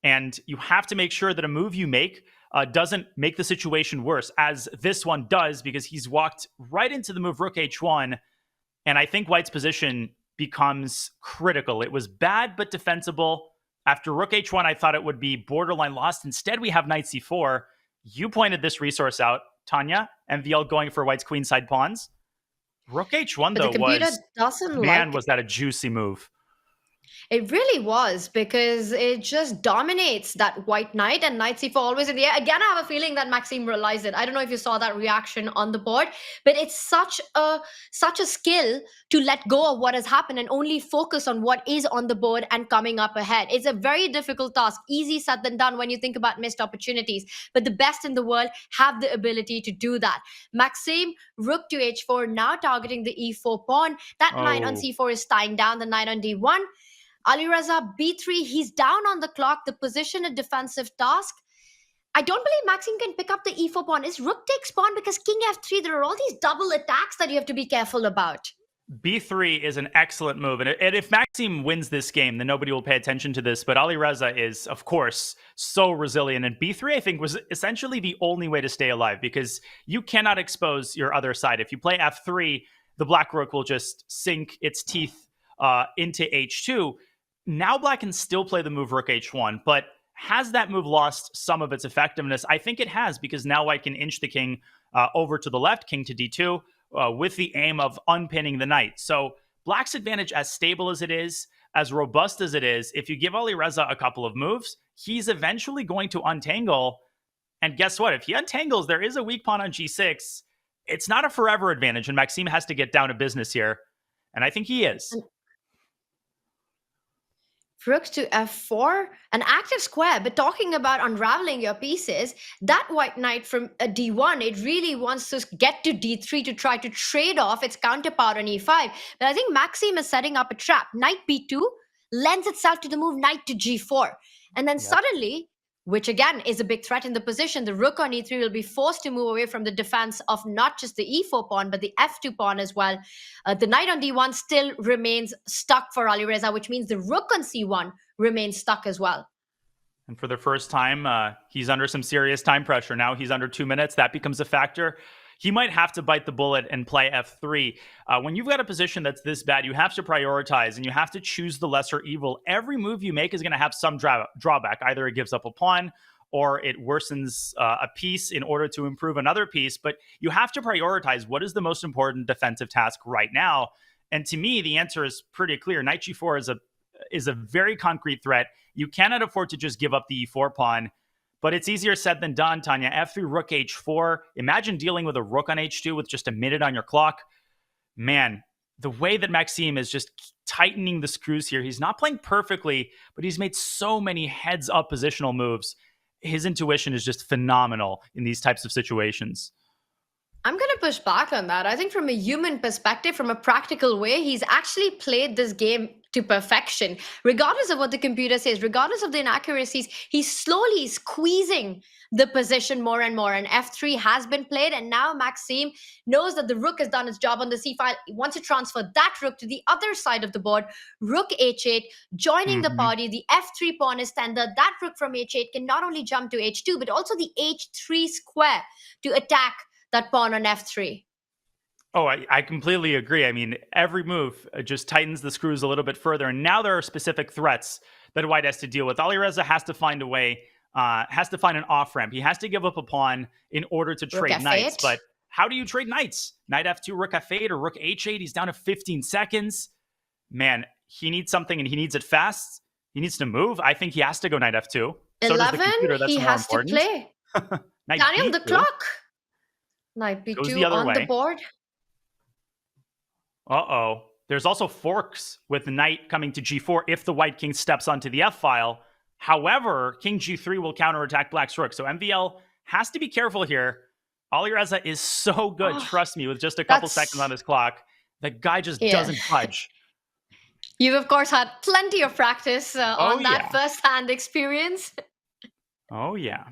And you have to make sure that a move you make doesn't make the situation worse, as this one does, because he's walked right into the move Rook H1. And I think White's position becomes critical. It was bad, but defensible. After Rook H1, I thought it would be borderline lost. Instead, we have Knight C4. You pointed this resource out, Tanya. MVL going for White's queenside pawns. Rook H1, But though, the computer doesn't like was that a juicy move. It really was, because it just dominates that white knight, and knight c4 always in the air. Again, I have a feeling that Maxime realized it. I don't know if you saw that reaction on the board, but it's such a skill to let go of what has happened and only focus on what is on the board and coming up ahead. It's a very difficult task, easy said than done when you think about missed opportunities, but the best in the world have the ability to do that. Maxime, rook to h4, now targeting the e4 pawn. That knight on c4 is tying down the knight on d1. Alireza, b3, he's down on the clock, the position a defensive task. I don't believe Maxime can pick up the e4 pawn. Is rook takes pawn because king f3, there are all these double attacks that you have to be careful about. b3 is an excellent move. And if Maxime wins this game, then nobody will pay attention to this. But Alireza is, of course, so resilient. And b3, I think, was essentially the only way to stay alive, because you cannot expose your other side. If you play f3, the black rook will just sink its teeth into h2. Now black can still play the move rook h1, but has that move lost some of its effectiveness? I think it has, because now white can inch the king over to the left, king to d2, with the aim of unpinning the knight. So black's advantage, as stable as it is, as robust as it is, if you give Alireza a couple of moves, he's eventually going to untangle. And guess what? If he untangles, there is a weak pawn on g6. It's not a forever advantage, and Maxime has to get down to business here. And I think he is. Rook to f4, an active square, but talking about unraveling your pieces, that white knight from d1, it really wants to get to d3 to try to trade off its counterpart on e5. But I think Maxime is setting up a trap. Knight b2 lends itself to the move knight to g4. And then suddenly, which again is a big threat in the position, the rook on e3 will be forced to move away from the defense of not just the e4 pawn, but the f2 pawn as well. The knight on d1 still remains stuck for Alireza, which means the rook on c1 remains stuck as well. And for the first time, he's under some serious time pressure. Now he's under 2 minutes. That becomes a factor. He might have to bite the bullet and play f3. When you've got a position that's this bad, you have to prioritize and you have to choose the lesser evil. Every move you make is going to have some drawback. Either it gives up a pawn or it worsens a piece in order to improve another piece. But you have to prioritize what is the most important defensive task right now. And to me, the answer is pretty clear. Knight g4 is a very concrete threat. You cannot afford to just give up the e4 pawn. But it's easier said than done, Tanya. f3, rook h4. Imagine dealing with a rook on h2 with just a minute on your clock. Man, the way that Maxime is just tightening the screws here, he's not playing perfectly, but he's made so many heads-up positional moves. His intuition is just phenomenal in these types of situations. I'm going to push back on that. I think from a human perspective, from a practical way, he's actually played this game to perfection. Regardless of what the computer says, regardless of the inaccuracies, he's slowly squeezing the position more and more. And f3 has been played, and now Maxime knows that the rook has done its job on the c file. He wants to transfer that rook to the other side of the board. Rook h8, joining the party. The f3 pawn is tendered. That rook from h8 can not only jump to h2, but also the h3 square to attack that pawn on f3. Oh, I completely agree. I mean, every move just tightens the screws a little bit further. And now there are specific threats that white has to deal with. Alireza has to find a way, has to find an off-ramp. He has to give up a pawn in order to trade knights. But how do you trade knights? Knight f2, rook f8, or rook h8. He's down to 15 seconds. Man, he needs something, and he needs it fast. He needs to move. I think he has to go knight f2. So 11, does the computer. That's he more has important. to play. Knight Daniel, b2. the clock. Knight Goes the b2 other on way. the board. Uh-oh. There's also forks with the knight coming to g4 if the white king steps onto the f-file. However, king g3 will counterattack black's rook. So MVL has to be careful here. Alireza is so good, trust me, with just a couple seconds on his clock. The guy just doesn't budge. You've, of course, had plenty of practice on that first-hand experience. Oh, yeah.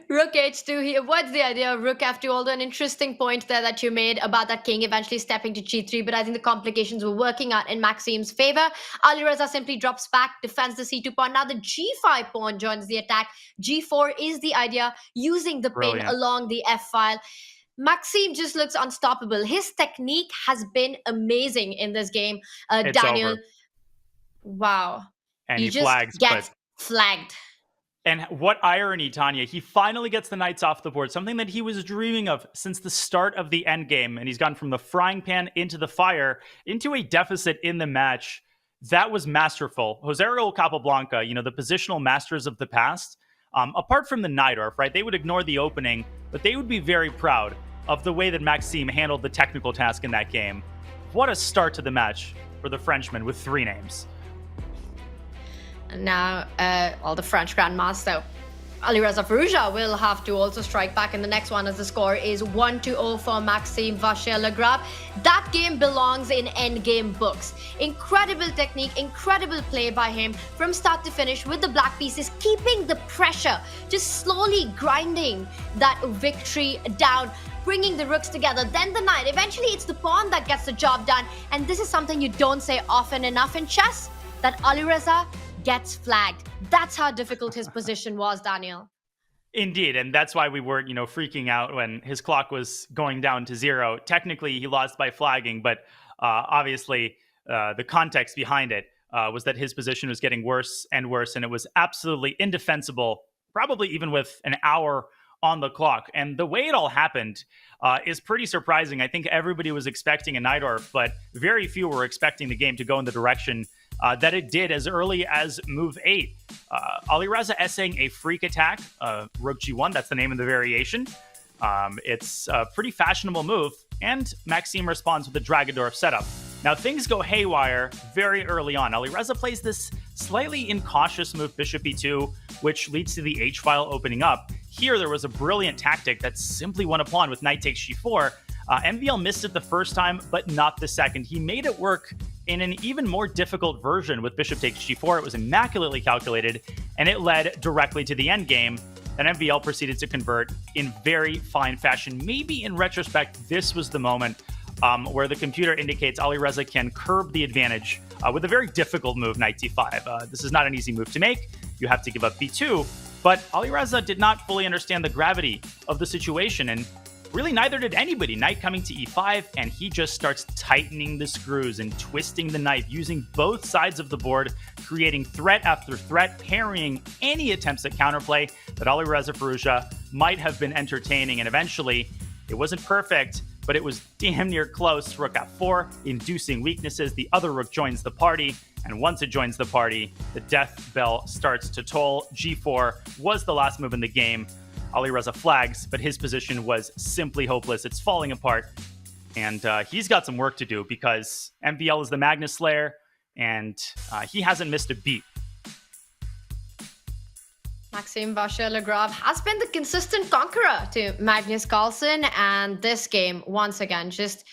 Rook h2, he avoids the idea of rook f2, although an interesting point there that you made about that king eventually stepping to g3, but I think the complications were working out in Maxime's favor. Alireza simply drops back, defends the c2 pawn. Now the g5 pawn joins the attack. g4 is the idea, using the pin along the f-file. Maxime just looks unstoppable. His technique has been amazing in this game. Daniel, wow. And he just flags, gets flagged. And what irony, Tanya. He finally gets the knights off the board, something that he was dreaming of since the start of the endgame. And he's gone from the frying pan into the fire, into a deficit in the match. That was masterful. Jose Raul Capablanca, the positional masters of the past, apart from the Najdorf, right? They would ignore the opening, but they would be very proud of the way that Maxime handled the technical task in that game. What a start to the match for the Frenchman with 3 names. Now, the French Grandmaster Alireza Firouzja will have to also strike back in the next one, as the score is 1-0 for Maxime Vachier-Lagrave. That game belongs in endgame books. Incredible technique, incredible play by him from start to finish with the black pieces, keeping the pressure, just slowly grinding that victory down, bringing the rooks together, then the knight. Eventually, it's the pawn that gets the job done. And this is something you don't say often enough in chess, that Alireza gets flagged. That's how difficult his position was, Daniel. Indeed, and that's why we weren't, freaking out when his clock was going down to 0. Technically, he lost by flagging, but obviously the context behind it was that his position was getting worse and worse, and it was absolutely indefensible, probably even with an hour on the clock. And the way it all happened is pretty surprising. I think everybody was expecting a Najdorf, but very few were expecting the game to go in the direction that it did as early as move 8. Alireza essaying a freak attack, rook g1, that's the name of the variation. It's a pretty fashionable move, and Maxime responds with a Dragodorf setup. Now, things go haywire very early on. Alireza plays this slightly incautious move, bishop e2, which leads to the h-file opening up. Here, there was a brilliant tactic that simply won a pawn with knight takes g4. MVL missed it the first time, but not the second. He made it work in an even more difficult version with bishop takes g4. It was immaculately calculated, and it led directly to the endgame. And MVL proceeded to convert in very fine fashion. Maybe in retrospect, this was the moment where the computer indicates Alireza can curb the advantage with a very difficult move, knight d5. This is not an easy move to make. You have to give up b2. But Alireza did not fully understand the gravity of the situation, and really neither did anybody. Knight coming to e5, and he just starts tightening the screws and twisting the knife, using both sides of the board, creating threat after threat, parrying any attempts at counterplay that Alireza Firouzja might have been entertaining. And eventually, it wasn't perfect, but it was damn near close. Rook f4, inducing weaknesses. The other rook joins the party, and once it joins the party, the death bell starts to toll. g4 was the last move in the game. Alireza flags, but his position was simply hopeless. It's falling apart, and he's got some work to do because MVL is the Magnus Slayer, and he hasn't missed a beat. Maxime Vachier-Lagrave has been the consistent conqueror to Magnus Carlsen, and this game, once again, just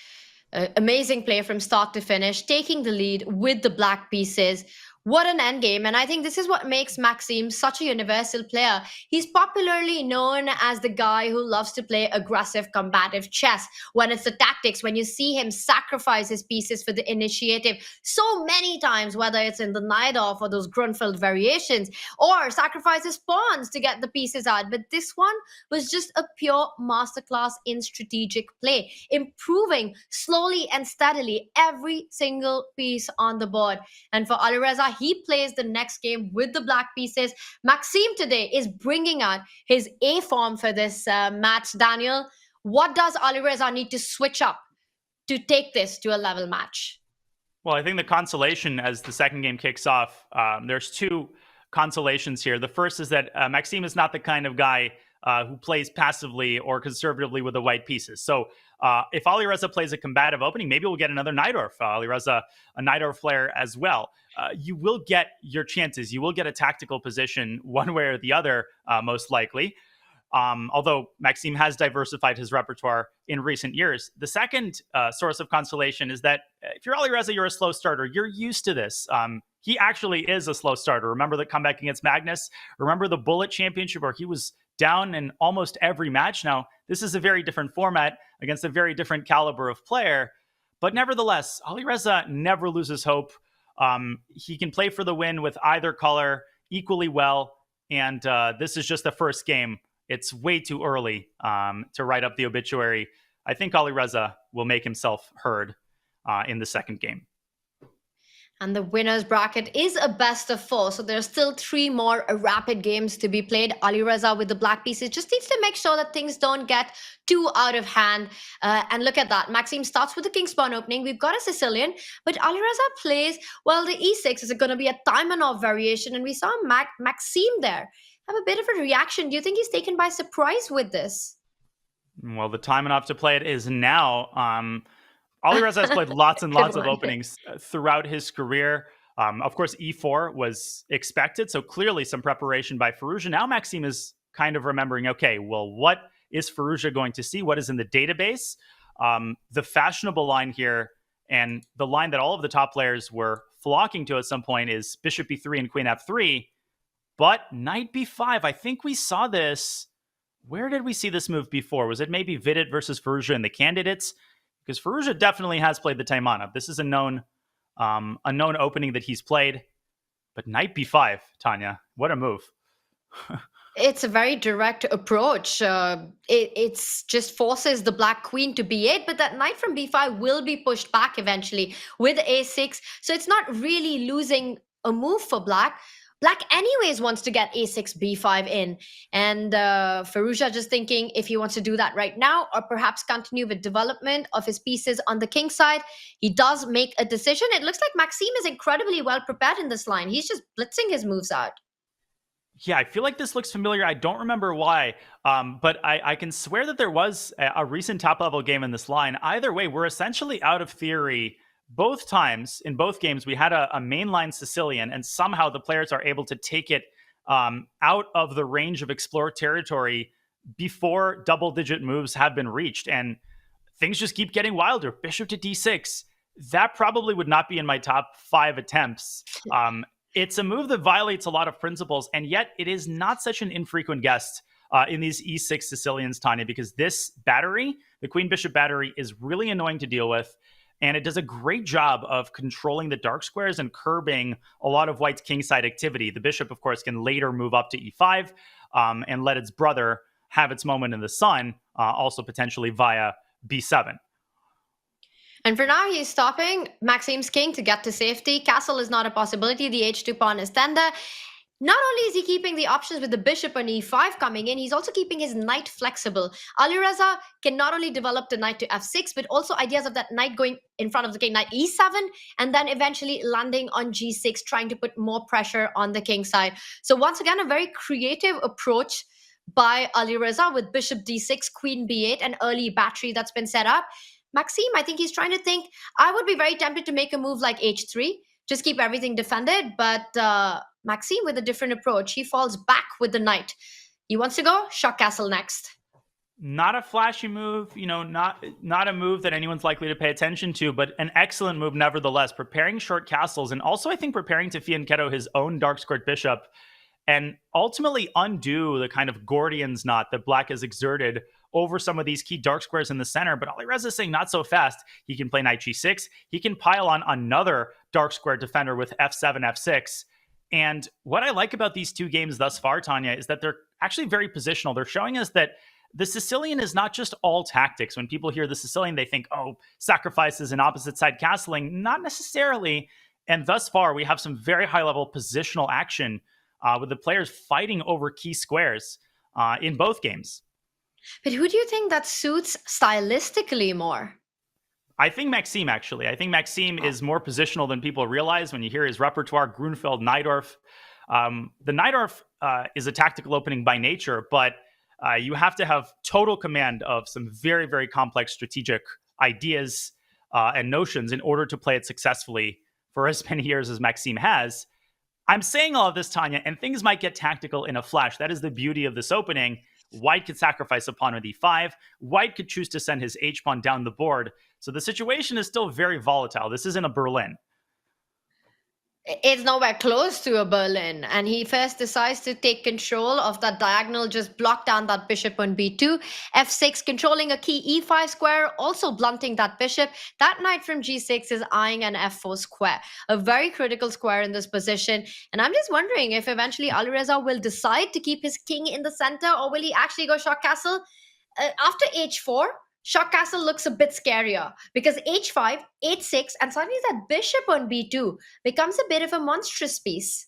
amazing play from start to finish, taking the lead with the black pieces. What an endgame. And I think this is what makes Maxime such a universal player. He's popularly known as the guy who loves to play aggressive, combative chess. When it's the tactics, when you see him sacrifice his pieces for the initiative so many times, whether it's in the Najdorf or those Grunfeld variations, or sacrifice his pawns to get the pieces out. But this one was just a pure masterclass in strategic play, improving slowly and steadily every single piece on the board. And for Alireza, he plays the next game with the black pieces. Maxime today is bringing out his A form for this match. Daniel, What does Alireza need to switch up to take this to a level match? Well, I think the consolation as the second game kicks off, there's two consolations here. The first is that Maxime is not the kind of guy who plays passively or conservatively with the white pieces. So if Alireza plays a combative opening, maybe we'll get another Najdorf. Alireza, a Najdorf player as well. You will get your chances. You will get a tactical position one way or the other, most likely. Although Maxime has diversified his repertoire in recent years. The second source of consolation is that if you're Alireza, you're a slow starter. You're used to this. He actually is a slow starter. Remember the comeback against Magnus? Remember the Bullet Championship where he was down in almost every match? Now, this is a very different format against a very different caliber of player. But nevertheless, Alireza never loses hope. He can play for the win with either color equally well. And this is just the first game. It's way too early to write up the obituary. I think Alireza will make himself heard in the second game. And the winner's bracket is a best of 4. So there's still 3 more rapid games to be played. Alireza with the black pieces just needs to make sure that things don't get too out of hand. And look at that. Maxime starts with the King's Pawn opening. We've got a Sicilian, but Alireza plays, well, the E6 is going to be a Taimanov variation. And we saw Maxime there have a bit of a reaction. Do you think he's taken by surprise with this? Well, the time enough to play it is now. Alireza has played lots and lots of openings throughout his career. Of course, E4 was expected, so clearly some preparation by Firouzja. Now Maxime is kind of remembering, okay, well, what is Firouzja going to see? What is in the database? The fashionable line here, and the line that all of the top players were flocking to at some point, is Bishop B3 and Queen F3. But Knight B5, I think we saw this. Where did we see this move before? Was it maybe Vidit versus Firouzja in the candidates? Because Firouzja definitely has played the Taimanov. This is a known opening that he's played. But Knight B5, Tanya, what a move. It's a very direct approach. It's just forces the black queen to B8, but that knight from B5 will be pushed back eventually with A6. So it's not really losing a move for black. Black anyways wants to get A6, B5 in. And Firouzja just thinking if he wants to do that right now or perhaps continue with development of his pieces on the king side. He does make a decision. It looks like Maxime is incredibly well prepared in this line. He's just blitzing his moves out. Yeah, I feel like this looks familiar. I don't remember why, but I can swear that there was a recent top-level game in this line. Either way, we're essentially out of theory. Both times, in both games, we had a mainline Sicilian, and somehow the players are able to take it out of the range of explore territory before double-digit moves have been reached. And things just keep getting wilder. Bishop to D6. That probably would not be in my top 5 attempts. It's a move that violates a lot of principles, and yet it is not such an infrequent guest in these E6 Sicilians, Tanya, because this battery, the Queen Bishop battery, is really annoying to deal with. And it does a great job of controlling the dark squares and curbing a lot of white's kingside activity. The bishop, of course, can later move up to E5 and let its brother have its moment in the sun, also potentially via B7. And for now, he's stopping Maxime's king to get to safety. Castle is not a possibility. The H2 pawn is tender. Not only is he keeping the options with the bishop on E5 coming in, he's also keeping his knight flexible. Alireza can not only develop the knight to F6, but also ideas of that knight going in front of the king, knight E7, and then eventually landing on G6, trying to put more pressure on the king side. So once again, a very creative approach by Alireza with bishop D6, queen B8, an early battery that's been set up. Maxime, I think he's trying to think, I would be very tempted to make a move like H3, just keep everything defended, but Maxime with a different approach. He falls back with the knight. He wants to go shock castle next. Not a flashy move, not a move that anyone's likely to pay attention to, but an excellent move nevertheless. Preparing short castles, and also I think preparing to fianchetto his own dark squared bishop, and ultimately undo the kind of Gordian's knot that black has exerted over some of these key dark squares in the center. But Alireza is saying not so fast. He can play knight G6. He can pile on another dark square defender with F7, F6. And what I like about these two games thus far, Tanya, is that they're actually very positional. They're showing us that the Sicilian is not just all tactics. When people hear the Sicilian, they think, oh, sacrifices and opposite side castling. Not necessarily. And thus far, we have some very high-level positional action with the players fighting over key squares in both games. But who do you think that suits stylistically more? I think Maxime, actually. I think Maxime is more positional than people realize when you hear his repertoire, Grunfeld, Najdorf. The Najdorf is a tactical opening by nature, but you have to have total command of some very, very complex strategic ideas and notions in order to play it successfully for as many years as Maxime has. I'm saying all of this, Tanya, and things might get tactical in a flash. That is the beauty of this opening. White could sacrifice a pawn with e5. White could choose to send his h-pawn down the board. So the situation is still very volatile. This isn't a Berlin. It's nowhere close to a Berlin. And he first decides to take control of that diagonal, just block down that bishop on b2. f6, controlling a key e5 square, also blunting that bishop. That knight from g6 is eyeing an f4 square, a very critical square in this position. And I'm just wondering if eventually Alireza will decide to keep his king in the center, or will he actually go shot castle? After h4, shot castle looks a bit scarier because h5, h6, and suddenly that bishop on b2 becomes a bit of a monstrous piece.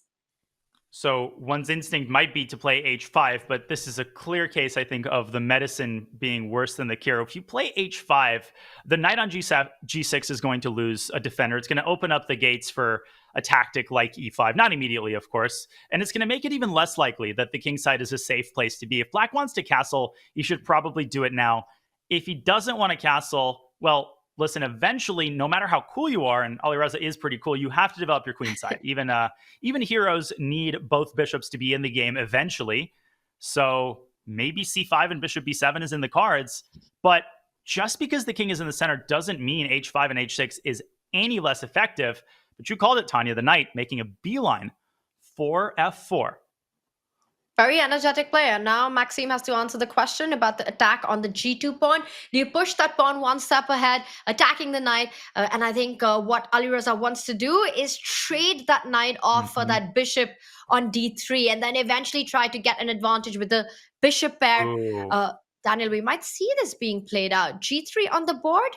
So one's instinct might be to play h5, but this is a clear case, I think, of the medicine being worse than the cure. If you play h5, the knight on g6 is going to lose a defender. It's going to open up the gates for a tactic like e5, not immediately, of course, and it's going to make it even less likely that the king side is a safe place to be. If black wants to castle, he should probably do it now. If he doesn't want to castle, well, listen, eventually, no matter how cool you are, and Alireza is pretty cool, you have to develop your queen side. Even heroes need both bishops to be in the game eventually. So maybe c5 and bishop b7 is in the cards. But just because the king is in the center doesn't mean h5 and h6 is any less effective. But you called it, Tanya, the knight making a beeline for f4. Very energetic player. Now Maxime has to answer the question about the attack on the g2 pawn. Do you push that pawn one step ahead, attacking the knight? And I think what Alireza wants to do is trade that knight off for that bishop on d3, and then eventually try to get an advantage with the bishop pair. Daniel, we might see this being played out. g3 on the board?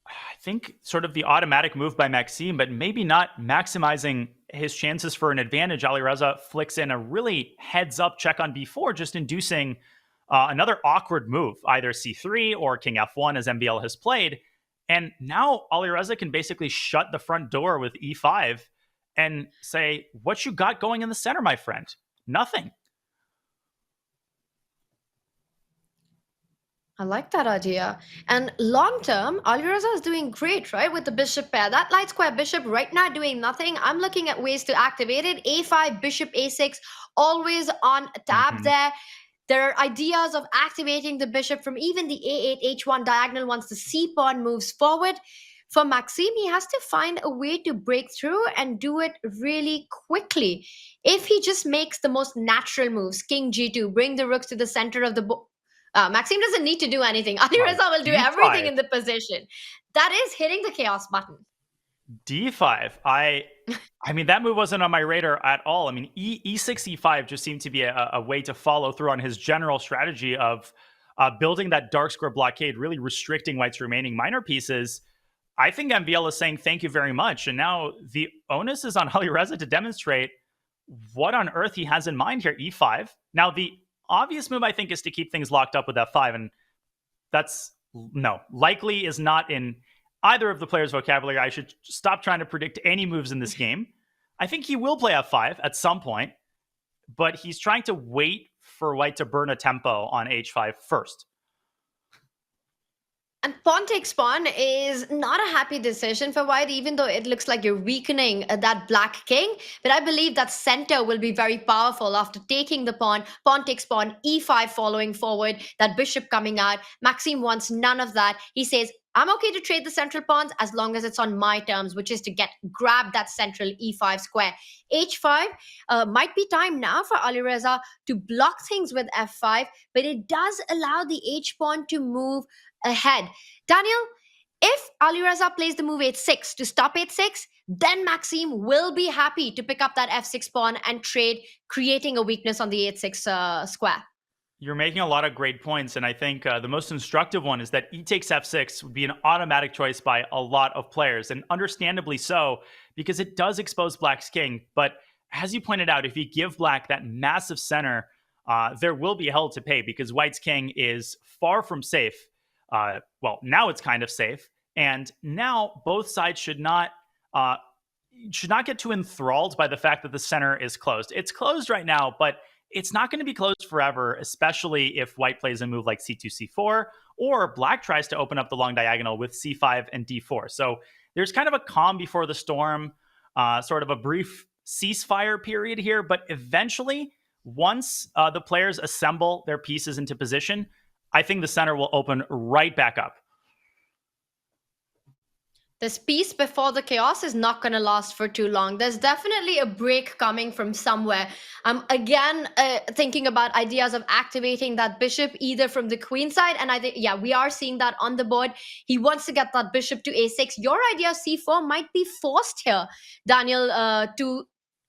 I think sort of the automatic move by Maxime, but maybe not maximizing his chances for an advantage. Alireza flicks in a really heads-up check on b4, just inducing another awkward move, either c3 or king f1, as MVL has played. And now Alireza can basically shut the front door with e5 and say, what you got going in the center, my friend? Nothing. I like that idea. And long term, Alireza is doing great, right? With the bishop pair. That light square bishop right now doing nothing. I'm looking at ways to activate it. a5, bishop a6, always on tab there. There are ideas of activating the bishop from even the a8, h1 diagonal once the c pawn moves forward. For Maxime, he has to find a way to break through and do it really quickly. If he just makes the most natural moves, king g2, bring the rooks to the center of the board. Maxime doesn't need to do anything. Alireza will do everything in the position. That is hitting the chaos button. d5. I mean, that move wasn't on my radar at all. I mean, e6, e5 just seemed to be a way to follow through on his general strategy of building that dark square blockade, really restricting White's remaining minor pieces. I think MVL is saying thank you very much. And now the onus is on Alireza to demonstrate what on earth he has in mind here. e5. Now, the obvious move, I think, is to keep things locked up with f5, and that's likely is not in either of the players' vocabulary. I should stop trying to predict any moves in this game. I think he will play f5 at some point, but he's trying to wait for White to burn a tempo on h5 first. And pawn takes pawn is not a happy decision for White, even though it looks like you're weakening that black king. But I believe that center will be very powerful after taking the pawn. Pawn takes pawn, e5 following forward, that bishop coming out. Maxime wants none of that. He says, I'm okay to trade the central pawns as long as it's on my terms, which is to grab that central e5 square. h5 might be time now for Alireza to block things with f5, but it does allow the h-pawn to move ahead. Daniel, if Alireza plays the move h6 to stop h6, then Maxime will be happy to pick up that f6 pawn and trade, creating a weakness on the h6 square. You're making a lot of great points, and I think the most instructive one is that e takes f6 would be an automatic choice by a lot of players, and understandably so, because it does expose Black's king. But as you pointed out, if you give Black that massive center there will be hell to pay because White's king is far from safe. Well, now it's kind of safe. And now both sides should not get too enthralled by the fact that the center is closed. It's closed right now, but it's not going to be closed forever, especially if White plays a move like c2, c4, or Black tries to open up the long diagonal with c5 and d4. So there's kind of a calm before the storm, sort of a brief ceasefire period here, but eventually, once the players assemble their pieces into position, I think the center will open right back up. This peace before the chaos is not going to last for too long. There's definitely a break coming from somewhere. I'm again thinking about ideas of activating that bishop either from the queen side. And I think, yeah, we are seeing that on the board. He wants to get that bishop to a6. Your idea c4 might be forced here, Daniel, to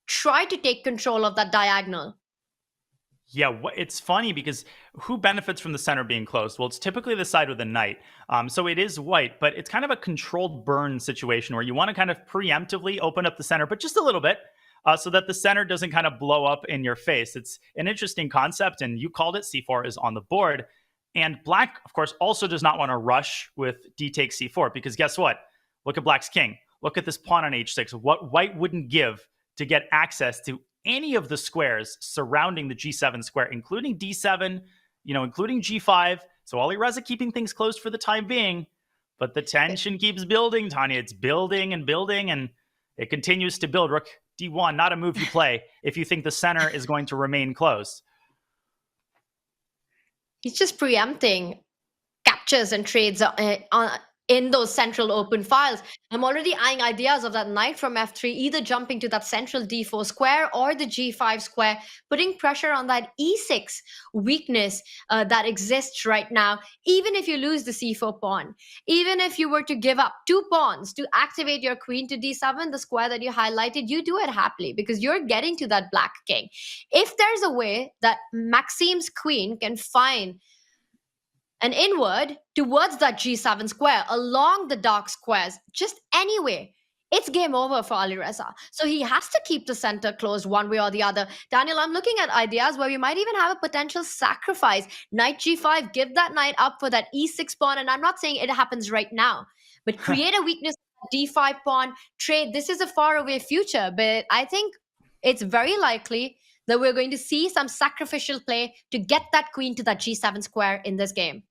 try to take control of that diagonal. Yeah, it's funny because who benefits from the center being closed? Well, it's typically the side with the knight. So it is White, but it's kind of a controlled burn situation where you want to kind of preemptively open up the center, but just a little bit, so that the center doesn't kind of blow up in your face. It's an interesting concept, and you called it. C4 is on the board. And Black, of course, also does not want to rush with d takes c4, because guess what? Look at Black's king. Look at this pawn on h6. What White wouldn't give to get access to any of the squares surrounding the g7 square, including d7, including g5. So Alireza keeping things closed for the time being, but the tension keeps building, Tanya. It's building and building, and it continues to build. Rook d1, not a move you play if you think the center is going to remain closed. He's just preempting captures and trades in those central open files. I'm already eyeing ideas of that knight from f3, either jumping to that central d4 square or the g5 square, putting pressure on that e6 weakness that exists right now. Even if you lose the c4 pawn, even if you were to give up 2 pawns to activate your queen to d7, the square that you highlighted, you do it happily because you're getting to that Black king. If there's a way that Maxime's queen can find an inward towards that g7 square, along the dark squares, just anyway, it's game over for Alireza. So he has to keep the center closed one way or the other. Daniel, I'm looking at ideas where we might even have a potential sacrifice. Knight g5, give that knight up for that e6 pawn. And I'm not saying it happens right now, but create a weakness d5 pawn, trade. This is a faraway future, but I think it's very likely that we're going to see some sacrificial play to get that queen to that g7 square in this game.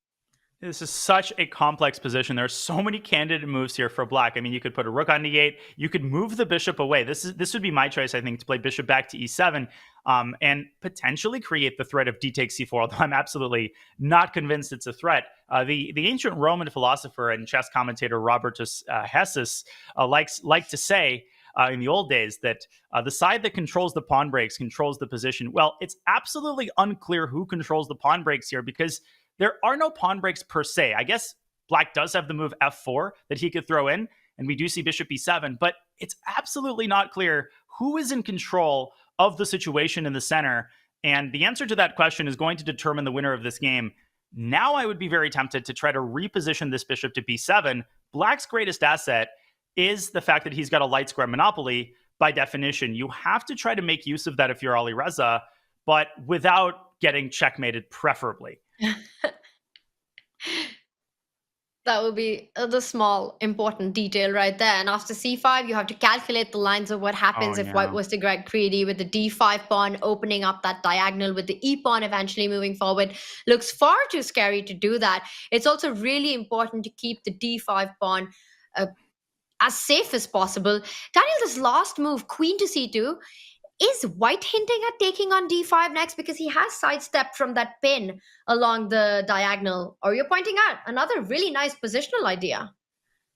This is such a complex position. There are so many candidate moves here for Black. I mean, you could put a rook on d8. You could move the bishop away. This would be my choice, I think, to play bishop back to e7 and potentially create the threat of d takes c4, although I'm absolutely not convinced it's a threat. The ancient Roman philosopher and chess commentator Robertus Hessus liked to say in the old days that the side that controls the pawn breaks controls the position. Well, it's absolutely unclear who controls the pawn breaks here because there are no pawn breaks per se. I guess Black does have the move f4 that he could throw in, and we do see bishop e7, but it's absolutely not clear who is in control of the situation in the center. And the answer to that question is going to determine the winner of this game. Now I would be very tempted to try to reposition this bishop to b7. Black's greatest asset is the fact that he's got a light square monopoly. By definition, you have to try to make use of that if you're Alireza, but without getting checkmated, preferably. That would be the small important detail right there. And after c5, you have to calculate the lines of what happens if White was to get greedy with the d5 pawn opening up that diagonal with the e pawn eventually moving forward. Looks far too scary to do that. It's also really important to keep the d5 pawn as safe as possible. Daniel, this last move, queen to c2, is White hinting at taking on d5 next because he has sidestepped from that pin along the diagonal? Or you're pointing out another really nice positional idea.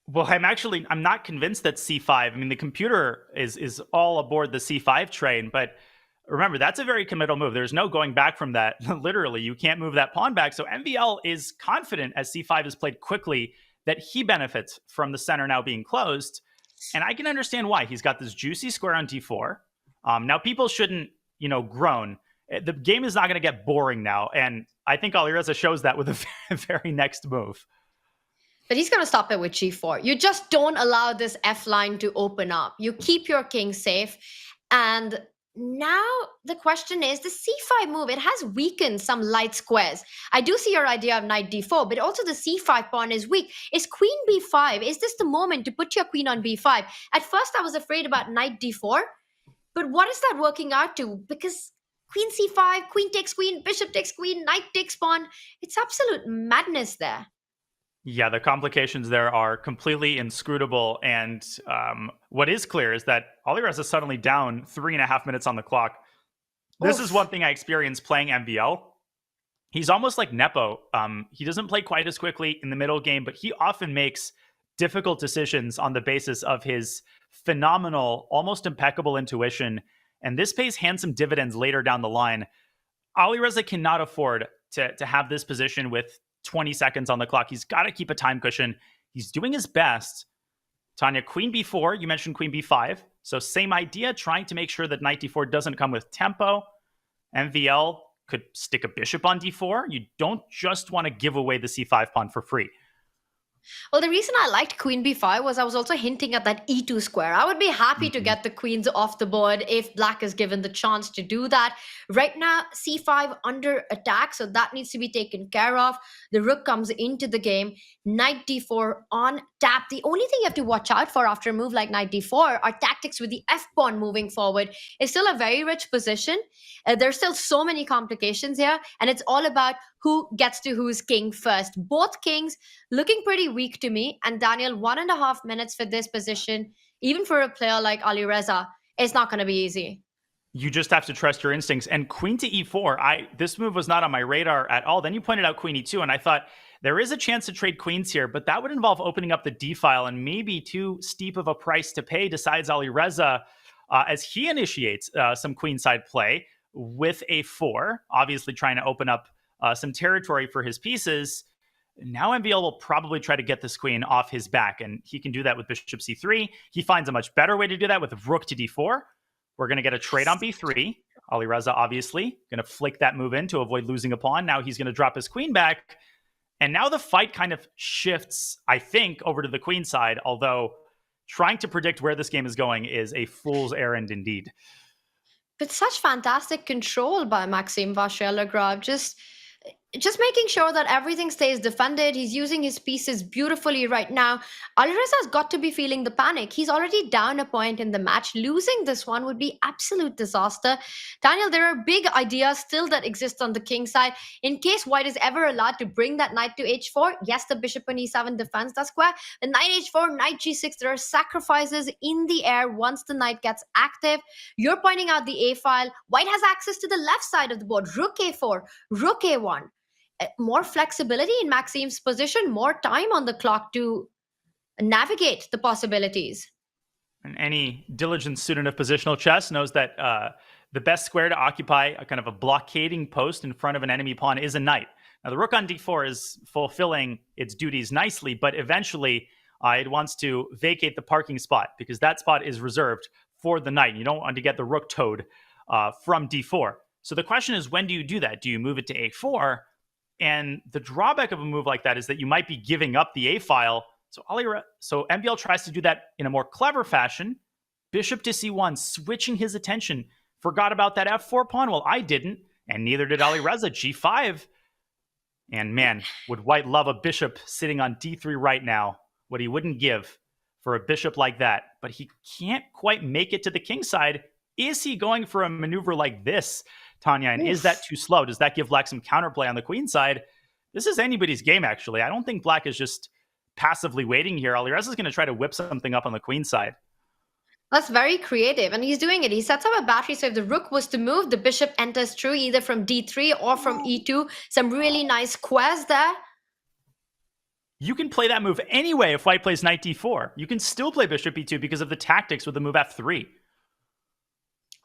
Well, I'm not convinced that c5. I mean, the computer is all aboard the c5 train, but remember, that's a very committal move. There's no going back from that. Literally, you can't move that pawn back. So MVL is confident as c5 is played quickly that he benefits from the center now being closed. And I can understand why. He's got this juicy square on d4. Now, people shouldn't, groan. The game is not going to get boring now. And I think Alireza shows that with the very next move. But he's going to stop it with g4. You just don't allow this F line to open up. You keep your king safe. And now the question is the c5 move. It has weakened some light squares. I do see your idea of knight d4, but also the c5 pawn is weak. Is queen b5? Is this the moment to put your queen on b5? At first I was afraid about knight d4, but what is that working out to? Because queen c5, queen takes queen, bishop takes queen, knight takes pawn. It's absolute madness there. Yeah, the complications there are completely inscrutable. And what is clear is that Alireza is suddenly down 3.5 minutes on the clock. This is one thing I experienced playing MVL. He's almost like Nepo. He doesn't play quite as quickly in the middle game, but he often makes difficult decisions on the basis of his phenomenal, almost impeccable intuition. And this pays handsome dividends later down the line. Alireza cannot afford to have this position with 20 seconds on the clock. He's got to keep a time cushion. He's doing his best. Tanya, queen b4. You mentioned queen b5. So same idea, trying to make sure that knight d4 doesn't come with tempo. MVL could stick a bishop on d4. You don't just want to give away the c5 pawn for free. Well, the reason I liked queen b5 was I was also hinting at that e2 square. I would be happy to get the queens off the board if black is given the chance to do that. Right now, c5 under attack, so that needs to be taken care of. The rook comes into the game. Knight d4 on tap. The only thing you have to watch out for after a move like knight d4 are tactics with the f-pawn moving forward. It's still a very rich position. There's still so many complications here, and it's all about who gets to whose king first. Both kings looking pretty weak to me, and Daniel, 1.5 minutes for this position, even for a player like Alireza, it's not going to be easy. You just have to trust your instincts. And queen to e4, this move was not on my radar at all. Then you pointed out queen e2, and I thought there is a chance to trade queens here, but that would involve opening up the d file, and maybe too steep of a price to pay, decides Alireza, as he initiates some queenside play with a4, obviously trying to open up some territory for his pieces. Now MVL will probably try to get this queen off his back, and he can do that with bishop c3. He finds a much better way to do that with rook to d4. We're going to get a trade on b3. Alireza obviously going to flick that move in to avoid losing a pawn. Now he's going to drop his queen back, and now the fight kind of shifts, I think, over to the queen side, although trying to predict where this game is going is a fool's errand indeed. But such fantastic control by Maxime Vachier-Lagrave. Just making sure that everything stays defended. He's using his pieces beautifully right now. Alireza's got to be feeling the panic. He's already down a point in the match. Losing this one would be absolute disaster. Daniel, there are big ideas still that exist on the king side. In case white is ever allowed to bring that knight to h4, yes, the bishop on e7 defends that square. The knight h4, knight g6, there are sacrifices in the air once the knight gets active. You're pointing out the a file. White has access to the left side of the board. Rook a4, rook a1. More flexibility in Maxime's position, more time on the clock to navigate the possibilities. And any diligent student of positional chess knows that the best square to occupy a kind of a blockading post in front of an enemy pawn is a knight. Now, the rook on d4 is fulfilling its duties nicely, but eventually it wants to vacate the parking spot because that spot is reserved for the knight. You don't want to get the rook towed from d4. So the question is, when do you do that? Do you move it to a4? And the drawback of a move like that is that you might be giving up the a file. So MVL tries to do that in a more clever fashion. Bishop to c1, switching his attention. Forgot about that f4 pawn. Well, I didn't, and neither did Alireza. G5. And man, would white love a bishop sitting on d3 right now. What he wouldn't give for a bishop like that. But he can't quite make it to the king side. Is he going for a maneuver like this, Tanya? And is that too slow? Does that give black some counterplay on the queen side? This is anybody's game, actually. I don't think black is just passively waiting here. Alireza is going to try to whip something up on the queen side. That's very creative, and he's doing it. He sets up a battery, so if the rook was to move, the bishop enters through either from d3 or from e2. Some really nice squares there. You can play that move anyway if white plays knight d4. You can still play bishop e2 because of the tactics with the move f3.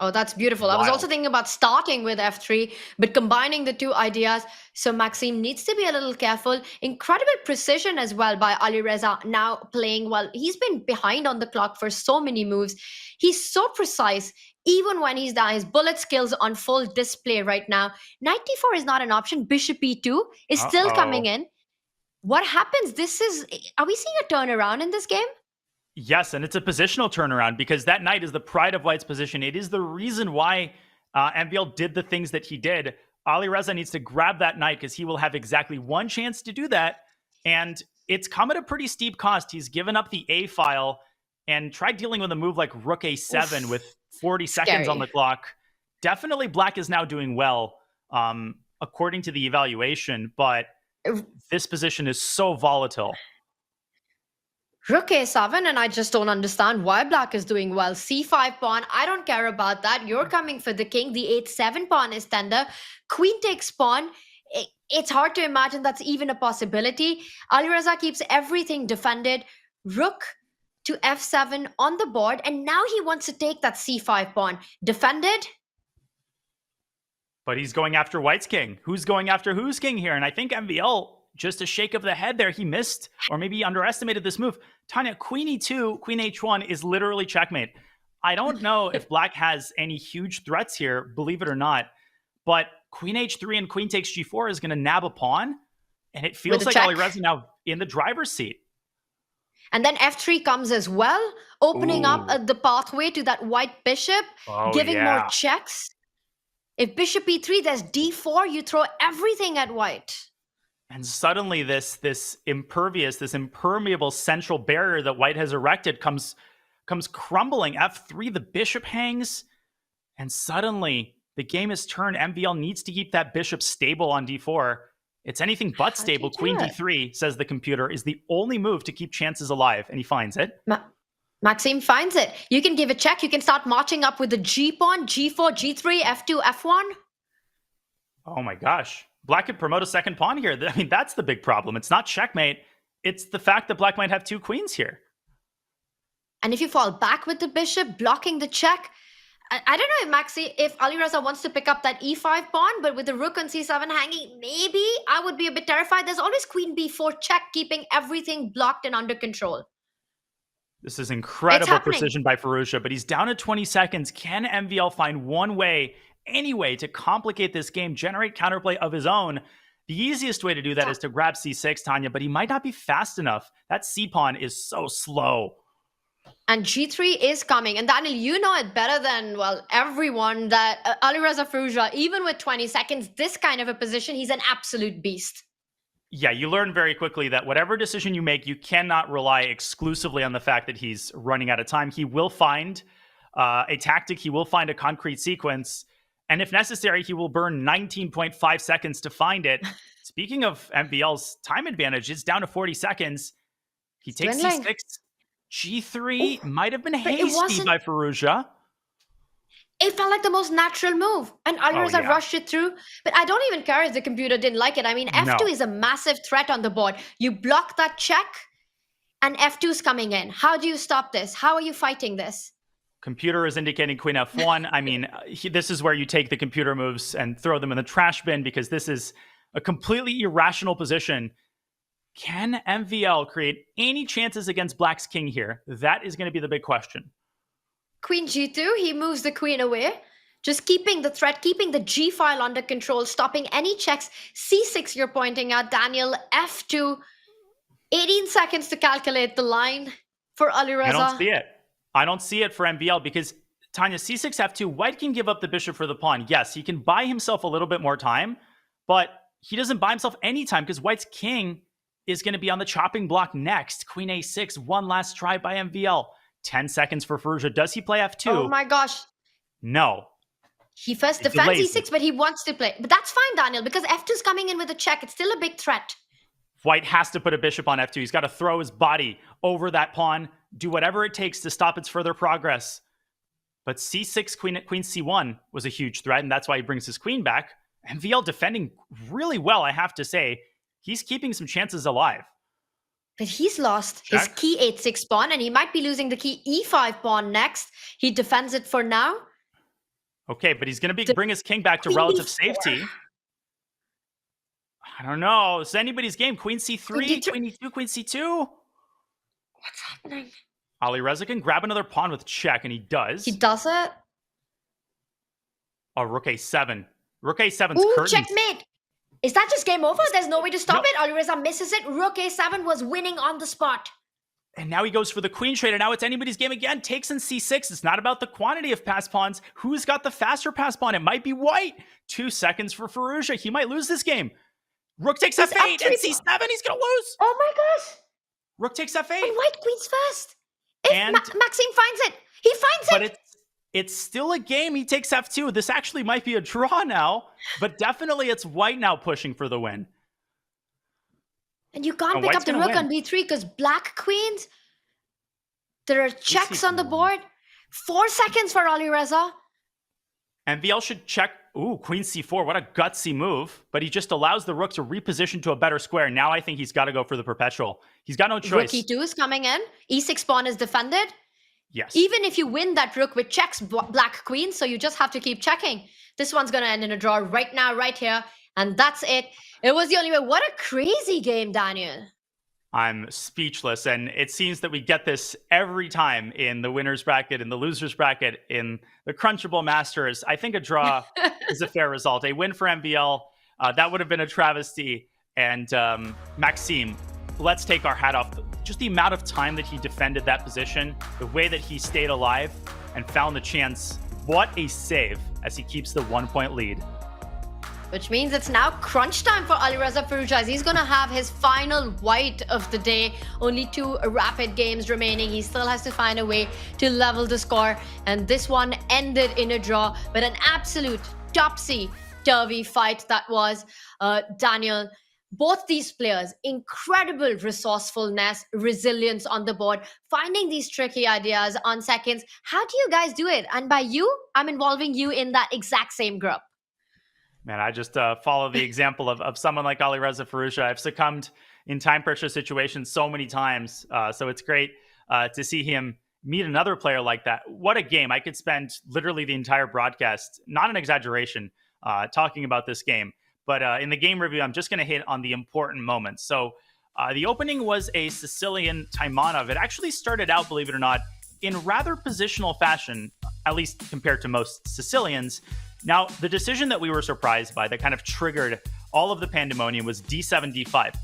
Oh, that's beautiful. Wild. I was also thinking about starting with f3, but combining the two ideas. So Maxime needs to be a little careful. Incredible precision as well by Alireza, now playing well. He's been behind on the clock for so many moves. He's so precise, even when he's down. His bullet skills on full display right now. Knight d4 is not an option. Bishop e2 is still coming in. What happens? Are we seeing a turnaround in this game? Yes, and it's a positional turnaround because that knight is the pride of White's position. It is the reason why MVL did the things that he did. Alireza needs to grab that knight because he will have exactly one chance to do that. And it's come at a pretty steep cost. He's given up the A file and tried dealing with a move like Rook A7 with 40 seconds on the clock. Definitely Black is now doing well, according to the evaluation, but this position is so volatile. Rook A7, and I just don't understand why Black is doing well. C5 pawn, I don't care about that. You're coming for the king. The H7 pawn is tender. Queen takes pawn. It's hard to imagine that's even a possibility. Alireza keeps everything defended. Rook to F7 on the board, and now he wants to take that C5 pawn. Defended. But he's going after White's king. Who's going after whose king here? And I think MVL, just a shake of the head there, he missed, or maybe he underestimated this move. Tanya, Queen E2, Queen H1 is literally checkmate. I don't know if Black has any huge threats here, believe it or not, but Queen H3 and Queen takes G4 is going to nab a pawn, and it feels like Alireza now in the driver's seat. And then F3 comes as well, opening up the pathway to that white bishop, giving more checks. If bishop E3, there's D4, you throw everything at white. And suddenly this impermeable central barrier that White has erected comes crumbling. F3, the bishop hangs, and suddenly the game is turned. MVL needs to keep that bishop stable on D4. It's anything but stable. Queen D3, says the computer, is the only move to keep chances alive, and he finds it. Maxime finds it. You can give a check. You can start marching up with the G pawn, G4, G3, F2, F1. Oh my gosh. Black could promote a second pawn here. I mean, that's the big problem. It's not checkmate. It's the fact that Black might have two queens here. And if you fall back with the bishop, blocking the check, I don't know, Maxi, if Alireza wants to pick up that E5 pawn, but with the rook on C7 hanging, maybe I would be a bit terrified. There's always Queen B4 check, keeping everything blocked and under control. This is incredible precision by Firouzja, but he's down to 20 seconds. Can MVL find one way, any way, to complicate this game, generate counterplay of his own? The easiest way to do that is to grab C6, Tanya, but he might not be fast enough. That C pawn is so slow. And G3 is coming. And Daniel, you know it better than, well, everyone that Alireza Firouzja, even with 20 seconds, this kind of a position, he's an absolute beast. Yeah, you learn very quickly that whatever decision you make, you cannot rely exclusively on the fact that he's running out of time. He will find a tactic. He will find a concrete sequence. And if necessary, he will burn 19.5 seconds to find it. Speaking of MVL's time advantage, it's down to 40 seconds. He takes C6. G3 might have been hasty by Firouzja. It felt like the most natural move. And Alireza rushed it through. But I don't even care if the computer didn't like it. I mean, F2 is a massive threat on the board. You block that check, and F2's coming in. How do you stop this? How are you fighting this? Computer is indicating Queen F1. I mean, this is where you take the computer moves and throw them in the trash bin, because this is a completely irrational position. Can MVL create any chances against Black's king here? That is going to be the big question. Queen G2, he moves the queen away. Just keeping the threat, keeping the G file under control, stopping any checks. C6 you're pointing at, Daniel. F2. 18 seconds to calculate the line for Alireza. I don't see it. I don't see it for MVL because, Tanya, C6, F2, White can give up the bishop for the pawn. Yes, he can buy himself a little bit more time, but he doesn't buy himself any time because White's king is going to be on the chopping block next. Queen A6, one last try by MVL. 10 seconds for Firouzja. Does he play F2? Oh my gosh. No. He first defends E6, but he wants to play. But that's fine, Daniel, because F2's coming in with a check. It's still a big threat. White has to put a bishop on F2. He's got to throw his body over that pawn, do whatever it takes to stop its further progress. But C6, Queen C1 was a huge threat, and that's why he brings his queen back. MVL defending really well, I have to say. He's keeping some chances alive. But he's lost his key H6 pawn, and he might be losing the key E5 pawn next. He defends it for now. Okay, but he's going to bring his king back to relative safety. I don't know. It's anybody's game. Queen C3, Queen E2, Queen C2. What's happening? Alireza can grab another pawn with check, and he does. He does it. Oh, Rook A7. Rook A7's curtains. Checkmate. Is that just game over? There's no way to stop it? Alireza misses it. Rook A7 was winning on the spot. And now he goes for the queen trade, and now it's anybody's game again. Takes in c6. It's not about the quantity of pass pawns. Who's got the faster pass pawn? It might be white. 2 seconds for Firouzja. He might lose this game. Rook takes f8 and c7. He's going to lose. Oh my gosh. Rook takes f8. And white queen's first. If Maxime finds it, he finds it. But it's still a game. He takes f2. This actually might be a draw now, but definitely it's white now pushing for the win. And you can't pick up the rook on b3 because black queens. There are checks on the board. 4 seconds for Alireza. MVL should check. Ooh, queen c4. What a gutsy move. But he just allows the rook to reposition to a better square. Now I think he's got to go for the perpetual. He's got no choice. Rook e2 is coming in. e6 pawn is defended. Yes. Even if you win that rook with checks, black queen, so you just have to keep checking. This one's going to end in a draw right now, right here. And that's it. It was the only way. What a crazy game, Daniel. I'm speechless. And it seems that we get this every time in the winner's bracket, in the loser's bracket, in the CrunchLabs Masters. I think a draw is a fair result. A win for MVL, that would have been a travesty. And Maxime, let's take our hat off. Just the amount of time that he defended that position, the way that he stayed alive and found the chance. What a save as he keeps the 1-point lead. Which means it's now crunch time for Alireza Firouzja. He's going to have his final white of the day. Only 2 rapid games remaining. He still has to find a way to level the score. And this one ended in a draw. But an absolute topsy-turvy fight that was. Daniel, both these players, incredible resourcefulness, resilience on the board, finding these tricky ideas on seconds. How do you guys do it? And by you, I'm involving you in that exact same group. Man, I just follow the example of someone like Alireza Firouzja. I've succumbed in time pressure situations so many times. So it's great to see him meet another player like that. What a game. I could spend literally the entire broadcast, not an exaggeration, talking about this game. But in the game review, I'm just going to hit on the important moments. So the opening was a Sicilian Taimanov. It actually started out, believe it or not, in rather positional fashion, at least compared to most Sicilians. Now, the decision that we were surprised by that kind of triggered all of the pandemonium was d7, d5.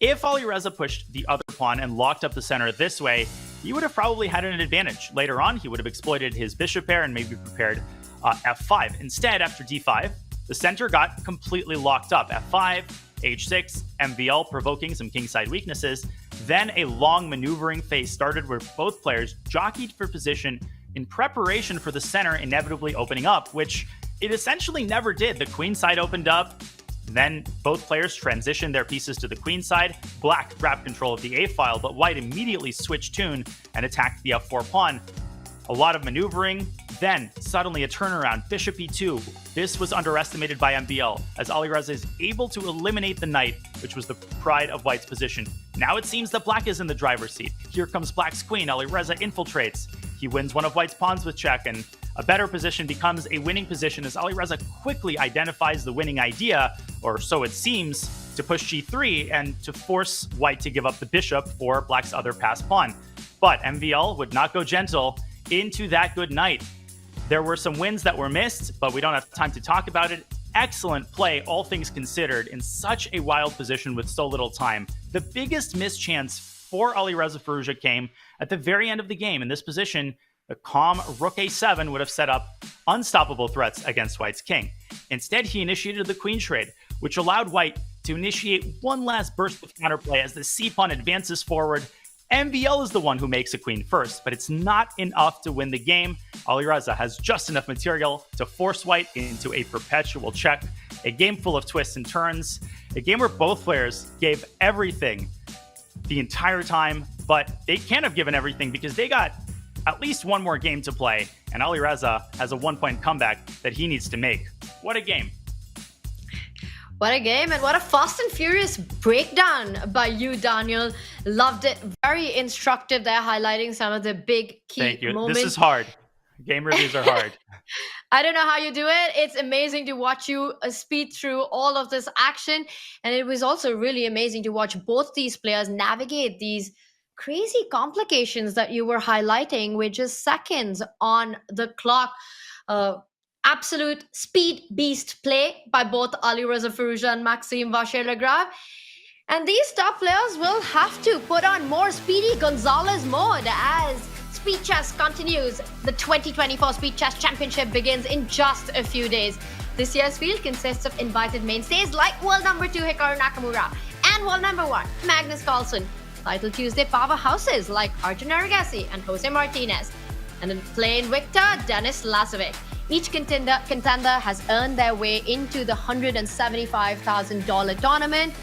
If Alireza pushed the other pawn and locked up the center this way, he would have probably had an advantage. Later on, he would have exploited his bishop pair and maybe prepared f5. Instead, after d5, the center got completely locked up. f5, h6, MVL, provoking some kingside weaknesses. Then a long maneuvering phase started where both players jockeyed for position in preparation for the center inevitably opening up, which it essentially never did. The queen side opened up, then both players transitioned their pieces to the queen side. Black grabbed control of the a file, but white immediately switched tune and attacked the f4 pawn. A lot of maneuvering, then suddenly a turnaround, bishop e2. This was underestimated by MVL, as Alireza is able to eliminate the knight, which was the pride of white's position. Now it seems that black is in the driver's seat. Here comes black's queen. Alireza infiltrates. He wins one of white's pawns with check, and a better position becomes a winning position as Alireza quickly identifies the winning idea, or so it seems, to push g3 and to force white to give up the bishop for black's other passed pawn. But MVL would not go gentle into that good knight. There were some wins that were missed, but we don't have time to talk about it. Excellent play, all things considered, in such a wild position with so little time. The biggest mischance for Alireza Firouzja came at the very end of the game. In this position, the calm rook a7 would have set up unstoppable threats against white's king. Instead, he initiated the queen trade, which allowed white to initiate one last burst of counterplay as the c-pawn advances forward. MVL is the one who makes a queen first, but it's not enough to win the game. Alireza has just enough material to force white into a perpetual check. A game full of twists and turns. A game where both players gave everything the entire time, but they can't have given everything because they got at least one more game to play, and Alireza has a 1-point comeback that he needs to make. What a game. What a game, and what a fast and furious breakdown by you, Daniel. Loved it. Very instructive there, highlighting some of the big key Thank you. moments. This is hard. Game reviews are hard. I don't know how you do it. It's amazing to watch you speed through all of this action. And it was also really amazing to watch both these players navigate these crazy complications that you were highlighting with just seconds on the clock. Absolute speed beast play by both Alireza Firouzja and Maxime Vachier-Lagrave. And these top players will have to put on more Speedy Gonzalez mode as Speed Chess continues. The 2024 Speed Chess Championship begins in just a few days. This year's field consists of invited mainstays like world number 2 Hikaru Nakamura and world number 1 Magnus Carlsen, Title Tuesday powerhouses like Arjun Agassi and Jose Martinez, and then plain victor Denis Lazovic. Each contender has earned their way into the $175,000 tournament,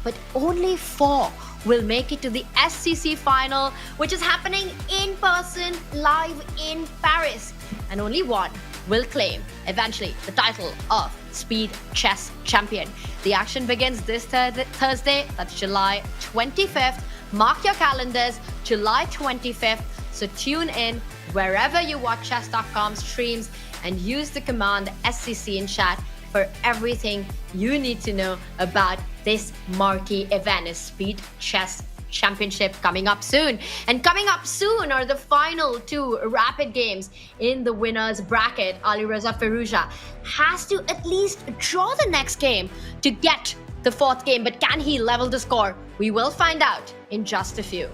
but only 4 will make it to the SCC final, which is happening in person live in Paris, and only 1 will claim eventually the title of Speed Chess Champion. The action begins this Thursday, that's July 25th. Mark your calendars, July 25th. So tune in wherever you watch Chess.com streams and use the command SCC in chat for everything you need to know about this marquee event, a Speed Chess Championship coming up soon. And coming up soon are the final 2 rapid games in the winner's bracket. Alireza Firouzja has to at least draw the next game to get the 4th game, but can he level the score? We will find out in just a few.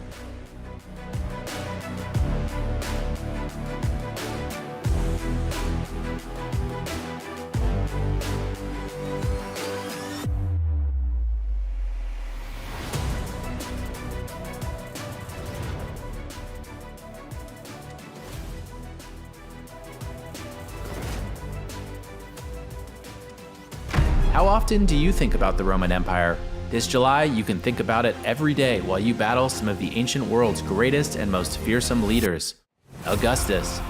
How often do you think about the Roman Empire? This July, you can think about it every day while you battle some of the ancient world's greatest and most fearsome leaders. Augustus,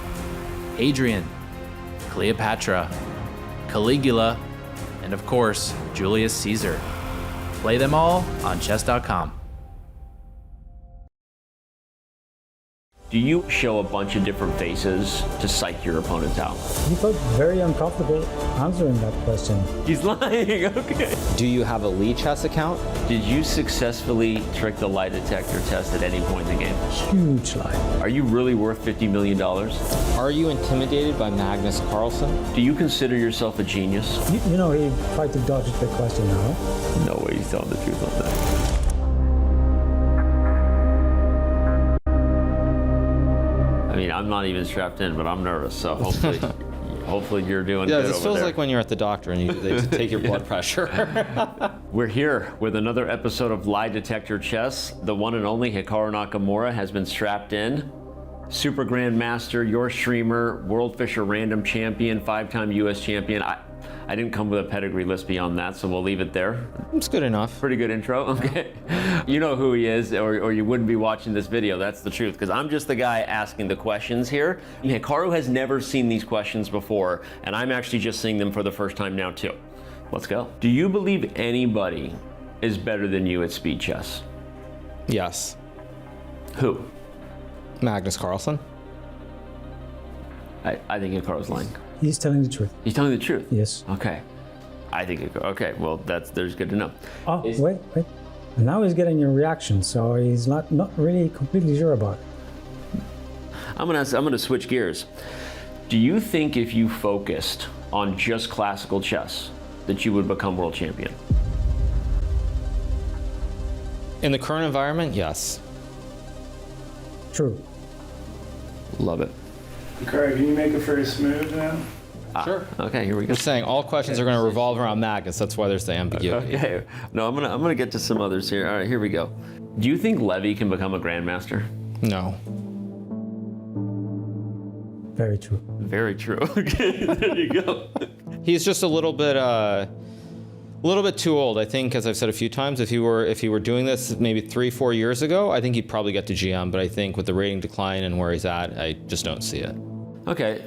Hadrian, Cleopatra, Caligula, and of course, Julius Caesar. Play them all on Chess.com. Do you show a bunch of different faces to psych your opponents out? You felt very uncomfortable answering that question. He's lying, okay. Do you have a Lee Chess account? Did you successfully trick the lie detector test at any point in the game? Huge lie. Are you really worth $50 million? Are you intimidated by Magnus Carlsen? Do you consider yourself a genius? You know, he tried to dodge the question now. No way he's telling the truth on that. I mean, I'm not even strapped in, but I'm nervous, so hopefully you're doing good over there. Yeah, this feels like when you're at the doctor and they take your blood pressure. We're here with another episode of Lie Detector Chess. The one and only Hikaru Nakamura has been strapped in. Super Grandmaster, your streamer, World Fisher Random Champion, 5-time US Champion. I didn't come with a pedigree list beyond that, so we'll leave it there. It's good enough. Pretty good intro, okay. You know who he is, or you wouldn't be watching this video, that's the truth, because I'm just the guy asking the questions here. Hikaru has never seen these questions before, and I'm actually just seeing them for the first time now too. Let's go. Do you believe anybody is better than you at speed chess? Yes. Who? Magnus Carlsen. I think Hikaru's lying. He's telling the truth. He's telling the truth? Yes. Okay. I think, okay, well, there's good to know. Oh, wait. Now he's getting your reaction, so he's not really completely sure about it. I'm gonna switch gears. Do you think if you focused on just classical chess, that you would become world champion? In the current environment, yes. True. Love it. Hikaru, can you make a first move now? Sure. Okay, here we go. We're saying all questions are going to revolve around Magnus. That's why there's the ambiguity. Okay. No, I'm gonna get to some others here. All right, here we go. Do you think Levy can become a grandmaster? No. Very true. Very true. Okay, there you go. He's just a little bit too old. I think, as I've said a few times, if he were doing this maybe 3-4 years ago, I think he'd probably get to GM. But I think with the rating decline and where he's at, I just don't see it. Okay.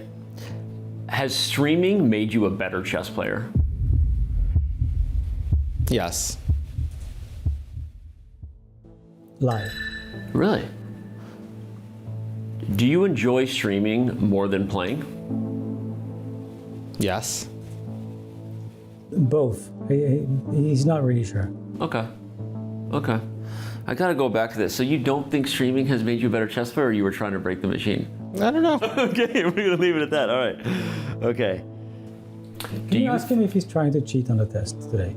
Has streaming made you a better chess player? Yes. Lie. Really? Do you enjoy streaming more than playing? Yes. Both. He's not really sure. Okay. I gotta go back to this. So you don't think streaming has made you a better chess player, or you were trying to break the machine? I don't know. Okay, we're gonna leave it at that. All right. Okay. Can you ask him if he's trying to cheat on the test today?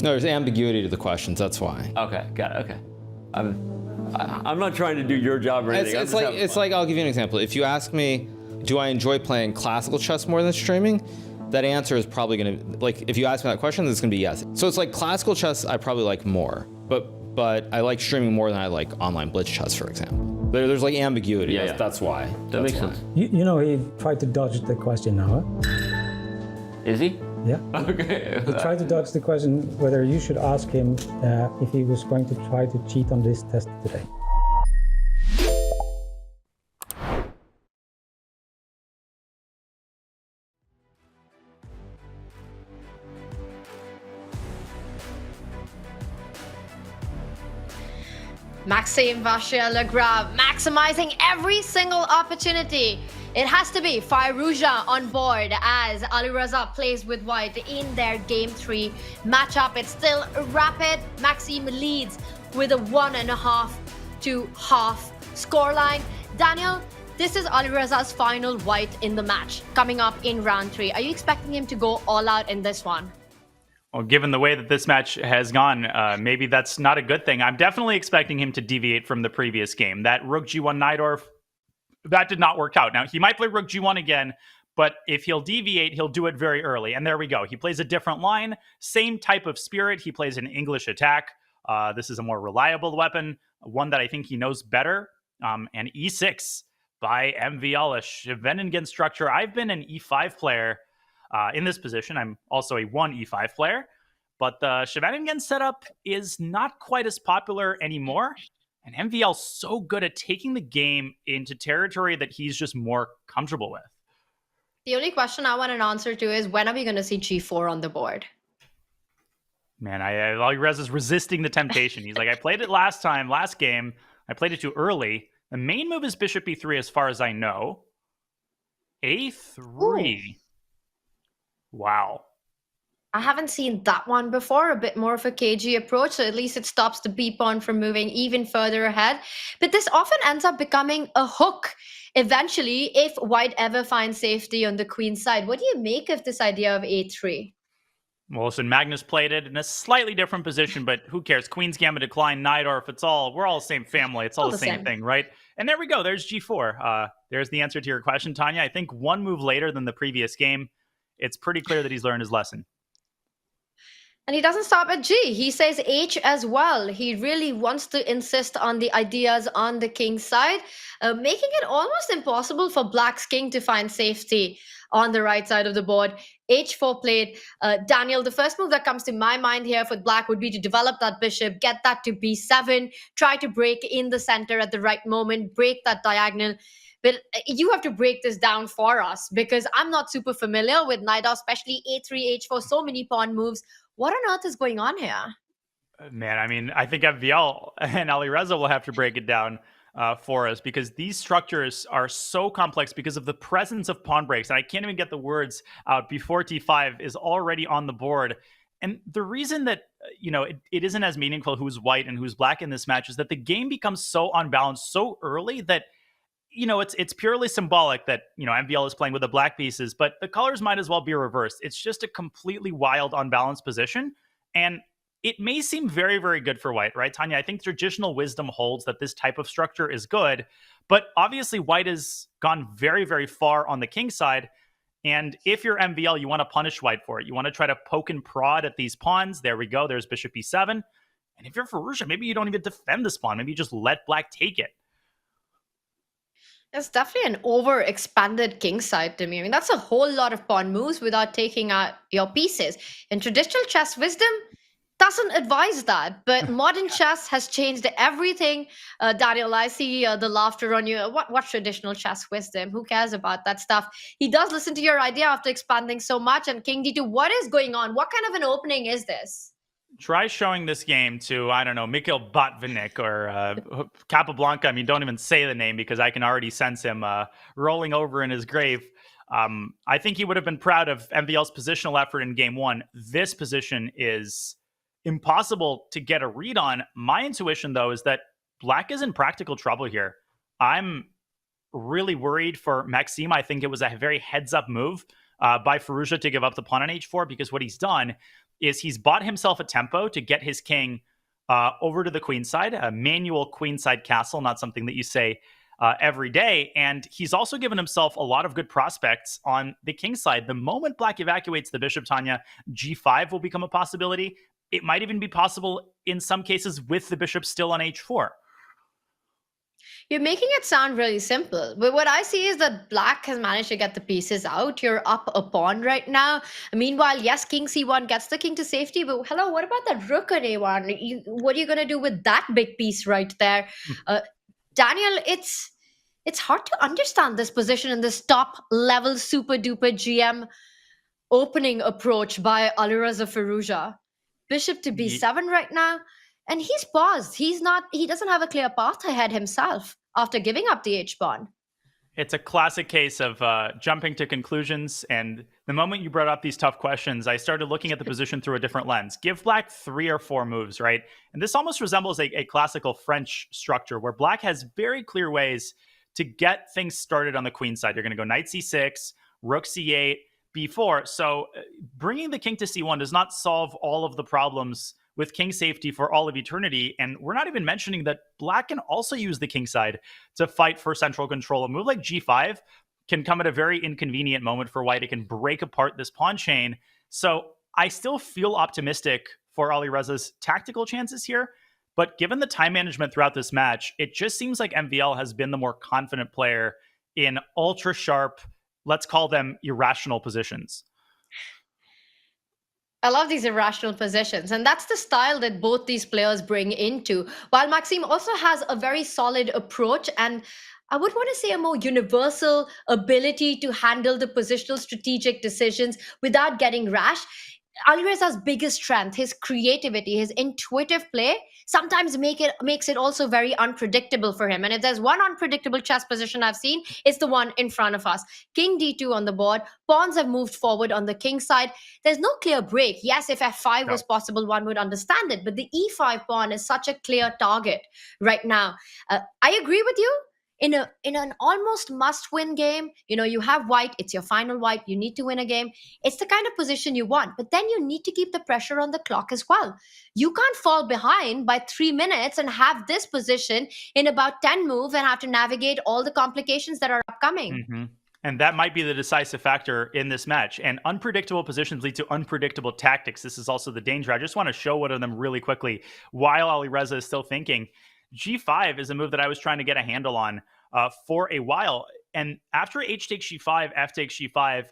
No, there's ambiguity to the questions. That's why. Okay, got it. Okay. I'm not trying to do your job or anything. It's like I'll give you an example. If you ask me, do I enjoy playing classical chess more than streaming? That answer is probably gonna, like, if you ask me that question, it's gonna be yes. So it's like classical chess I probably like more, but I like streaming more than I like online blitz chess, for example. There's like ambiguity. Yeah, that's why. That makes sense. You know, he tried to dodge the question now, huh? Is he? Yeah. Okay. He tried to dodge the question whether you should ask him if he was going to try to cheat on this test today. Maxime Vachier-Lagrave maximizing every single opportunity. It has to be Firouzja on board as Alireza plays with white in their game 3 matchup. It's still rapid. Maxime leads with a 1.5 to half scoreline. Daniel, this is Alireza's final white in the match coming up in round 3. Are you expecting him to go all out in this one? Well, given the way that this match has gone, maybe that's not a good thing. I'm definitely expecting him to deviate from the previous game. That Rook G1 Najdorf, that did not work out. Now, he might play Rook G1 again, but if he'll deviate, he'll do it very early. And there we go. He plays a different line, same type of spirit. He plays an English attack. This is a more reliable weapon, one that I think he knows better. And E6 by MVL, a Scheveningen structure. I've been an E5 player in this position. I'm also a 1 E5 player, but the Scheveningen setup is not quite as popular anymore. And MVL's so good at taking the game into territory that he's just more comfortable with. The only question I want an answer to is, when are we going to see G4 on the board? Man, Alireza's resisting the temptation. He's like, I played it last game. I played it too early. The main move is Bishop E3 as far as I know. A3. Ooh. Wow. I haven't seen that one before, a bit more of a cagey approach, so at least it stops the B pawn from moving even further ahead. But this often ends up becoming a hook eventually if white ever finds safety on the queen side. What do you make of this idea of A3? Well, listen, Magnus played it in a slightly different position, but who cares? Queen's Gambit decline, Najdorf, we're all the same family. It's all the same thing, right? And there we go. There's G4. There's the answer to your question, Tanya. I think one move later than the previous game, it's pretty clear that he's learned his lesson. And he doesn't stop at G. He says H as well. He really wants to insist on the ideas on the king's side, making it almost impossible for Black's king to find safety on the right side of the board. H4 played. Daniel, the first move that comes to my mind here for Black would be to develop that bishop, get that to B7, try to break in the center at the right moment, break that diagonal. But you have to break this down for us because I'm not super familiar with Najdorf, especially A3, H4, so many pawn moves. What on earth is going on here? Man, I mean, I think MVL and Alireza will have to break it down for us because these structures are so complex because of the presence of pawn breaks. And I can't even get the words out before T5 is already on the board. And the reason that, it isn't as meaningful who's white and who's black in this match is that the game becomes so unbalanced so early that it's purely symbolic that, MVL is playing with the black pieces, but the colors might as well be reversed. It's just a completely wild, unbalanced position. And it may seem very, very good for white, right, Tanya? I think traditional wisdom holds that this type of structure is good, but obviously white has gone very, very far on the king side. And if you're MVL, you want to punish white for it. You want to try to poke and prod at these pawns. There we go. There's Bishop E7. And if you're Firouzja, maybe you don't even defend this pawn. Maybe you just let black take it. It's definitely an overexpanded king side to me. I mean, that's a whole lot of pawn moves without taking out your pieces. And traditional chess wisdom doesn't advise that. But modern chess has changed everything. Daniel, I see the laughter on you. What traditional chess wisdom? Who cares about that stuff? He does listen to your idea after expanding so much. And King D2, what is going on? What kind of an opening is this? Try showing this game to, I don't know, Mikhail Botvinnik or Capablanca. I mean, don't even say the name because I can already sense him rolling over in his grave. I think he would have been proud of MVL's positional effort in game 1. This position is impossible to get a read on. My intuition, though, is that black is in practical trouble here. I'm really worried for Maxime. I think it was a very heads-up move by Firouzja to give up the pawn on h4 because what he's done is he's bought himself a tempo to get his king over to the queenside, a manual queenside castle, not something that you say every day. And he's also given himself a lot of good prospects on the king side. The moment black evacuates the bishop, Tanya, g5 will become a possibility. It might even be possible in some cases with the bishop still on h4. You're making it sound really simple, but what I see is that black has managed to get the pieces out. You're up a pawn right now. Meanwhile, yes, king c1 gets the king to safety, but hello, what about that rook on a1? What are you going to do with that big piece right there? Daniel, it's hard to understand this position in this top level super duper GM opening approach by Alireza Firouzja. Bishop to b7 right now. And he's paused. He doesn't have a clear path ahead himself after giving up the h-pawn. It's a classic case of jumping to conclusions. And the moment you brought up these tough questions, I started looking at the position through a different lens. Give black 3 or 4 moves, right? And this almost resembles a classical French structure where black has very clear ways to get things started on the queen side. You're going to go knight c6, rook c8, b4. So bringing the king to c1 does not solve all of the problems with king safety for all of eternity. And we're not even mentioning that black can also use the king side to fight for central control. A move like g5 can come at a very inconvenient moment for white. It can break apart this pawn chain. So I still feel optimistic for Alireza's tactical chances here. But given the time management throughout this match, it just seems like MVL has been the more confident player in ultra sharp, let's call them irrational positions. I love these irrational positions, and that's the style that both these players bring into. While Maxime also has a very solid approach, and I would want to say a more universal ability to handle the positional strategic decisions without getting rash. Alireza's biggest strength, his creativity, his intuitive play, sometimes makes it also very unpredictable for him. And if there's one unpredictable chess position I've seen, it's the one in front of us. King d2 on the board. Pawns have moved forward on the king side. There's no clear break. Yes, if f5 was possible, one would understand it. But the e5 pawn is such a clear target right now. I agree with you. In an almost must-win game, you have white, it's your final white, you need to win a game. It's the kind of position you want, but then you need to keep the pressure on the clock as well. You can't fall behind by 3 minutes and have this position in about 10 moves and have to navigate all the complications that are upcoming. Mm-hmm. And that might be the decisive factor in this match. And unpredictable positions lead to unpredictable tactics. This is also the danger. I just want to show one of them really quickly while Alireza is still thinking. G5 is a move that I was trying to get a handle on for a while. And after h takes g5, f takes g5,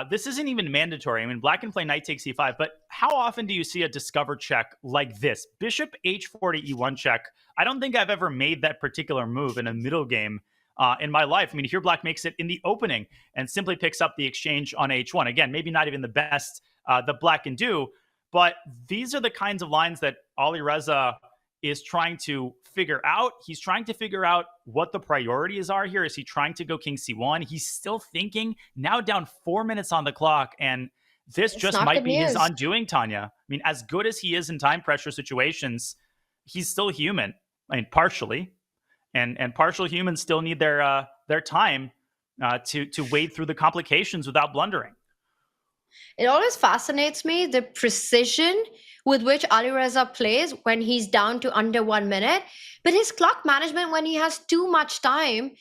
this isn't even mandatory. I mean, black can play knight takes e5, but how often do you see a discover check like this? Bishop h4 to e1 check. I don't think I've ever made that particular move in a middle game in my life. I mean, here black makes it in the opening and simply picks up the exchange on h1. Again, maybe not even the best that black can do, but these are the kinds of lines that Alireza is trying to figure out. He's trying to figure out what the priorities are here. Is he trying to go king c1? He's still thinking, now down 4 minutes on the clock, and this just might be his undoing, Tanya. I mean, as good as he is in time pressure situations, he's still human. I mean, partially. And partial humans still need their time to wade through the complications without blundering. It always fascinates me, the precision with which Alireza plays when he's down to under 1 minute. But his clock management when he has too much time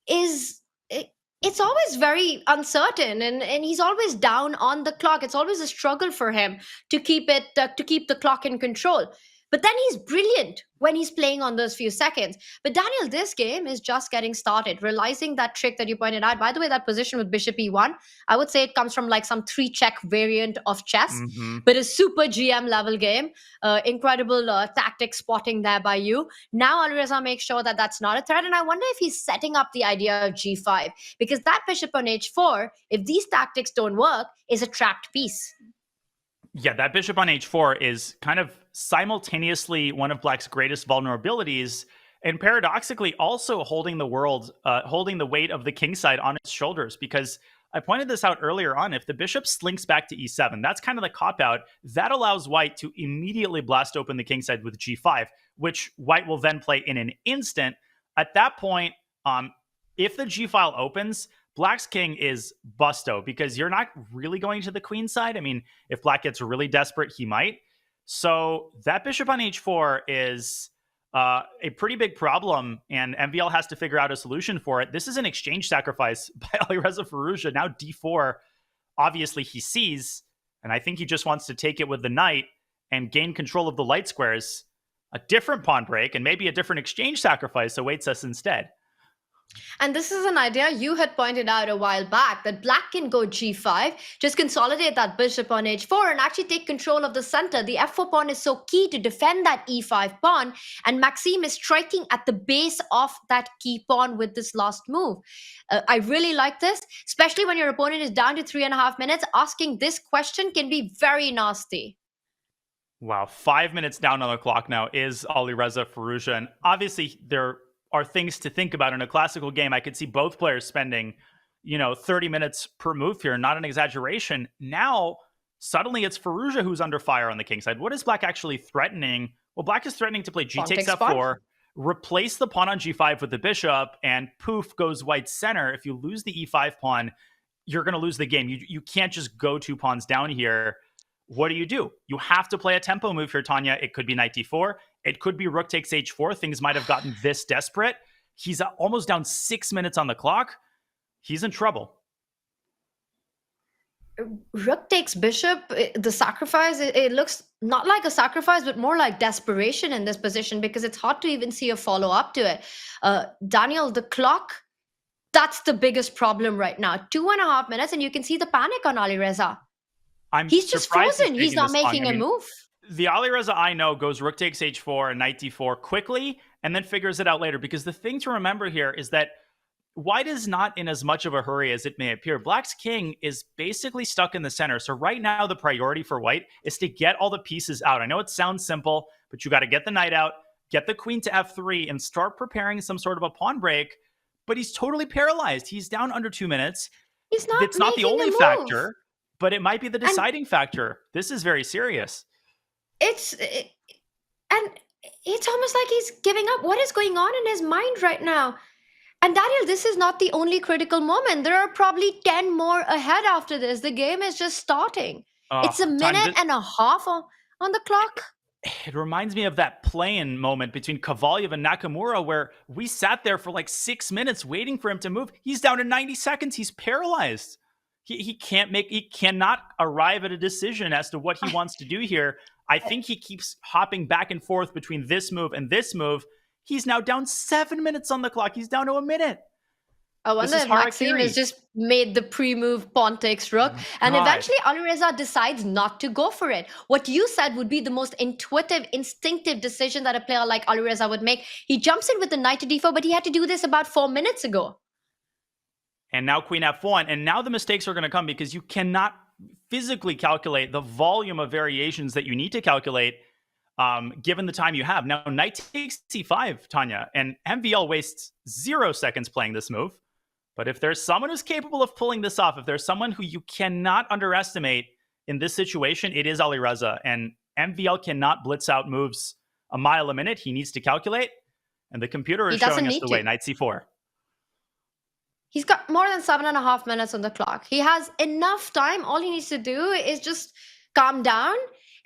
it's always very uncertain, and he's always down on the clock. It's always a struggle for him to keep the clock in control. But then he's brilliant when he's playing on those few seconds. But Daniel, this game is just getting started, realizing that trick that you pointed out. By the way, that position with bishop e1, I would say it comes from like some 3-check variant of chess, but a super GM level game. Incredible tactic spotting there by you. Now Alireza makes sure that that's not a threat. And I wonder if he's setting up the idea of g5, because that bishop on h4, if these tactics don't work, is a trapped piece. Yeah, that bishop on h4 is kind of simultaneously one of black's greatest vulnerabilities, and paradoxically also holding the weight of the king side on its shoulders, because I pointed this out earlier on. If the bishop slinks back to e7, that's kind of the cop-out. That allows white to immediately blast open the king side with g5, which white will then play in an instant. At that point, if the g file opens, Black's king is busto because you're not really going to the queen side. I mean, if Black gets really desperate, he might. So that bishop on h4 is a pretty big problem, and MVL has to figure out a solution for it. This is an exchange sacrifice by Alireza Firouzja. Now d4, obviously he sees, and I think he just wants to take it with the knight and gain control of the light squares. A different pawn break and maybe a different exchange sacrifice awaits us instead. And this is an idea you had pointed out a while back, that Black can go g5, just consolidate that bishop on h4 and actually take control of the center. The f4 pawn is so key to defend that e5 pawn, and Maxime is striking at the base of that key pawn with this last move. I really like this, especially when your opponent is down to 3.5 minutes. Asking this question can be very nasty. Wow, 5 minutes down on the clock now is Alireza Firouzja, and obviously there are things to think about in a classical game. I could see both players spending, 30 minutes per move here, not an exaggeration. Now, suddenly it's Firouzja who's under fire on the king side. What is Black actually threatening? Well, Black is threatening to play g takes f4, replace the pawn on g5 with the bishop, and poof goes white's center. If you lose the e5 pawn, you're going to lose the game. You can't just go 2 pawns down here. What do? You have to play a tempo move here, Tanya. It could be knight d4. It could be rook takes h4. Things might have gotten this desperate. He's almost down 6 minutes on the clock. He's in trouble. Rook takes bishop, the sacrifice, it looks not like a sacrifice, but more like desperation in this position, because it's hard to even see a follow-up to it. Daniel, the clock, that's the biggest problem right now. 2.5 minutes, and you can see the panic on Alireza. He's just frozen. He's not making a move. The Alireza I know goes rook takes h4 and knight d4 quickly and then figures it out later, because the thing to remember here is that white is not in as much of a hurry as it may appear. Black's king is basically stuck in the center. So right now the priority for white is to get all the pieces out. I know it sounds simple, but you got to get the knight out, get the queen to f3, and start preparing some sort of a pawn break. But he's totally paralyzed. He's down under 2 minutes. He's not. It's not the only factor, but it might be the deciding factor. This is very serious. And it's almost like he's giving up. What is going on in his mind right now? And Daniel, this is not the only critical moment. There are probably 10 more ahead after this. The game is just starting. It's a minute and a half on the clock. It reminds me of that play-in moment between Kovalyev and Nakamura, where we sat there for like 6 minutes waiting for him to move. He's down to 90 seconds. He's paralyzed. He cannot arrive at a decision as to what he wants to do here. I think he keeps hopping back and forth between this move and this move. He's now down 7 minutes on the clock. He's down to a minute. I wonder if Maxime has just made the pre-move pawn takes rook. And eventually Alireza decides not to go for it. What you said would be the most intuitive, instinctive decision that a player like Alireza would make. He jumps in with the knight to d4, but he had to do this about 4 minutes ago. And now queen f1. And now the mistakes are going to come because you cannot physically calculate the volume of variations that you need to calculate given the time you have. Now, knight takes c5, Tanya, and MVL wastes 0 seconds playing this move. But if there's someone who's capable of pulling this off, if there's someone who you cannot underestimate in this situation, it is Alireza. And MVL cannot blitz out moves a mile a minute. He needs to calculate. And the computer is showing us the way. Knight c4. He's got more than 7.5 minutes on the clock. He has enough time. All he needs to do is just calm down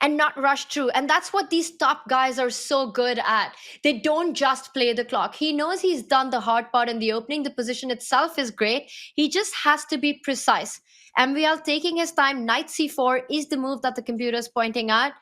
and not rush through. And that's what these top guys are so good at. They don't just play the clock. He knows he's done the hard part in the opening. The position itself is great. He just has to be precise. MVL taking his time. Knight c4 is the move that the computer is pointing at.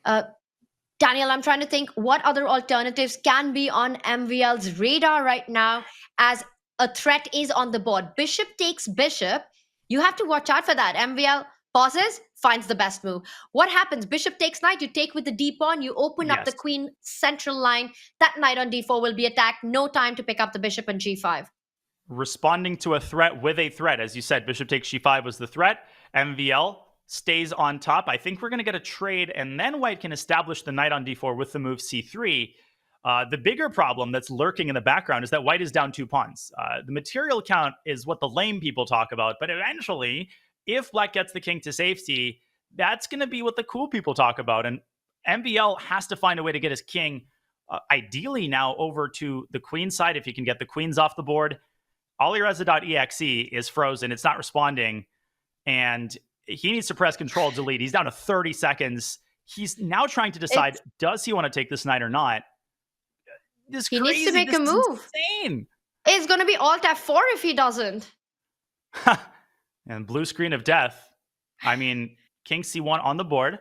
Daniel, I'm trying to think what other alternatives can be on MVL's radar right now as a threat is on the board. Bishop takes bishop. You have to watch out for that. MVL pauses, finds the best move. What happens? Bishop takes knight. You take with the d pawn. You open up the queen central line. That knight on d4 will be attacked. No time to pick up the bishop on g5. Responding to a threat with a threat. As you said, bishop takes g5 was the threat. MVL stays on top. I think we're going to get a trade, and then white can establish the knight on d4 with the move c3. The bigger problem that's lurking in the background is that white is down 2 pawns. The material count is what the lame people talk about, but eventually, if black gets the king to safety, that's going to be what the cool people talk about. And MVL has to find a way to get his king, ideally now over to the queen side, if he can get the queens off the board. Alireza.exe is frozen. It's not responding. And he needs to press Control Delete. He's down to 30 seconds. He's now trying to decide, does he want to take this knight or not? He needs to make a move. Insane. It's going to be Alt F4 if he doesn't. And blue screen of death. I mean, King C1 on the board.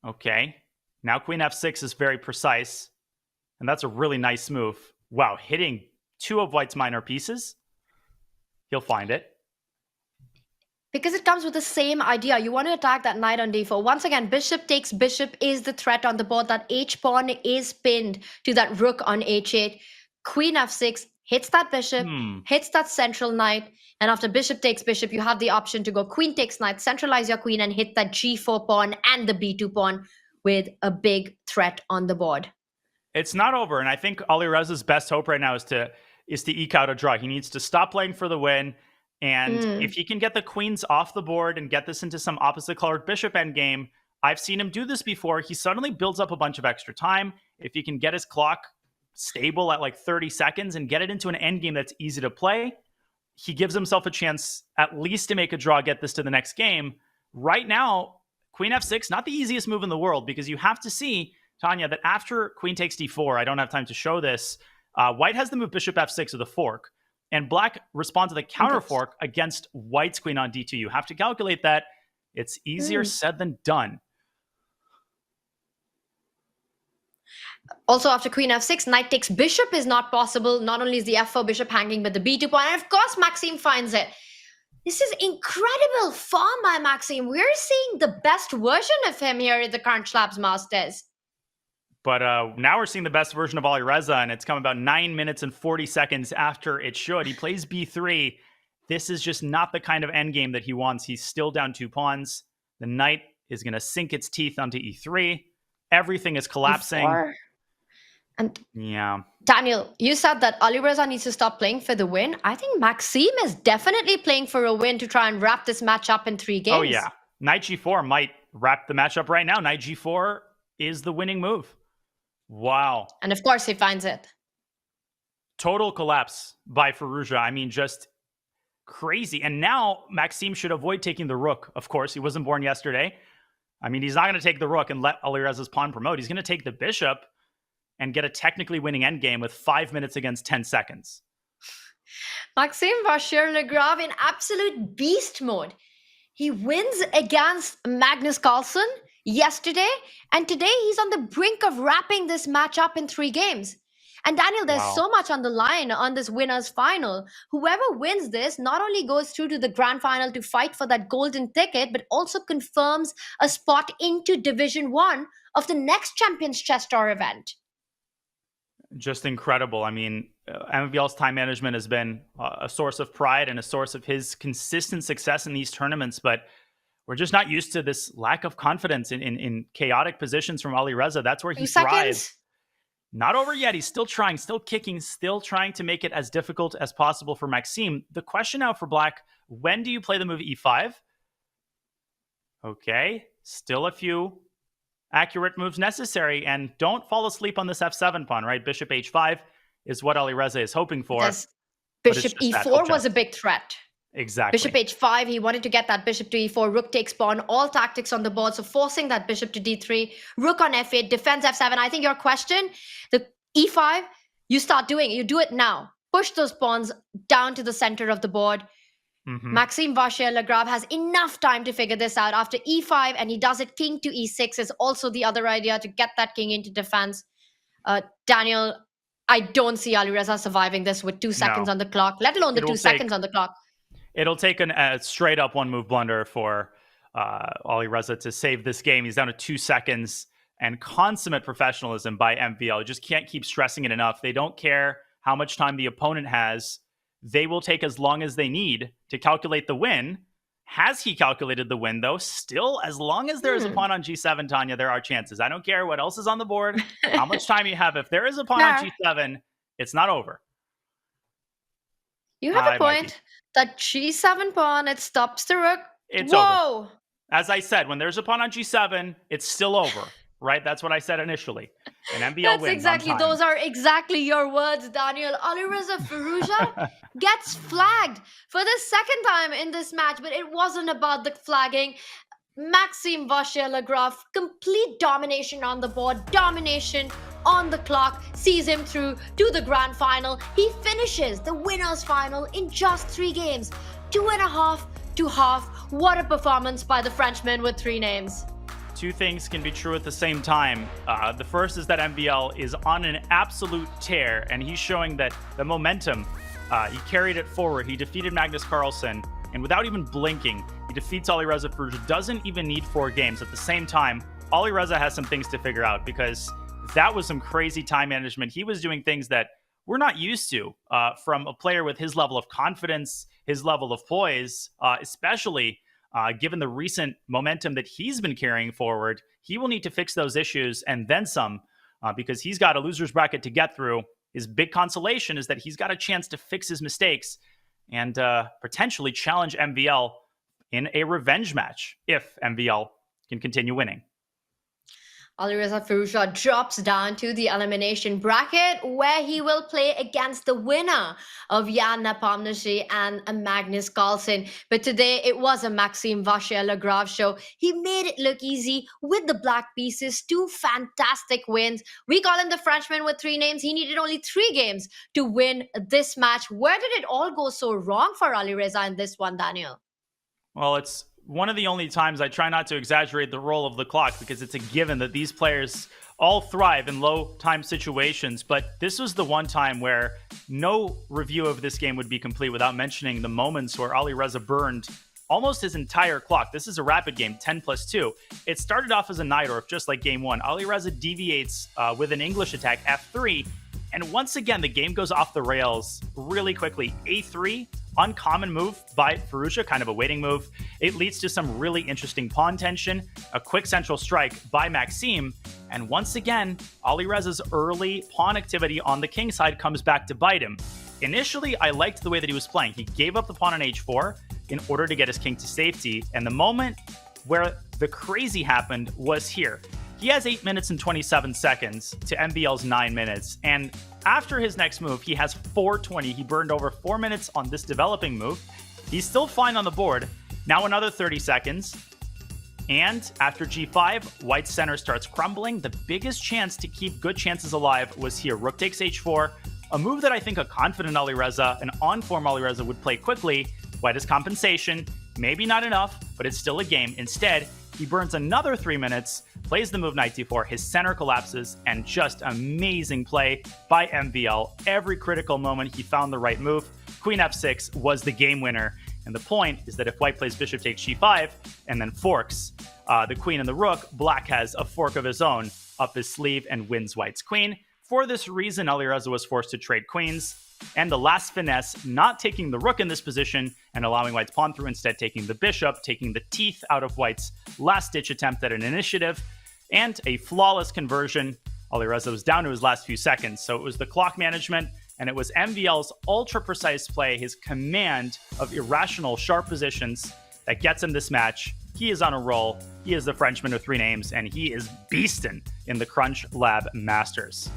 Okay. Now Queen F6 is very precise. And that's a really nice move. Wow, hitting two of White's minor pieces. He'll find it. Because it comes with the same idea. You want to attack that knight on d4. Once again, bishop takes bishop is the threat on the board. That h-pawn is pinned to that rook on h8. Queen f6 hits that bishop, hits that central knight. And after bishop takes bishop, you have the option to go queen takes knight, centralize your queen, and hit that g4 pawn and the b2 pawn with a big threat on the board. It's not over. And I think Alireza's best hope right now is to eke out a draw. He needs to stop playing for the win. And if he can get the queens off the board and get this into some opposite colored bishop endgame, I've seen him do this before. He suddenly builds up a bunch of extra time. If he can get his clock stable at like 30 seconds and get it into an endgame that's easy to play, he gives himself a chance at least to make a draw, get this to the next game. Right now, Queen f6, not the easiest move in the world, because you have to see, Tanya, that after Queen takes d4, I don't have time to show this, White has the move Bishop f6 with a fork. And Black responds with a counter fork against White's queen on d2. You have to calculate that. It's easier said than done. Also, after Queen f6, knight takes bishop is not possible. Not only is the f4 bishop hanging, but the b2 pawn. And of course, Maxime finds it. This is incredible form by Maxime. We're seeing the best version of him here at the CrunchLabs Masters. But now we're seeing the best version of Alireza, and it's come about 9 minutes and 40 seconds after it should. He plays b3. This is just not the kind of endgame that he wants. He's still down 2 pawns. The knight is going to sink its teeth onto e3. Everything is collapsing. E4. And yeah, Daniel, you said that Alireza needs to stop playing for the win. I think Maxime is definitely playing for a win to try and wrap this match up in 3 games. Oh, yeah. Knight g4 might wrap the match up right now. Knight g4 is the winning move. Wow. And of course he finds it. Total collapse by Firouzja. I mean, just crazy. And now Maxime should avoid taking the rook. Of course, he wasn't born yesterday. I mean, he's not going to take the rook and let Alireza's pawn promote. He's going to take the bishop and get a technically winning endgame with 5 minutes against 10 seconds. Maxime Vachier-Lagrave in absolute beast mode. He wins against Magnus Carlsen yesterday, and today he's on the brink of wrapping this match up in 3 games. And Daniel, there's so much on the line on this winner's final. Whoever wins this not only goes through to the grand final to fight for that golden ticket, but also confirms a spot into Division 1 of the next Champions Chess Tour event. Just incredible. I mean, MVL's time management has been a source of pride and a source of his consistent success in these tournaments, but we're just not used to this lack of confidence in chaotic positions from Alireza. That's where he thrives. Not over yet. He's still trying, still kicking, still trying to make it as difficult as possible for Maxime. The question now for Black, when do you play the move e5? Okay, still a few accurate moves necessary, and don't fall asleep on this f7 pawn, right? Bishop h5 is what Alireza is hoping for. Yes. Bishop e4 was a big threat. Exactly. Bishop h5, he wanted to get that bishop to e4, rook takes pawn, all tactics on the board, so forcing that bishop to d3, rook on f8, defends f7. I think your question, the e5, you start doing it, you do it now. Push those pawns down to the center of the board. Maxime Vachier-Lagrave has enough time to figure this out. After e5, and he does it, king to e6 is also the other idea to get that king into defense. Daniel, I don't see Alireza surviving this with 2 seconds on the clock, let alone the 2 seconds on the clock. It'll take a straight up one move blunder for Alireza to save this game. He's down to 2 seconds, and consummate professionalism by MVL. You just can't keep stressing it enough. They don't care how much time the opponent has. They will take as long as they need to calculate the win. Has he calculated the win, though? Still, as long as there is a pawn on g7, Tanya, there are chances. I don't care what else is on the board, how much time you have. If there is a pawn on g7, it's not over. You have a point. That g7 pawn, it stops the rook. It's over. As I said, when there's a pawn on g7, it's still over. right? That's what I said initially. And MVL wins Those are exactly your words, Daniel. Alireza Firouzja gets flagged for the second time in this match, but it wasn't about the flagging. Maxime Vachier-Lagrave, complete domination on the board, domination on the clock, sees him through to the grand final. He finishes the winner's final in just 3 games, 2.5 to half. What a performance by the Frenchman with 3 names. 2 things can be true at the same time. The first is that MVL is on an absolute tear, and he's showing that the momentum, he carried it forward. He defeated Magnus Carlsen, and without even blinking, he defeats Alireza Firouzja. Doesn't even need 4 games. At the same time, Alireza has some things to figure out, because that was some crazy time management. He was doing things that we're not used to from a player with his level of confidence, his level of poise, especially given the recent momentum that he's been carrying forward. He will need to fix those issues and then some, because he's got a loser's bracket to get through. His big consolation is that he's got a chance to fix his mistakes and potentially challenge MVL in a revenge match if MVL can continue winning. Alireza Firouzja drops down to the elimination bracket, where he will play against the winner of Jan Nepo and Magnus Carlsen. But today it was a Maxime Vachier-Lagrave show. He made it look easy with the black pieces, 2 fantastic wins. We call him the Frenchman with 3 names. He needed only 3 games to win this match. Where did it all go so wrong for Alireza in this one, Daniel? Well, it's one of the only times I try not to exaggerate the role of the clock, because it's a given that these players all thrive in low time situations. But this was the one time where no review of this game would be complete without mentioning the moments where Alireza burned almost his entire clock. This is a rapid game, 10+2. It started off as a Najdorf, just like game 1. Alireza deviates with an English attack, F3. And once again, the game goes off the rails really quickly. A3, uncommon move by Firouzja, kind of a waiting move. It leads to some really interesting pawn tension, a quick central strike by Maxime, and once again, Alireza's early pawn activity on the king side comes back to bite him. Initially, I liked the way that he was playing. He gave up the pawn on h4 in order to get his king to safety, and the moment where the crazy happened was here. He has 8 minutes and 27 seconds to MVL's 9 minutes, and after his next move, he has 4:20. He burned over 4 minutes on this developing move. He's still fine on the board. Now another 30 seconds. And after g5, white's center starts crumbling. The biggest chance to keep good chances alive was here. Rook takes h4, a move that I think a confident Alireza, an on-form Alireza, would play quickly. White has compensation. Maybe not enough, but it's still a game. Instead, he burns another 3 minutes, plays the move knight d4, his center collapses, and just amazing play by MVL. Every critical moment, he found the right move. Queen f6 was the game winner. And the point is that if white plays bishop takes g5 and then forks the queen and the rook, black has a fork of his own up his sleeve and wins white's queen. For this reason, Alireza was forced to trade queens. And the last finesse, not taking the rook in this position and allowing white's pawn through, instead taking the bishop, taking the teeth out of white's last-ditch attempt at an initiative, and a flawless conversion. Alireza was down to his last few seconds, so it was the clock management, and it was MVL's ultra-precise play, his command of irrational, sharp positions that gets him this match. He is on a roll. He is the Frenchman with 3 names, and he is beastin' in the CrunchLabs Masters.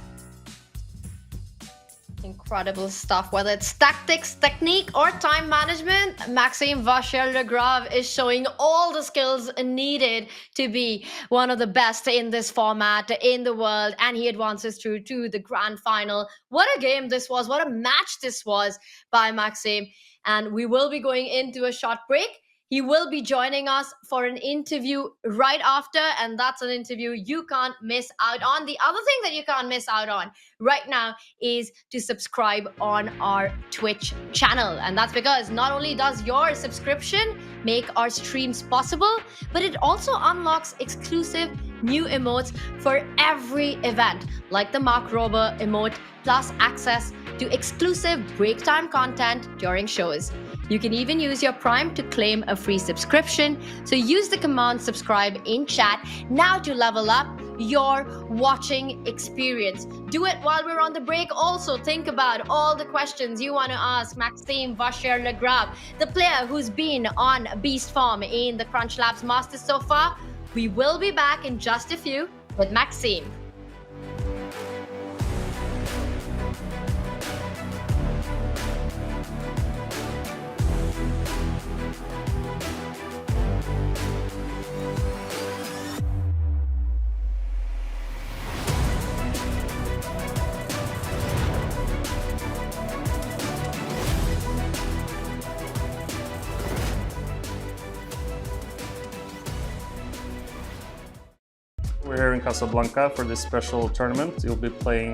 Incredible stuff. Whether it's tactics, technique, or time management, Maxime Vachier-Lagrave is showing all the skills needed to be one of the best in this format in the world, and he advances through to the grand final. What a game this was. What a match this was by Maxime. And we will be going into a short break. He will be joining us for an interview right after, and that's an interview you can't miss out on. The other thing that you can't miss out on right now is to subscribe on our Twitch channel. And that's because not only does your subscription make our streams possible, but it also unlocks exclusive new emotes for every event, like the Mark Rober emote, plus access to exclusive break time content during shows. You can even use your Prime to claim a free subscription. So use the command subscribe in chat now to level up your watching experience. Do it while we're on the break. Also, think about all the questions you want to ask Maxime Vachier-Lagrave, the player who's been on beast form in the CrunchLabs Masters so far. We will be back in just a few. with Maxime. We're here in Casablanca for this special tournament. You'll be playing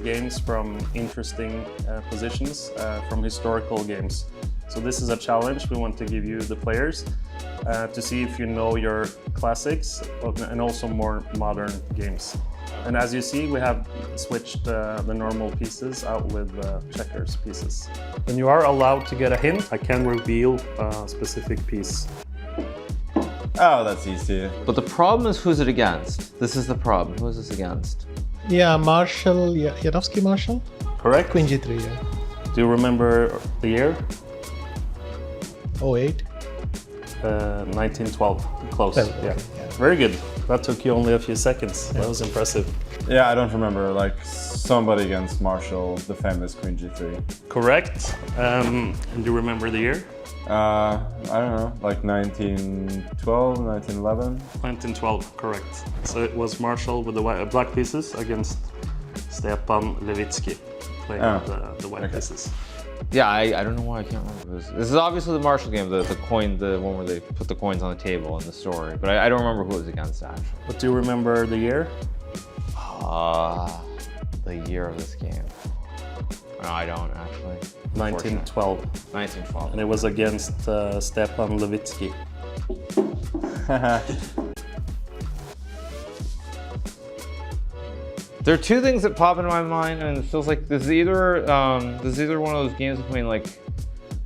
games from interesting positions from historical games. So this is a challenge we want to give you, the players, to see if you know your classics and also more modern games. And as you see, we have switched the normal pieces out with checkers pieces. And you are allowed to get a hint. I can reveal a specific piece. Oh, that's easy. But the problem is who's it against? This is the problem. Who is this against? Yeah, Marshall, Janowski Marshall? Correct. Queen G3, yeah. Do you remember the year? 08? 1912. Close. Well, yeah. okay, yeah. Very good. That took you only a few seconds. That was impressive. Yeah, I don't remember. Like somebody against Marshall, the famous Queen G3. Correct. And do you remember the year? I don't know, like 1912, 1911? 1912, correct. So it was Marshall with the black pieces against Stepan Levitsky playing with the white pieces. Yeah, I don't know why I can't remember this. This is obviously the Marshall game, the one where they put the coins on the table in the story, but I don't remember who it was against actually. But do you remember the year? The year of this game. No, I don't actually. 1912. 1912. And it was against Stepan Levitsky. There are two things that pop into my mind, and it feels like this is either one of those games between like,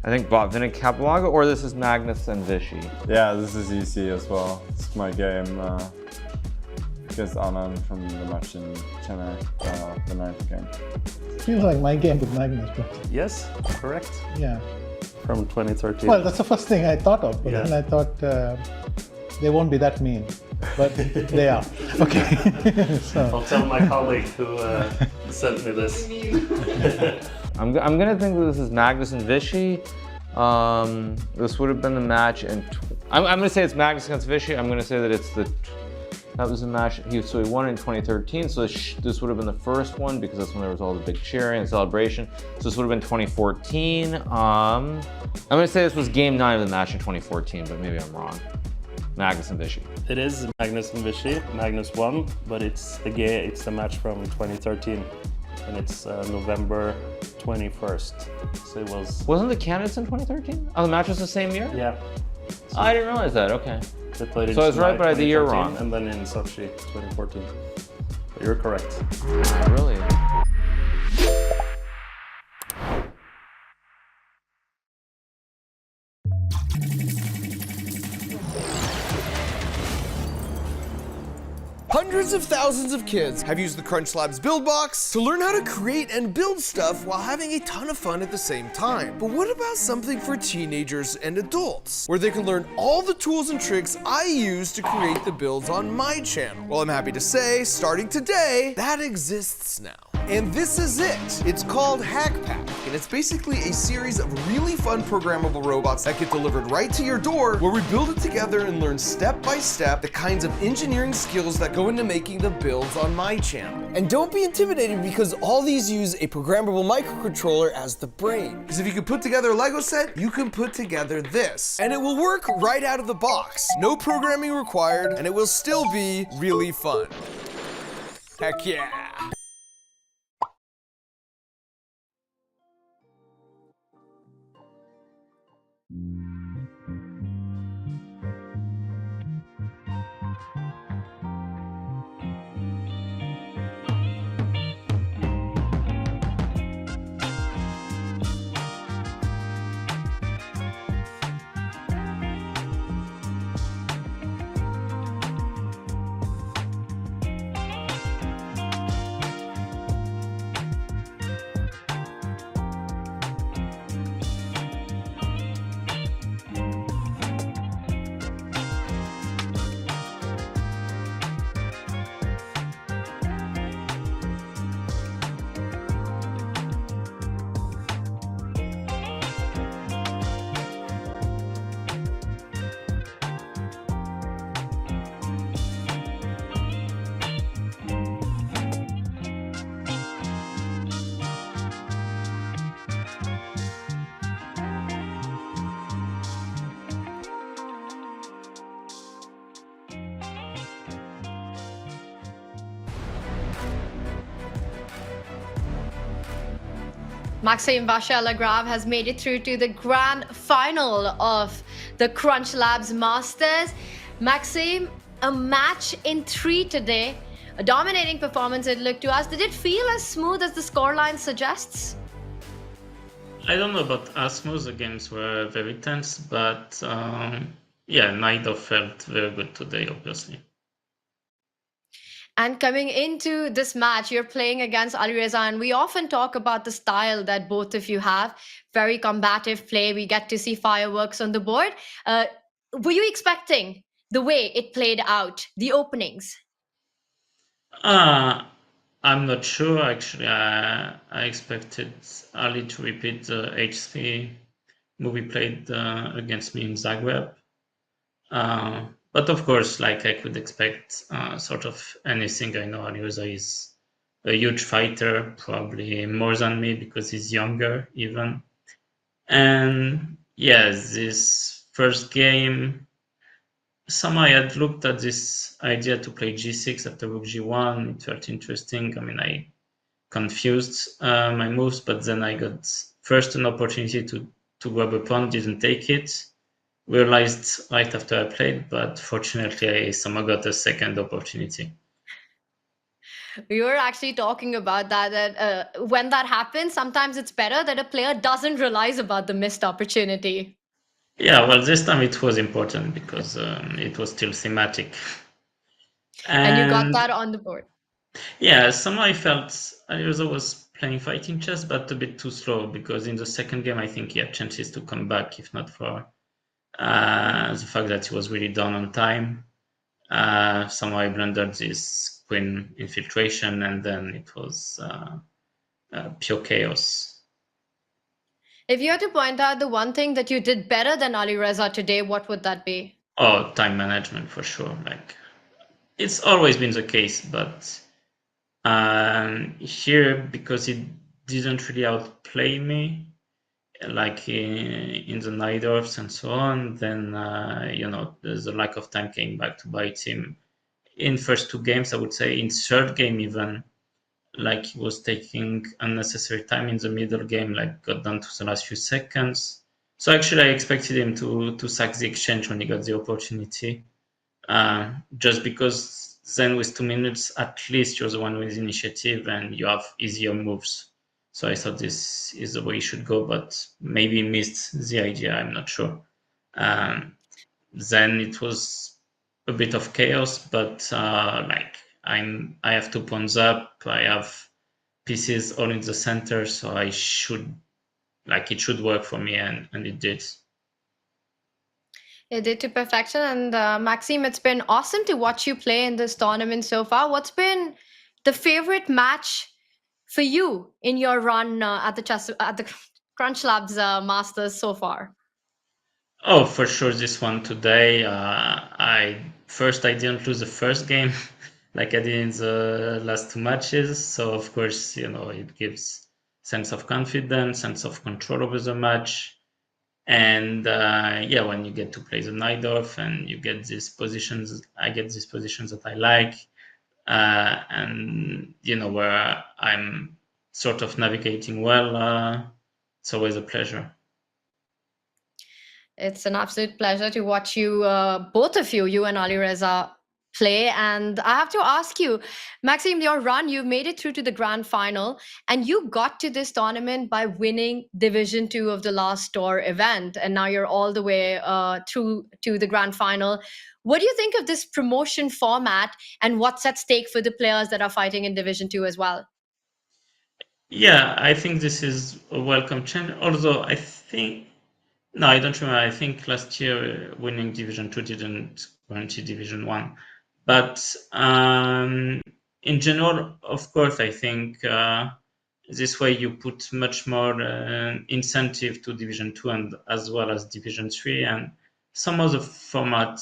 I think Botvin and Capablanca, or this is Magnus and Vichy. Yeah, this is easy as well. It's my game against Anand from the match in Chennai, the 9th game. Feels like my game with Magnus, but Yes, correct. yeah. From 2013. Well, that's the first thing I thought of, but Yeah. then I thought they won't be that mean, but they are. Okay. So. I'll tell my colleague who sent me this. I'm gonna think that this is Magnus and Vichy. This would have been the match, and I'm gonna say it's Magnus against Vichy. I'm gonna say that it's that was the match. So he won in 2013. So this would have been the first one because that's when there was all the big cheering and celebration. So this would have been 2014. I'm gonna say this was game 9 of the match in 2014, but maybe I'm wrong. Magnus and Vichy. It is Magnus and Vichy. Magnus won, but it's the match from 2013, and it's November 21st. So it wasn't the candidates in 2013? Oh, the match was the same year? Yeah. So I didn't realize that. Okay. They played in So I was right, July but I had the year 2013, wrong. and then in Sochi 2014. But you're correct. Really? Hundreds of thousands of kids have used the CrunchLabs Build Box to learn how to create and build stuff while having a ton of fun at the same time. But what about something for teenagers and adults, where they can learn all the tools and tricks I use to create the builds on my channel? Well, I'm happy to say, starting today, that exists now. And this is it. It's called Hack Pack, and it's basically a series of really fun programmable robots that get delivered right to your door, where we build it together and learn step by step the kinds of engineering skills that go into making the builds on my channel. And don't be intimidated because all these use a programmable microcontroller as the brain. Because if you can put together a Lego set, you can put together this. And it will work right out of the box. No programming required, and it will still be really fun. Heck yeah. Maxime Vachier-Lagrave has made it through to the grand final of the CrunchLabs Masters. Maxime, a match in 3 today. A dominating performance it looked to us. Did it feel as smooth as the scoreline suggests? I don't know about as smooth. The games were very tense, but yeah, neither felt very good today, obviously. And coming into this match, you're playing against Alireza, and we often talk about the style that both of you have. Very combative play. We get to see fireworks on the board. Were you expecting the way it played out, the openings? I'm not sure, actually. I expected Ali to repeat the H3 move he played against me in Zagreb. But of course, like I could expect sort of anything. I know Alireza is a huge fighter, probably more than me because he's younger even. And yeah, this first game, somehow I had looked at this idea to play g6 after rook g1. It felt interesting. I mean, I confused my moves, but then I got first an opportunity to grab a pawn, didn't take it. Realized right after I played, but fortunately I somehow got a second opportunity. We were actually talking about that when that happens, sometimes it's better that a player doesn't realize about the missed opportunity. Yeah, well, this time it was important because it was still thematic. And you got that on the board. Yeah, somehow I felt Alireza was playing fighting chess, but a bit too slow, because in the second game I think he had chances to come back, if not for the fact that he was really down on time. Somehow I blundered this queen infiltration, and then it was pure chaos. If you had to point out the one thing that you did better than Alireza today, what would that be? Oh, time management for sure. Like, it's always been the case, but here, because he didn't really outplay me, like in the Najdorfs and so on, then there's a lack of time came back to bite him. In first 2 games, I would say, in third game even, like he was taking unnecessary time in the middle game, like got down to the last few seconds. So actually I expected him to sack the exchange when he got the opportunity, just because then with 2 minutes at least you're the one with initiative and you have easier moves. So I thought this is the way he should go, but maybe missed the idea, I'm not sure. Then it was a bit of chaos, but like I have 2 pawns up, I have pieces all in the center, so it should work for me, and it did. It did to perfection. And Maxime, it's been awesome to watch you play in this tournament so far. What's been the favorite match for you in your run at the CrunchLabs Masters so far? Oh, for sure, this one today. I didn't lose the first game like I did in the last 2 matches. So of course, it gives sense of confidence, sense of control over the match. And yeah, when you get to play the Najdorf and you get these positions, I get these positions that I like, and where I'm sort of navigating well. It's always a pleasure. It's an absolute pleasure to watch you, both of you and Alireza, play. And I have to ask you, Maxime, your run, you've made it through to the grand final, and you got to this tournament by winning Division 2 of the last tour event, and now you're all the way through to the grand final. What do you think of this promotion format, and what's at stake for the players that are fighting in Division 2 as well? Yeah, I think this is a welcome change, although I don't remember. I think last year winning Division 2 didn't guarantee Division 1. But in general, of course, I think this way you put much more incentive to Division 2 and as well as Division 3. And some of the format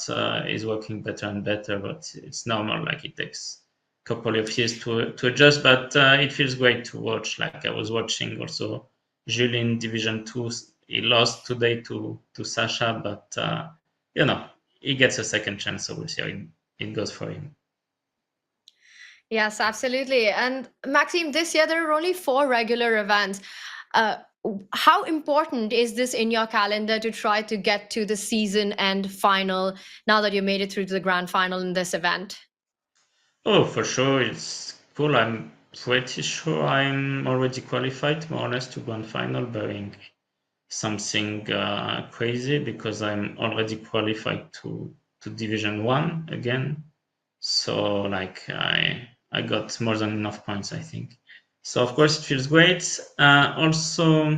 is working better and better, but it's normal. Like, it takes a couple of years to adjust, but it feels great to watch. Like, I was watching also Jules in Division 2. He lost today to Sasha, but he gets a second chance, so we'll see how it goes for him. Yes, absolutely. And Maxime, this year there are only 4 regular events. how important is this in your calendar to try to get to the season end final now that you made it through to the grand final in this event? Oh, for sure, it's cool. I'm pretty sure I'm already qualified, more or less, to grand final, barring something crazy, because I'm already qualified to Division 1 again. So like I got more than enough points, I think. So of course it feels great. Also,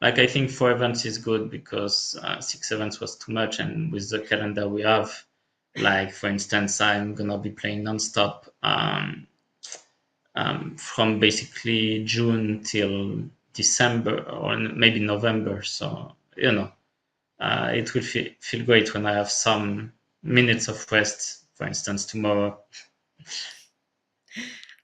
like I think 4 events is good, because 6 events was too much, and with the calendar we have, like for instance, I'm gonna be playing nonstop from basically June till December, or maybe November. So it will feel great when I have some minutes of rest, for instance, tomorrow.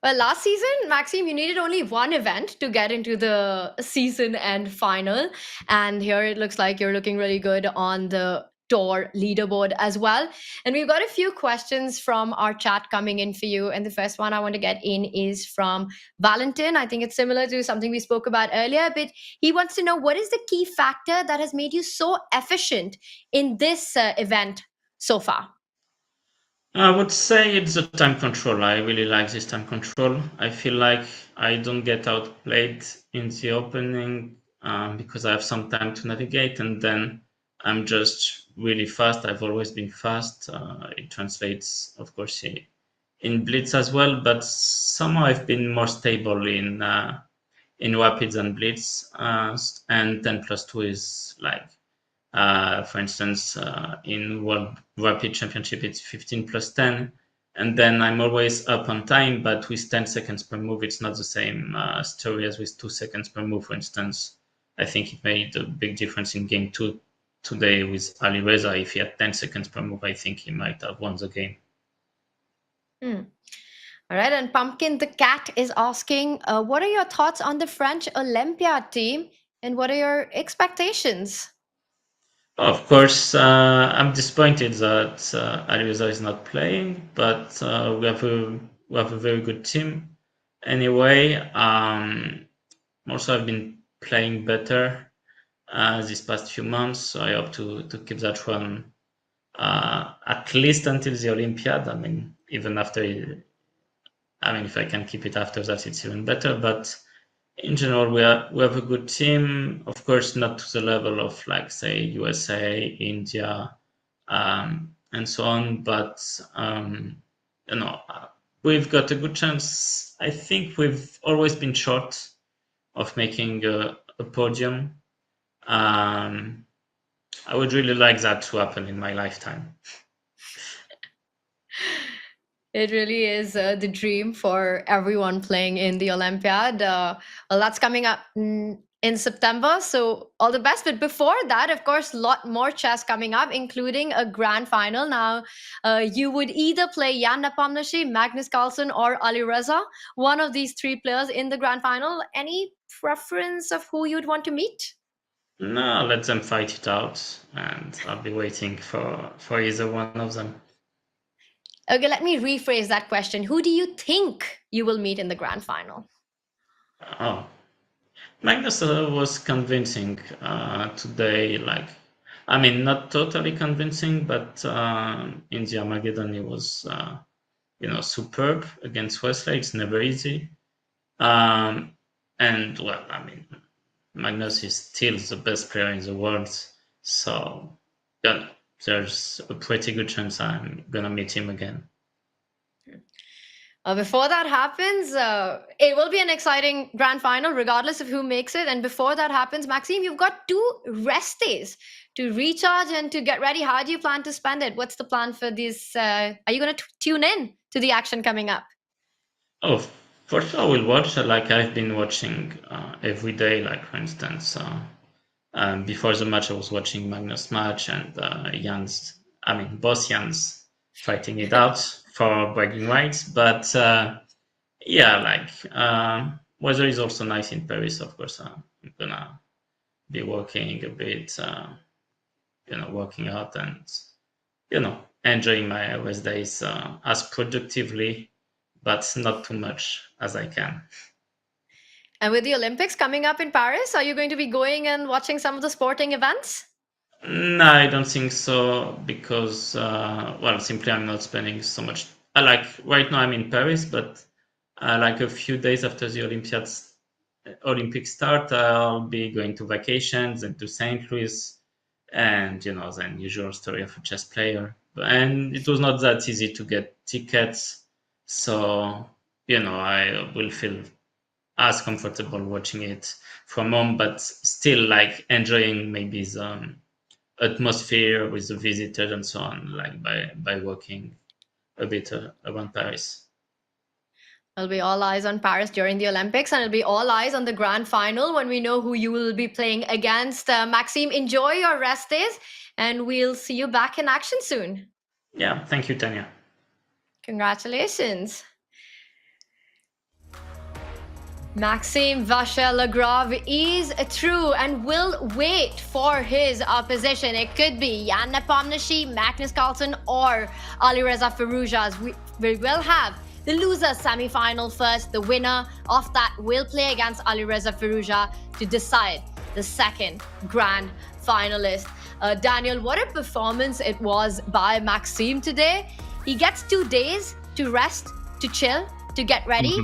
Well, last season, Maxime, you needed only one event to get into the season end final. And here it looks like you're looking really good on the tour leaderboard as well. And we've got a few questions from our chat coming in for you. And the first one I want to get in is from Valentin. I think it's similar to something we spoke about earlier, but he wants to know, what is the key factor that has made you so efficient in this event so far? I would say it's the time control. I really like this time control. I feel like I don't get outplayed in the opening because I have some time to navigate, and then I'm just really fast. I've always been fast. It translates, of course, in blitz as well, but somehow I've been more stable in rapids and blitz, and 10+2 is like, for instance, in World Rapid Championship, it's 15+10, and then I'm always up on time, but with 10 seconds per move, it's not the same story as with 2 seconds per move, for instance. I think it made a big difference in game 2 today with Alireza. If he had 10 seconds per move, I think he might have won the game. All right, and Pumpkin the Cat is asking, what are your thoughts on the French Olympiad team, and what are your expectations? Of course, I'm disappointed that Alireza is not playing, but we have a very good team. Anyway, also I've been playing better these past few months, so I hope to keep that run at least until the Olympiad. I mean, even after, if I can keep it after that, it's even better. But in general, we have a good team. Of course, not to the level of, like, say, USA, India, and so on. But we've got a good chance. I think we've always been short of making a podium. I would really like that to happen in my lifetime. It really is the dream for everyone playing in the Olympiad. Well, that's coming up in September, so all the best. But before that, of course, a lot more chess coming up, including a grand final. Now, you would either play Jan Nepomniachtchi, Magnus Carlsen, or Alireza, one of these 3 players in the grand final. Any preference of who you'd want to meet? No, let them fight it out, and I'll be waiting for either one of them. Okay, let me rephrase that question. Who do you think you will meet in the grand final? Oh, Magnus was convincing today. Like, not totally convincing, but in the Armageddon, he was, superb against Wesley. It's never easy. And well, Magnus is still the best player in the world, so yeah, there's a pretty good chance I'm gonna meet him again. Before that happens, it will be an exciting grand final, regardless of who makes it. And before that happens, Maxime, you've got 2 rest days to recharge and to get ready. How do you plan to spend it? What's the plan for this? Are you going to tune in to the action coming up? Oh, for sure, we'll watch. Like, I've been watching every day. Like, for instance, before the match, I was watching Magnus match and both Jans fighting it out for bragging rights. But weather is also nice in Paris. Of course, I'm gonna be working a bit, working out and enjoying my rest days as productively, but not too much as I can. And with the Olympics coming up in Paris, are you going to be going and watching some of the sporting events? No, I don't think so because, well, simply I'm not spending so much. Right now I'm in Paris, but a few days after the Olympics start, I'll be going to vacations and to St. Louis, and the usual story of a chess player. And it was not that easy to get tickets, so I will feel as comfortable watching it from home, but still enjoying maybe the atmosphere with the visitors and so on, by walking a bit around Paris. It'll be all eyes on Paris during the Olympics, and it'll be all eyes on the grand final when we know who you will be playing against. Maxime, enjoy your rest days, and we'll see you back in action soon. Yeah, thank you, Tanya. Congratulations. Maxime Vachier-Lagrave is through and will wait for his opposition. It could be Nepo, Magnus Carlsen, or Alireza Firouzja. We will have the loser semi-final first. The winner of that will play against Alireza Firouzja to decide the second grand finalist. Daniel, what a performance it was by Maxime today. He gets 2 days to rest, to chill, to get ready.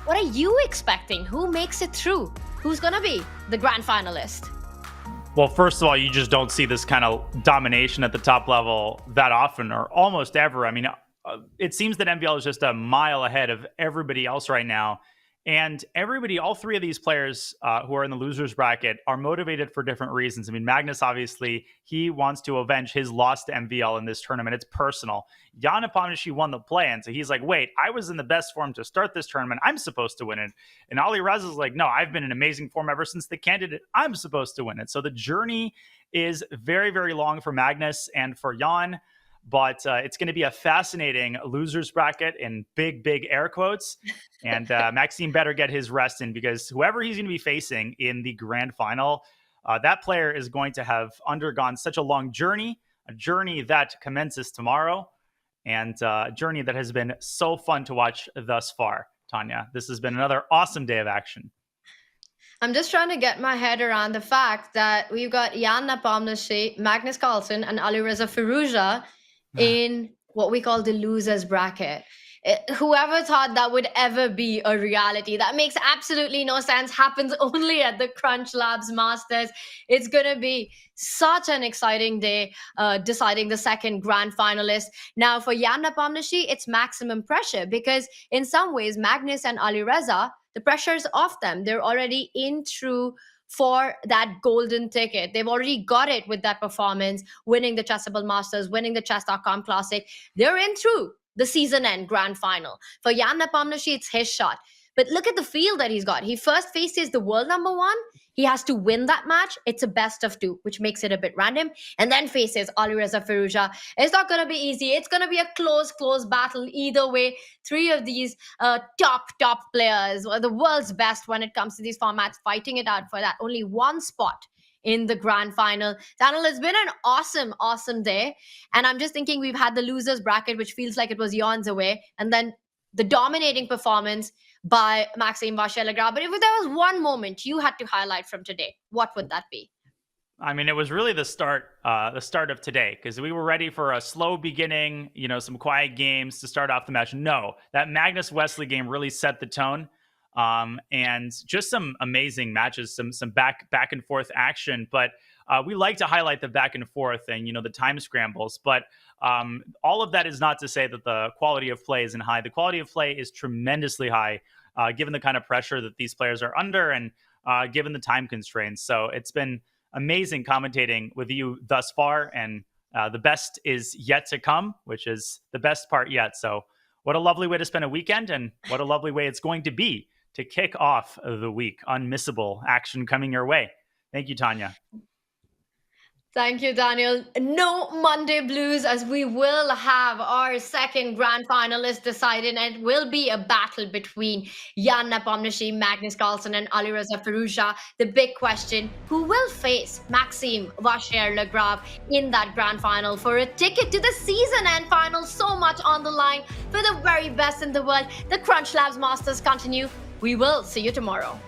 What are you expecting? Who makes it through? Who's going to be the grand finalist? Well, first of all, you just don't see this kind of domination at the top level that often, or almost ever. I mean, it seems that MVL is just a mile ahead of everybody else right now. And all three of these players who are in the losers bracket are motivated for different reasons. I mean, Magnus, obviously, he wants to avenge his loss to MVL in this tournament. It's personal. Nepo won the play-in, so he's like, wait, I was in the best form to start this tournament. I'm supposed to win it. And Alireza's like, no, I've been in amazing form ever since the candidate. I'm supposed to win it. So the journey is very, very long for Magnus and for Jan. But it's going to be a fascinating losers bracket in big, big air quotes. And Maxime better get his rest in, because whoever he's going to be facing in the grand final, that player is going to have undergone such a long journey, a journey that commences tomorrow, and a journey that has been so fun to watch thus far. Tanya, this has been another awesome day of action. I'm just trying to get my head around the fact that we've got Nepo, Magnus Carlsen, and Alireza Firouzja in what we call the losers bracket. Whoever thought that would ever be a reality? That makes absolutely no sense. Happens only at the CrunchLabs Masters. It's going to be such an exciting day deciding the second grand finalist. Now for Nepo, it's maximum pressure, because in some ways Magnus and Alireza, the pressure's off them. They're already in through for that golden ticket. They've already got it with that performance, winning the CrunchLabs Masters, winning the Chess.com Classic. They're in through the season end grand final. For Nepo, it's his shot. But look at the field that he's got. He first faces the world number one. He has to win that match. It's a best of two, which makes it a bit random. And then faces Alireza Firouzja. It's not going to be easy. It's going to be a close battle either way. Three of these top players, the world's best when it comes to these formats, fighting it out for that only one spot in the grand final. Daniel, it's been an awesome day. And I'm just thinking, we've had the losers bracket, which feels like it was yawns away. And then the dominating performance by Maxime Vachier-Lagrave. But if there was one moment you had to highlight from today, what would that be? I mean, it was really the start of today, because we were ready for a slow beginning, some quiet games to start off the match. No, that Magnus Wesley game really set the tone, and just some amazing matches, some back and forth action. But we like to highlight the back and forth and the time scrambles. But all of that is not to say that the quality of play isn't high. The quality of play is tremendously high, given the kind of pressure that these players are under, and given the time constraints. So it's been amazing commentating with you thus far, and the best is yet to come, which is the best part yet. So what a lovely way to spend a weekend, and what a lovely way it's going to be to kick off the week. Unmissable action coming your way. Thank you, Tanya. Thank you, Daniel. No Monday blues, as we will have our second grand finalist decided, and it will be a battle between Nepo, Magnus Carlsen, and Alireza Firouzja. The big question, who will face Maxime Vachier-Lagrave in that grand final for a ticket to the season end final? So much on the line for the very best in the world. The CrunchLabs Masters continue. We will see you tomorrow.